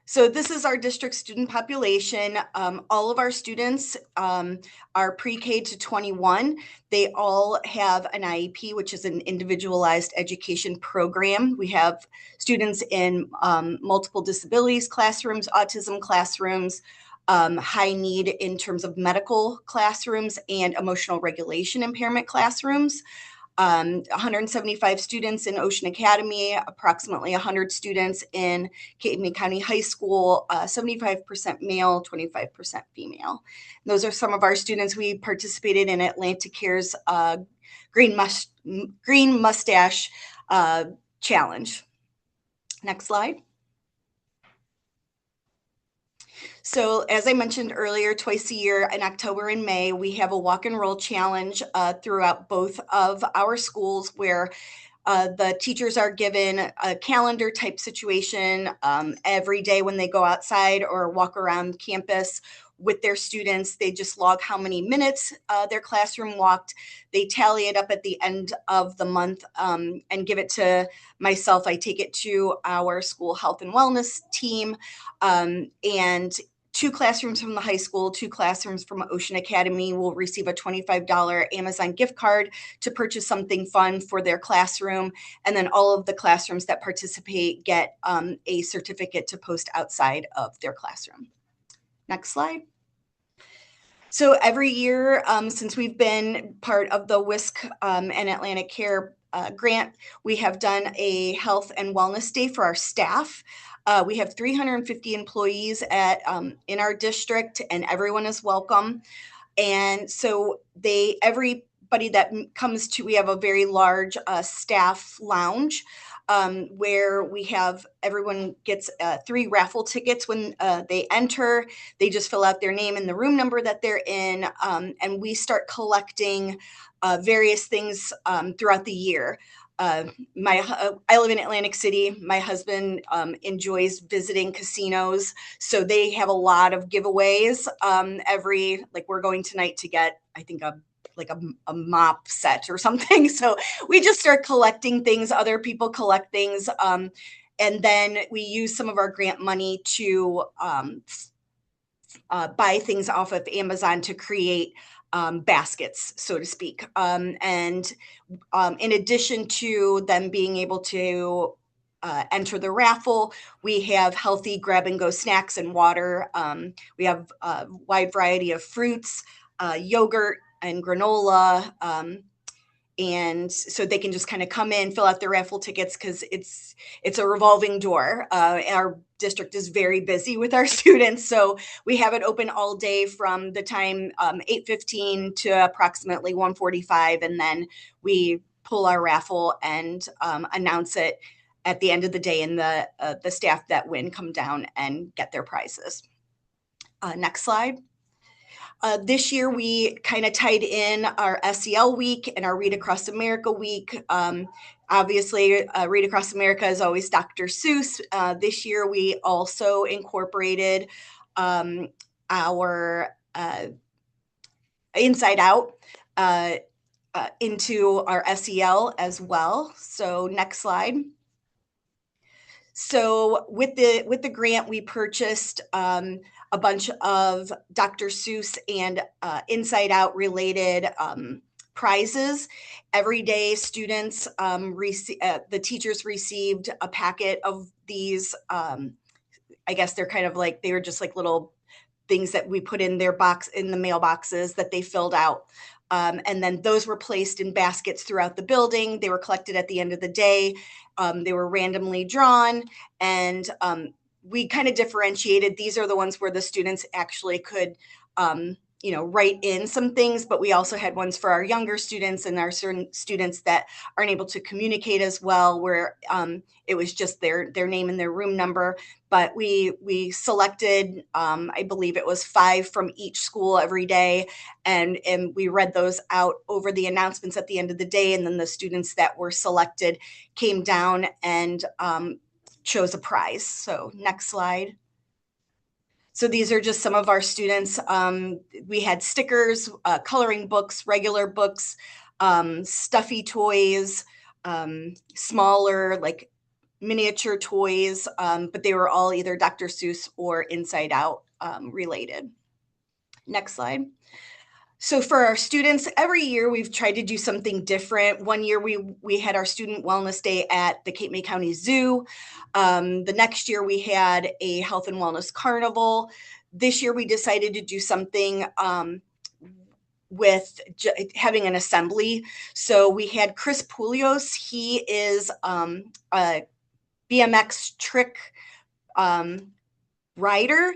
So this is our district student population. All of our students are pre-K to 21. They all have an IEP, which is an individualized education program. We have students in multiple disabilities classrooms, autism classrooms, high need in terms of medical classrooms, and emotional regulation impairment classrooms. 175 students in Ocean Academy, approximately 100 students in Cape May County High School, 75% male, 25% female. And those are some of our students. We participated in Atlantic Care's Green Mustache Challenge. Next slide. So as I mentioned earlier, twice a year in October and May, we have a walk and roll challenge throughout both of our schools where the teachers are given a calendar type situation every day when they go outside or walk around campus with their students. They just log how many minutes their classroom walked. They tally it up at the end of the month and give it to myself. I take it to our school health and wellness team, and 2 classrooms from the high school, 2 classrooms from Ocean Academy will receive a $25 Amazon gift card to purchase something fun for their classroom. And then all of the classrooms that participate get a certificate to post outside of their classroom. Next slide. So every year, since we've been part of the WSC and Atlantic Care grant, we have done a health and wellness day for our staff. We have 350 employees in our district, and everyone is welcome. And so everybody that comes to, we have a very large staff lounge where everyone gets 3 raffle tickets when they enter. They just fill out their name and the room number that they're in, and we start collecting various things throughout the year. I live in Atlantic City. My husband enjoys visiting casinos, so they have a lot of giveaways. We're going tonight to get, I think, a mop set or something. So we just start collecting things. Other people collect things, and then we use some of our grant money to buy things off of Amazon to create baskets, so to speak. And in addition to them being able to enter the raffle, we have healthy grab-and-go snacks and water. We have a wide variety of fruits, yogurt, and granola. And so they can just kind of come in, fill out their raffle tickets, because it's a revolving door. Our district is very busy with our students, so we have it open all day from the time 8:15 to approximately 1:45, and then we pull our raffle and announce it at the end of the day, and the staff that win come down and get their prizes. Next slide. This year, we kind of tied in our SEL week and our Read Across America week. Obviously, Read Across America is always Dr. Seuss. This year, we also incorporated our Inside Out into our SEL as well. So next slide. So with the grant, we purchased a bunch of Dr. Seuss and Inside Out related prizes. Every day, students the teachers received a packet of these. I guess they're kind of like, they were just like little things that we put in their box, in the mailboxes that they filled out. And then those were placed in baskets throughout the building. They were collected at the end of the day. They were randomly drawn, and we kind of differentiated. These are the ones where the students actually could, write in some things, but we also had ones for our younger students and our certain students that aren't able to communicate as well, where it was just their name and their room number. But we selected, I believe it was 5 from each school every day, and we read those out over the announcements at the end of the day, and then the students that were selected came down and chose a prize. So next slide. So these are just some of our students. We had stickers, coloring books, regular books, stuffy toys, smaller like miniature toys, but they were all either Dr. Seuss or Inside Out related. Next slide. So for our students, every year we've tried to do something different. One year we had our student wellness day at the Cape May County Zoo. The next year we had a health and wellness carnival. This year we decided to do something with having an assembly. So we had Chris Poulios. He is a BMX trick rider.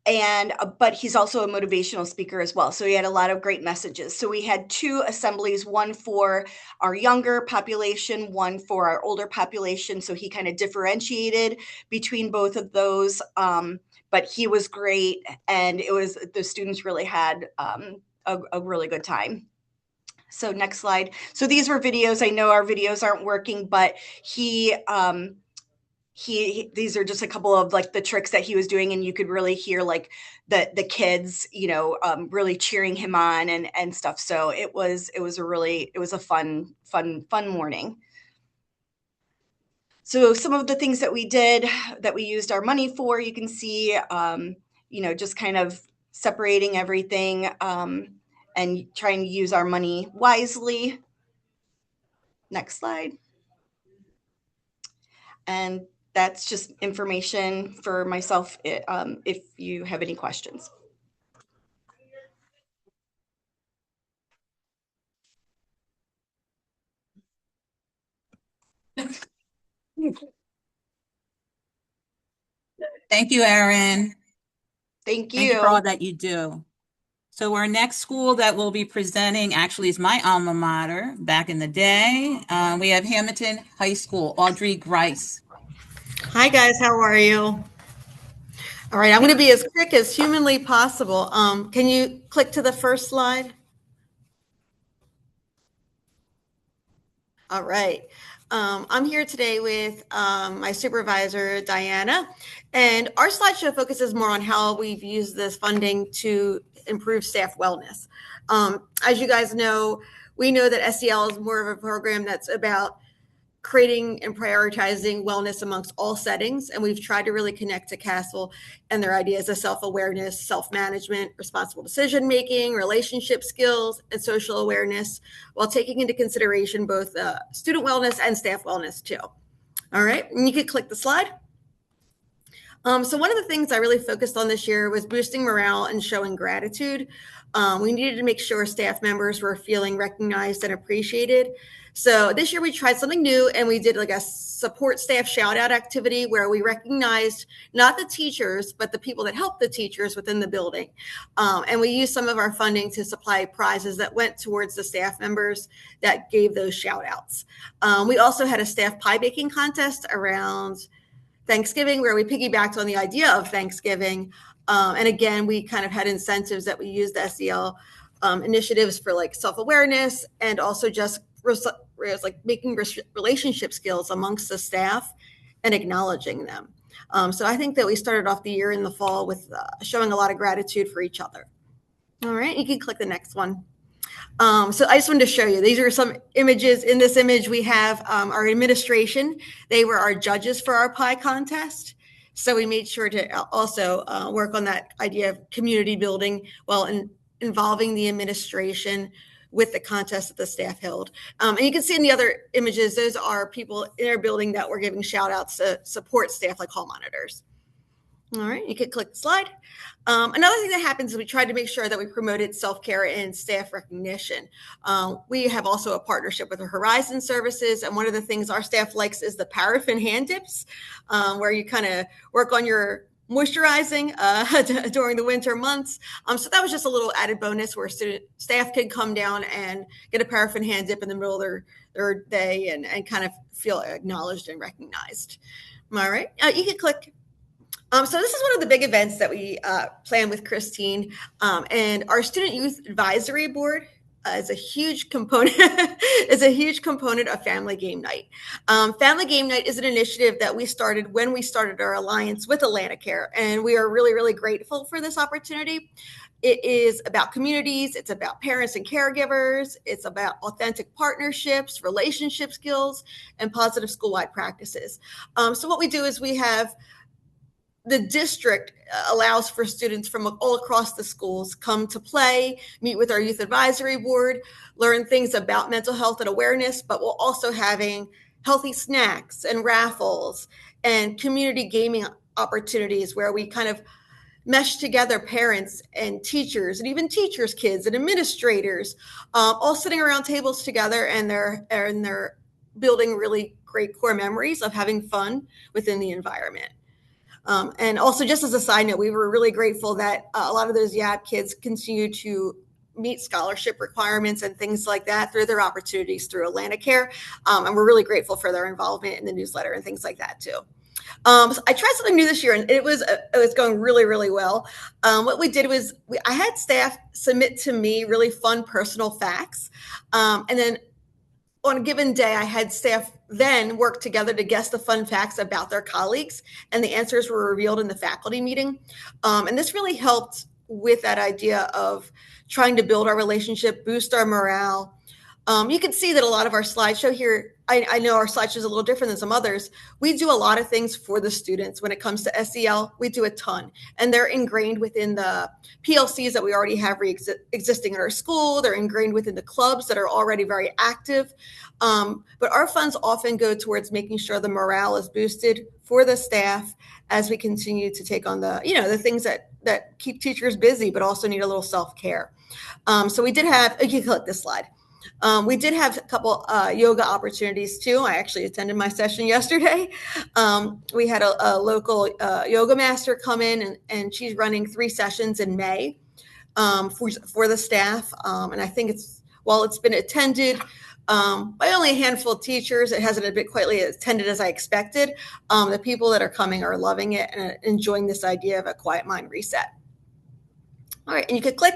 but he's also a motivational speaker as well. So he had a lot of great messages. So we had 2 assemblies, one for our younger population, one for our older population. So he kind of differentiated between both of those. But he was great, and the students really had a really good time. So next slide. So these were videos. I know our videos aren't working, but these are just a couple of like the tricks that he was doing, and you could really hear like the kids, really cheering him on and stuff. So it was a fun morning. So some of the things that we did, that we used our money for, you can see, just kind of separating everything and trying to use our money wisely. Next slide. And that's just information for myself if you have any questions. Thank you, Erin. Thank Thank you for all that you do. So our next school that will be presenting actually is my alma mater back in the day. We have Hamilton High School, Audrey Grice. Hi guys, how are you? All right, I'm going to be as quick as humanly possible. Can you click to the first slide? All right. I'm here today with my supervisor, Diana, and our slideshow focuses more on how we've used this funding to improve staff wellness. As you guys know, we know that SEL is more of a program that's about creating and prioritizing wellness amongst all settings. And we've tried to really connect to CASEL and their ideas of self-awareness, self-management, responsible decision-making, relationship skills, and social awareness, while taking into consideration both student wellness and staff wellness too. All right, and you could click the slide. So one of the things I really focused on this year was boosting morale and showing gratitude. We needed to make sure staff members were feeling recognized and appreciated. So this year we tried something new, and we did like a support staff shout out activity where we recognized not the teachers, but the people that help the teachers within the building. And we used some of our funding to supply prizes that went towards the staff members that gave those shout outs. We also had a staff pie baking contest around Thanksgiving where we piggybacked on the idea of Thanksgiving. And again, we kind of had incentives that we used SEL initiatives for like self-awareness and also just like making relationship skills amongst the staff and acknowledging them. So I think that we started off the year in the fall with showing a lot of gratitude for each other. All right, you can click the next one. So I just wanted to show you, these are some images. In this image, we have our administration. They were our judges for our pie contest. So we made sure to also work on that idea of community building while involving the administration with the contest that the staff held. And you can see in the other images, those are people in our building that were giving shout outs to support staff like hall monitors. All right, you can click the slide. Another thing that happens is we tried to make sure that we promoted self-care and staff recognition. We have also a partnership with the Horizon Services, and one of the things our staff likes is the paraffin hand dips, where you kind of work on your moisturizing during the winter months. So that was just a little added bonus where staff could come down and get a paraffin hand dip in the middle of their day and kind of feel acknowledged and recognized. All right, you can click. So this is one of the big events that we plan with Christine, and our Student Youth Advisory Board is a huge component of Family Game Night. Family Game Night is an initiative that we started when we started our alliance with AtlantiCare, and we are really, really grateful for this opportunity. It is about communities, it's about parents and caregivers, it's about authentic partnerships, relationship skills, and positive school-wide practices. So what we do is we have the district allows for students from all across the schools come to play, meet with our youth advisory board, learn things about mental health and awareness, but we're also having healthy snacks and raffles and community gaming opportunities where we kind of mesh together parents and teachers and even teachers' kids and administrators, all sitting around tables together, and they're building really great core memories of having fun within the environment. And also, just as a side note, we were really grateful that a lot of those YAB kids continue to meet scholarship requirements and things like that through their opportunities through Atlantic Care. And we're really grateful for their involvement in the newsletter and things like that too. So I tried something new this year, and it was going really, really well. What we did was I had staff submit to me really fun personal facts, and then on a given day, I had staff then work together to guess the fun facts about their colleagues, and the answers were revealed in the faculty meeting. And this really helped with that idea of trying to build our relationship, boost our morale. You can see that a lot of our slideshow here, I know our slideshow is a little different than some others. We do a lot of things for the students. When it comes to SEL, we do a ton, and they're ingrained within the PLCs that we already have existing in our school. They're ingrained within the clubs that are already very active. But our funds often go towards making sure the morale is boosted for the staff as we continue to take on the things that keep teachers busy, but also need a little self-care. So we did have, you can click this slide. We did have a couple yoga opportunities too. I actually attended my session yesterday. We had a local yoga master come in, and she's running 3 sessions in May for the staff. And I think while it's been attended by only a handful of teachers, it hasn't been quite as attended as I expected. The people that are coming are loving it and enjoying this idea of a quiet mind reset. All right, and you could click.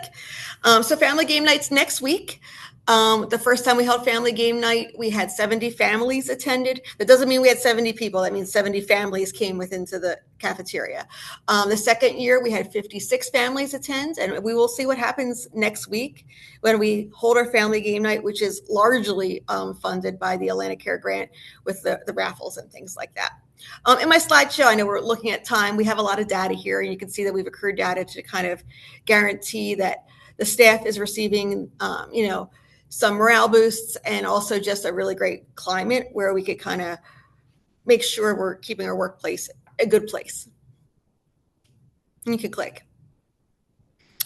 So family game nights next week. The first time we held family game night, we had 70 families attended. That doesn't mean we had 70 people. That means 70 families came into the cafeteria. The second year, we had 56 families attend, and we will see what happens next week when we hold our family game night, which is largely funded by the Atlantic Care grant with the raffles and things like that. In my slideshow, I know we're looking at time. We have a lot of data here, and you can see that we've accrued data to kind of guarantee that the staff is receiving, some morale boosts, and also just a really great climate where we could kind of make sure we're keeping our workplace a good place. And you can click.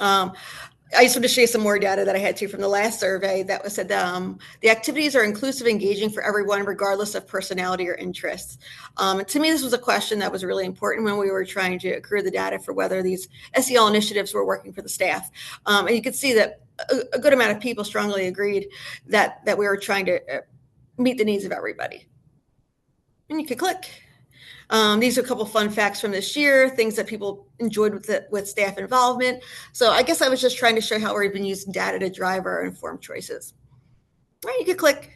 I just want to show you some more data that I had too from the last survey that was said the activities are inclusive, engaging for everyone, regardless of personality or interests. To me, this was a question that was really important when we were trying to accrue the data for whether these SEL initiatives were working for the staff. And you could see that a good amount of people strongly agreed that we were trying to meet the needs of everybody. And you could click. These are a couple fun facts from this year, things that people enjoyed with staff involvement. So I guess I was just trying to show how we've been using data to drive our informed choices. All right, you could click.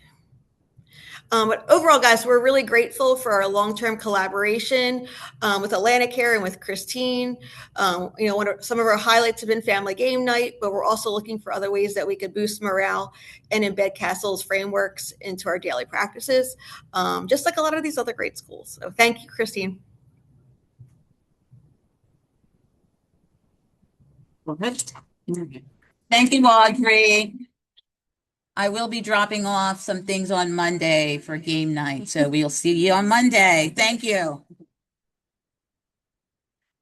But overall, guys, we're really grateful for our long-term collaboration with Atlantic Care and with Christine. Some of our highlights have been family game night, but we're also looking for other ways that we could boost morale and embed Castle's frameworks into our daily practices, just like a lot of these other great schools. So thank you, Christine. Go ahead. Thank you, Audrey. I will be dropping off some things on Monday for game night, so we'll see you on Monday. Thank you.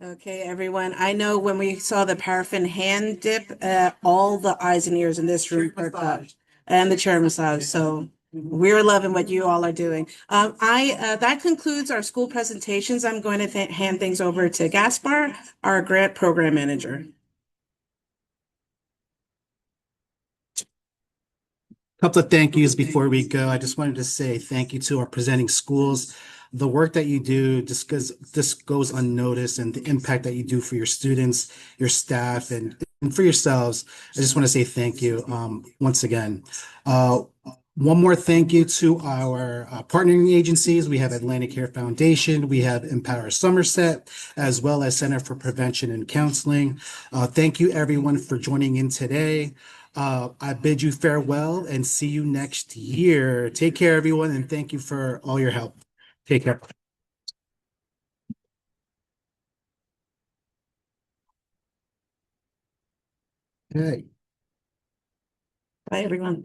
Okay, everyone. I know when we saw the paraffin hand dip, all the eyes and ears in this room perked up, and the chair massage. So we're loving what you all are doing. That concludes our school presentations. I'm going to hand things over to Gaspar, our grant program manager. Couple of thank yous before we go. I just wanted to say thank you to our presenting schools. The work that you do just goes unnoticed, and the impact that you do for your students, your staff, and for yourselves. I just want to say thank you once again. One more thank you to our partnering agencies. We have Atlantic Care Foundation, we have Empower Somerset, as well as Center for Prevention and Counseling. Thank you everyone for joining in today. I bid you farewell and see you next year. Take care, everyone, and thank you for all your help. Take care. Okay. Bye, everyone.